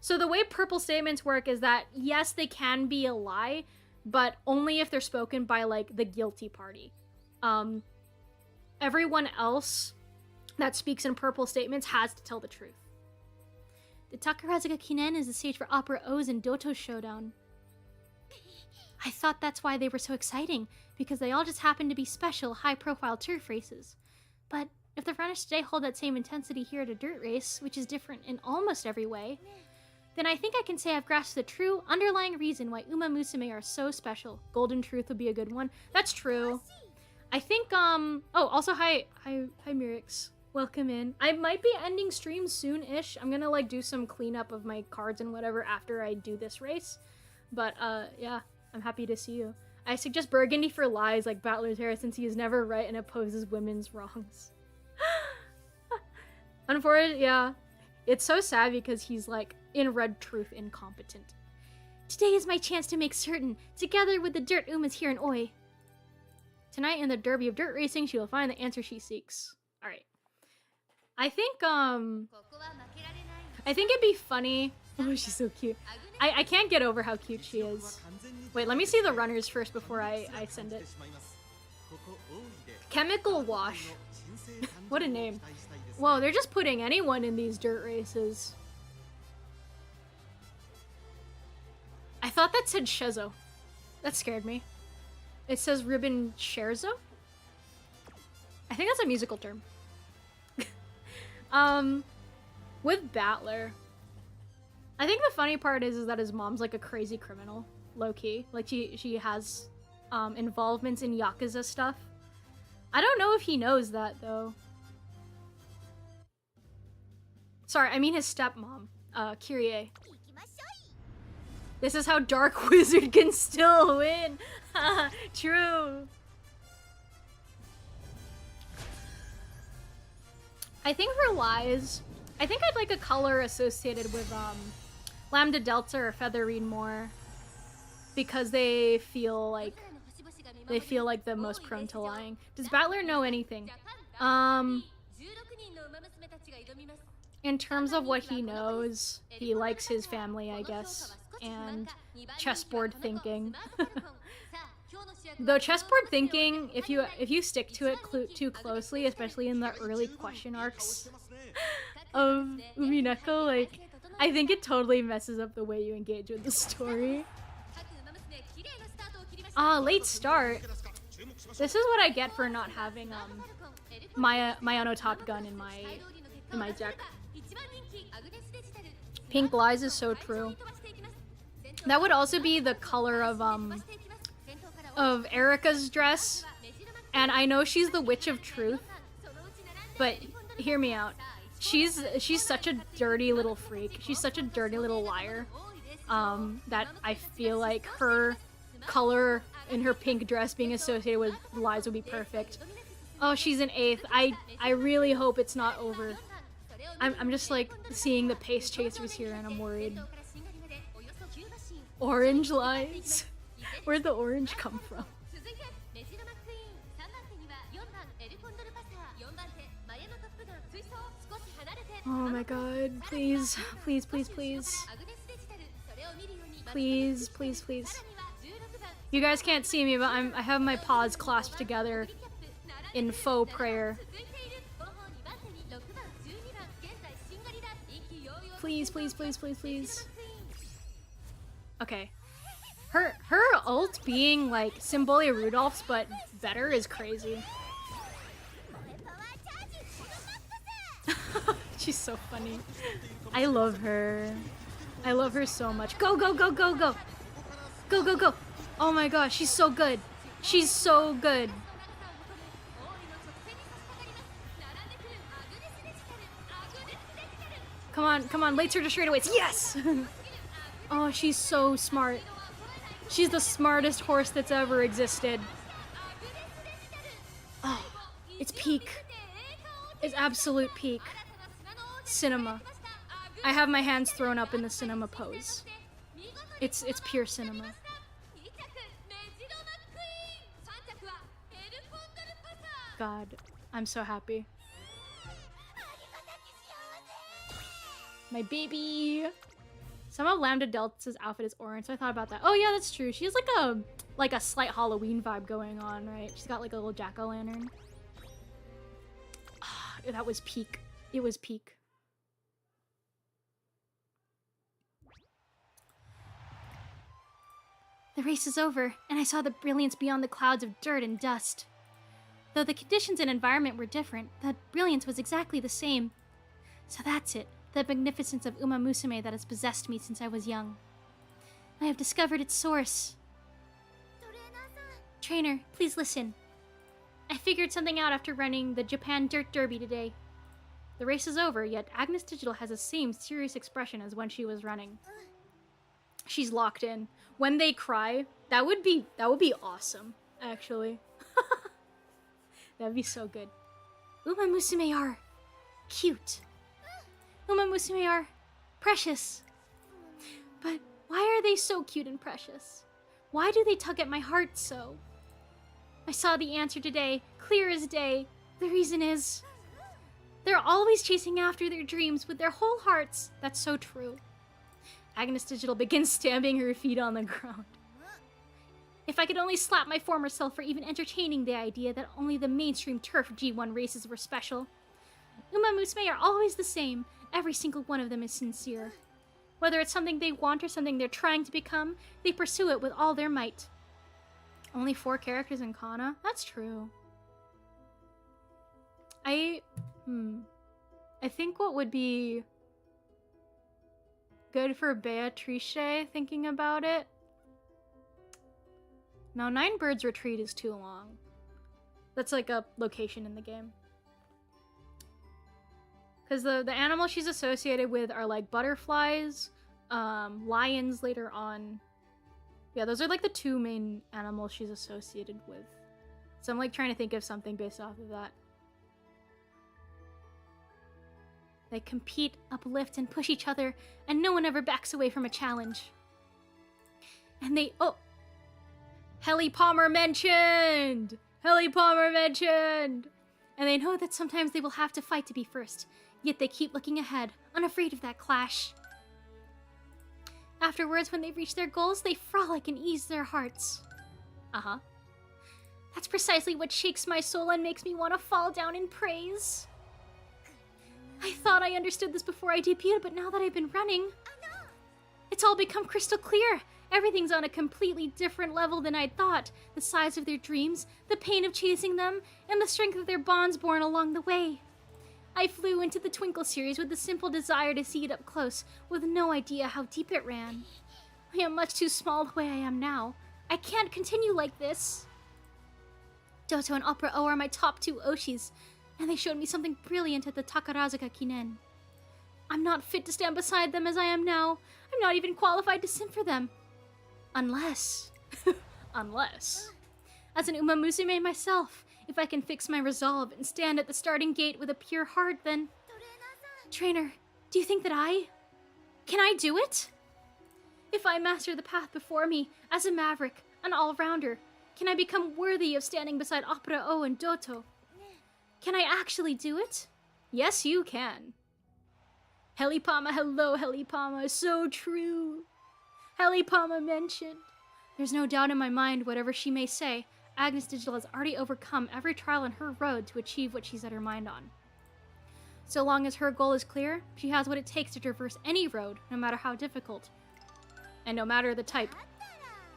So the way purple statements work is that, yes, they can be a lie, but only if they're spoken by, like, the guilty party. Everyone else that speaks in purple statements has to tell the truth. The Takarazuka Kinen is the stage for Opera O's and Doto Showdown. I thought that's why they were so exciting, because they all just happened to be special, high-profile turf races. But if the runners today hold that same intensity here at a dirt race, which is different in almost every way, then I think I can say I've grasped the true, underlying reason why UMAMUSUME are so special. Golden Truth would be a good one. That's true. I think, oh, also, hi, Mirix. Welcome in. I might be ending stream soon-ish. I'm gonna, like, do some cleanup of my cards and whatever after I do this race. But, yeah. I'm happy to see you. I suggest Burgundy for lies like Battler's hair since he is never right and opposes women's wrongs. Unfortunately, yeah. It's so sad because he's like, in red truth, incompetent. Today is my chance to make certain, together with the dirt Umas here in Oi. Tonight in the Derby of Dirt Racing, she will find the answer she seeks. Alright. I think it'd be funny. Oh, she's so cute. I can't get over how cute she is. Wait, let me see the runners first before I send it. Chemical Wash. What a name. Whoa, they're just putting anyone in these dirt races. I thought that said Shezo. That scared me. It says Ribbon Scherzo? I think that's a musical term. With Battler, I think the funny part is that his mom's like a crazy criminal, low-key. Like she has involvements in Yakuza stuff. I don't know if he knows that though. Sorry, I mean his stepmom, Kyrie. This is how Dark Wizard can still win. True. I think for Lies, I think I'd like a color associated with Lambda Delta or Featherine more, because they feel like the most prone to lying. Does Battler know anything? In terms of what he knows, he likes his family, I guess, and chessboard thinking. Though chessboard thinking, if you stick to it too closely, especially in the early question arcs of Umineko, like, I think it totally messes up the way you engage with the story. Late start. This is what I get for not having Mayano Top Gun in my deck. Pink Lies is so true. That would also be the color of Erika's dress, and I know she's the Witch of Truth, but hear me out. She's such a dirty little freak. She's such a dirty little liar. That I feel like her color in her pink dress being associated with lies would be perfect. Oh, she's an 8th. I really hope it's not over. I'm just like seeing the pace chasers here and I'm worried. Orange lies. Where'd the orange come from? Oh my god, please, please, please, please. Please, please, please. You guys can't see me, but I have my paws clasped together in faux prayer. Please, please, please, please, please. Okay. Her ult being like Symbole Rudolph's but better is crazy. She's so funny. I love her. I love her so much. Go, go, go, go, go. Go, go, go. Oh my gosh, she's so good. She's so good. Come on, come on, late surge straight away. Yes! Oh, she's so smart. She's the smartest horse that's ever existed. Oh, it's peak. It's absolute peak. Cinema. I have my hands thrown up in the cinema pose. It's pure cinema. God, I'm so happy. My baby. Some of Lambda Delta's outfit is orange, so I thought about that. Oh yeah, that's true. She has like a slight Halloween vibe going on, right? She's got like a little jack-o'-lantern. That was peak. It was peak. The race is over, and I saw the brilliance beyond the clouds of dirt and dust. Though the conditions and environment were different, the brilliance was exactly the same. So that's it, the magnificence of UMAMUSUME that has possessed me since I was young. I have discovered its source. Trainer, please listen. I figured something out after running the Japan Dirt Derby today. The race is over, yet Agnes Digital has the same serious expression as when she was running. She's locked in. When they cry, that would be awesome, actually. That'd be so good. UMAMUSUME are cute. UMAMUSUME are precious. But why are they so cute and precious? Why do they tug at my heart so? I saw the answer today, clear as day. The reason is, they're always chasing after their dreams with their whole hearts. That's so true. Agnes Digital begins stamping her feet on the ground. If I could only slap my former self for even entertaining the idea that only the mainstream turf G1 races were special. UMAMUSUME are always the same. Every single one of them is sincere. Whether it's something they want or something they're trying to become, they pursue it with all their might. Only 4 characters in Kana? That's true. I think what would be good for Beatrice, thinking about it. Now, 9 Birds Retreat is too long. That's like a location in the game. Because the animals she's associated with are like butterflies, lions later on. Yeah, those are like the two main animals she's associated with. So I'm like trying to think of something based off of that. They compete, uplift, and push each other, and no one ever backs away from a challenge. And they... Oh! Helly Palmer mentioned! Helly Palmer mentioned! And they know that sometimes they will have to fight to be first, yet they keep looking ahead, unafraid of that clash. Afterwards, when they reach their goals, they frolic and ease their hearts. Uh-huh. That's precisely what shakes my soul and makes me want to fall down in praise. I thought I understood this before I debuted, but now that I've been running, it's all become crystal clear. Everything's on a completely different level than I'd thought. The size of their dreams, the pain of chasing them, and the strength of their bonds born along the way. I flew into the Twinkle series with the simple desire to see it up close, with no idea how deep it ran. I am much too small the way I am now. I can't continue like this. Doto and Opera O are my top two Oshis, and they showed me something brilliant at the Takarazuka Kinen. I'm not fit to stand beside them as I am now. I'm not even qualified to sim for them. Unless... unless... As an UMAMUSUME myself, if I can fix my resolve and stand at the starting gate with a pure heart, then... Trainer, do you think that Can I do it? If I master the path before me, as a maverick, an all-rounder, can I become worthy of standing beside Opera O and Doto? Can I actually do it? Yes, you can. Helipama, hello, Helipama, so true. Helipama mentioned. There's no doubt in my mind, whatever she may say, Agnes Digital has already overcome every trial on her road to achieve what she set her mind on. So long as her goal is clear, she has what it takes to traverse any road, no matter how difficult. And no matter the type.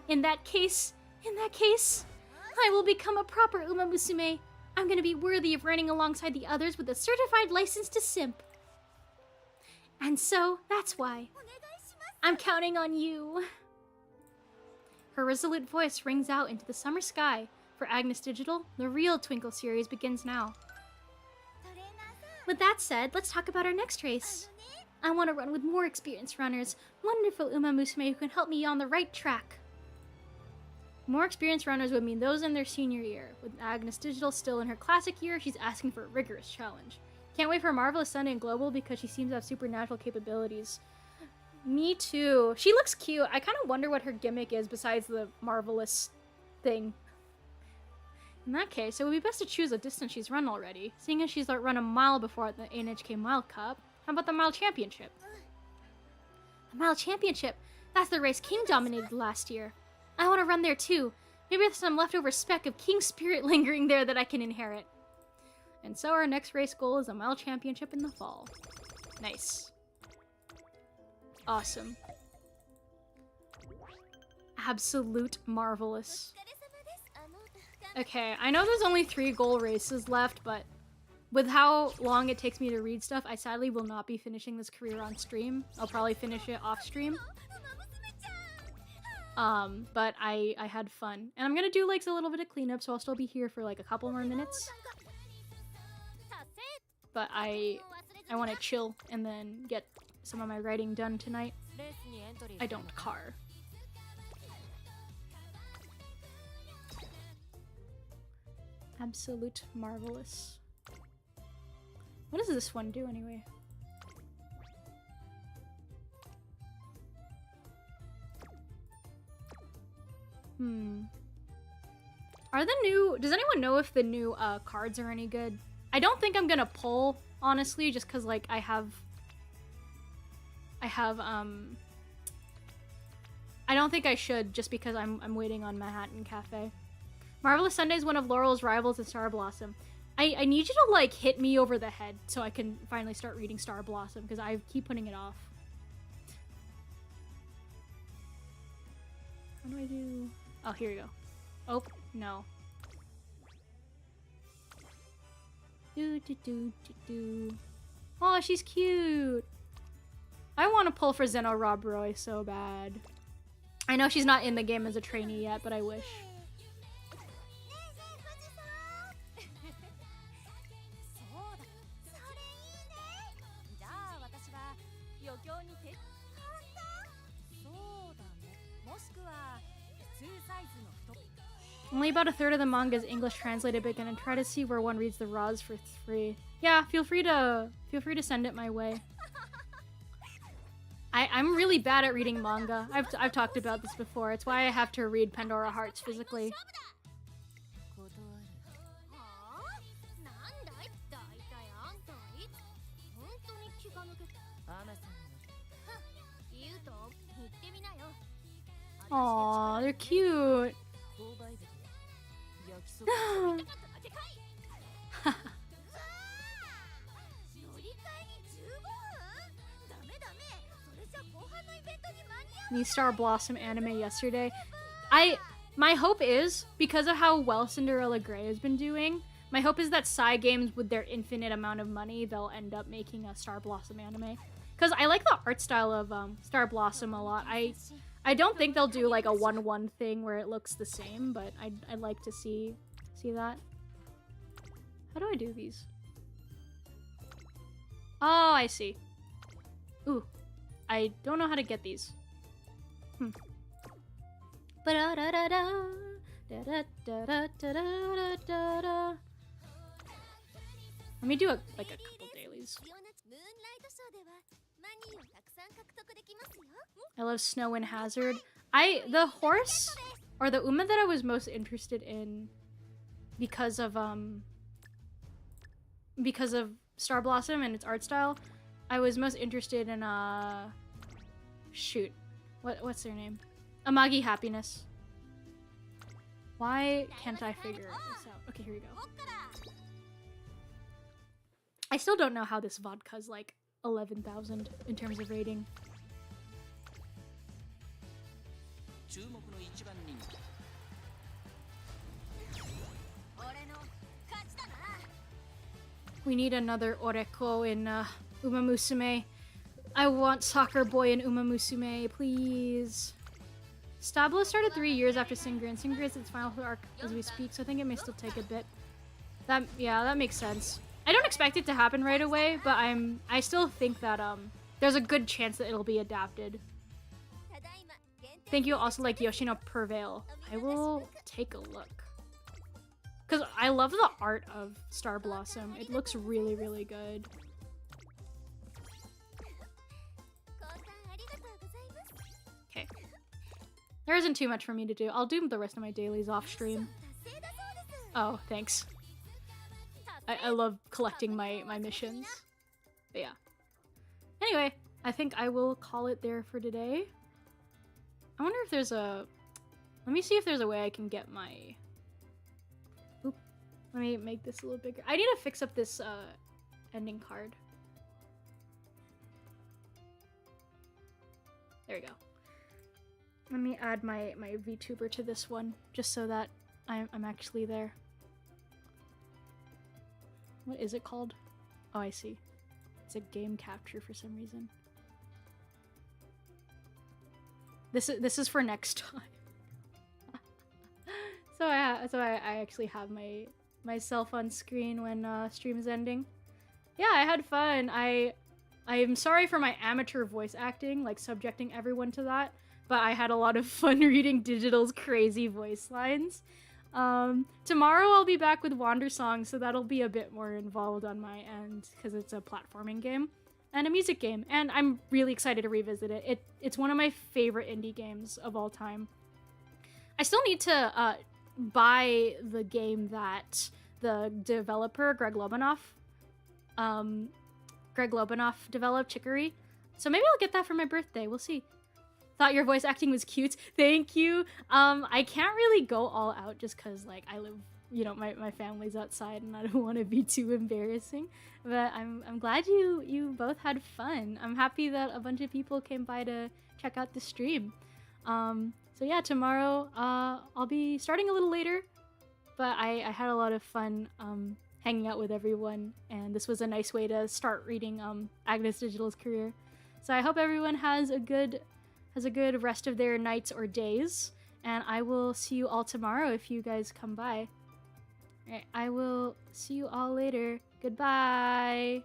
In that case, I will become a proper UMAMUSUME. I'm gonna be worthy of running alongside the others with a certified license to simp. And so, that's why. I'm counting on you. Her resolute voice rings out into the summer sky. For Agnes Digital, the real Twinkle series begins now. With that said, let's talk about our next race. I want to run with more experienced runners, wonderful UMAMUSUME who can help me on the right track. More experienced runners would mean those in their senior year. With Agnes Digital still in her classic year, she's asking for a rigorous challenge. Can't wait for Marvelous Sunday and Global because she seems to have supernatural capabilities. Me too. She looks cute. I kind of wonder what her gimmick is besides the marvelous thing. In that case, it would be best to choose a distance she's run already, seeing as she's run a mile before at the NHK Mile Cup. How about the Mile Championship? The Mile Championship? That's the race King dominated last year. I want to run there too. Maybe there's some leftover speck of King spirit lingering there that I can inherit. And so our next race goal is a Mile Championship in the fall. Nice. Awesome. Absolute marvelous. Okay, I know there's only 3 goal races left, but with how long it takes me to read stuff, I sadly will not be finishing this career on stream. I'll probably finish it off stream. But I had fun. And I'm gonna do like a little bit of cleanup, so I'll still be here for like a couple more minutes. But I want to chill and then get some of my writing done tonight. I don't car. Absolute marvelous. What does this one do anyway? Are the new... Does anyone know if the new cards are any good? I don't think I'm gonna pull, honestly, just because, like, I don't think I should, just because I'm waiting on Manhattan Cafe. Marvelous Sunday is one of Laurel's rivals in Star Blossom. I need you to, like, hit me over the head so I can finally start reading Star Blossom, because I keep putting it off. How do I do... Oh, here you go. Oh, no. Oh, she's cute. I want to pull for Zeno Rob Roy so bad. I know she's not in the game as a trainee yet, but I wish. Only about a third of the manga is English translated, but gonna try to see where one reads the raws for free. Yeah, feel free to send it my way. I'm really bad at reading manga. I've talked about this before. It's why I have to read Pandora Hearts physically. Aw, they're cute. New Star Blossom anime yesterday. My hope is, because of how well Cinderella Grey has been doing, my hope is that Cygames, with their infinite amount of money, they'll end up making a Star Blossom anime. Because I like the art style of Star Blossom a lot. I don't think they'll do like a 1-1 thing where it looks the same, but I'd like to see that. How do I do these? Oh, I see. Ooh, I don't know how to get these. Let me do like a couple dailies. I love Snow and Hazard. The horse or the Uma that I was most interested in because of Star Blossom and its art style, I was most interested in shoot. What's their name? Amagi Happiness. Why can't I figure this out? Okay, here we go. I still don't know how this vodka's like 11,000 in terms of rating. We need another Oreko in UMAMUSUME. I want Soccer Boy in UMAMUSUME, please. Stablo started 3 years after Singer, and Singer is its final arc as we speak, so I think it may still take a bit. That makes sense. I don't expect it to happen right away, but I still think that there's a good chance that it'll be adapted. Thank you. Also like Yoshino Prevail. I will take a look. Because I love the art of Star Blossom. It looks really, really good. Okay. There isn't too much for me to do. I'll do the rest of my dailies off stream. Oh, thanks. I love collecting my missions. But yeah. Anyway, I think I will call it there for today. I wonder if there's a... Let me see if there's a way I can get my... Oop. Let me make this a little bigger. I need to fix up this ending card. There we go. Let me add my VTuber to this one, just so that I'm actually there. What is it called? Oh, I see. It's a game capture for some reason. This is for next time. so I actually have myself on screen when stream is ending. Yeah, I had fun. I'm sorry for my amateur voice acting, like subjecting everyone to that, but I had a lot of fun reading Digital's crazy voice lines. Tomorrow I'll be back with Wander Song, so that'll be a bit more involved on my end because it's a platforming game and a music game, and I'm really excited to revisit it. It's one of my favorite indie games of all time. I still need to buy the game that the developer Greg Lobanoff developed, Chicory. So maybe I'll get that for my birthday. We'll see. Thought your voice acting was cute. Thank you. I can't really go all out just because, like, I live, you know, my family's outside and I don't want to be too embarrassing. But I'm glad you both had fun. I'm happy that a bunch of people came by to check out the stream. So yeah, tomorrow I'll be starting a little later, but I had a lot of fun hanging out with everyone, and this was a nice way to start reading Agnes Digital's career. So I hope everyone has a good rest of their nights or days, and I will see you all tomorrow if you guys come by. Alright, I will see you all later. Goodbye!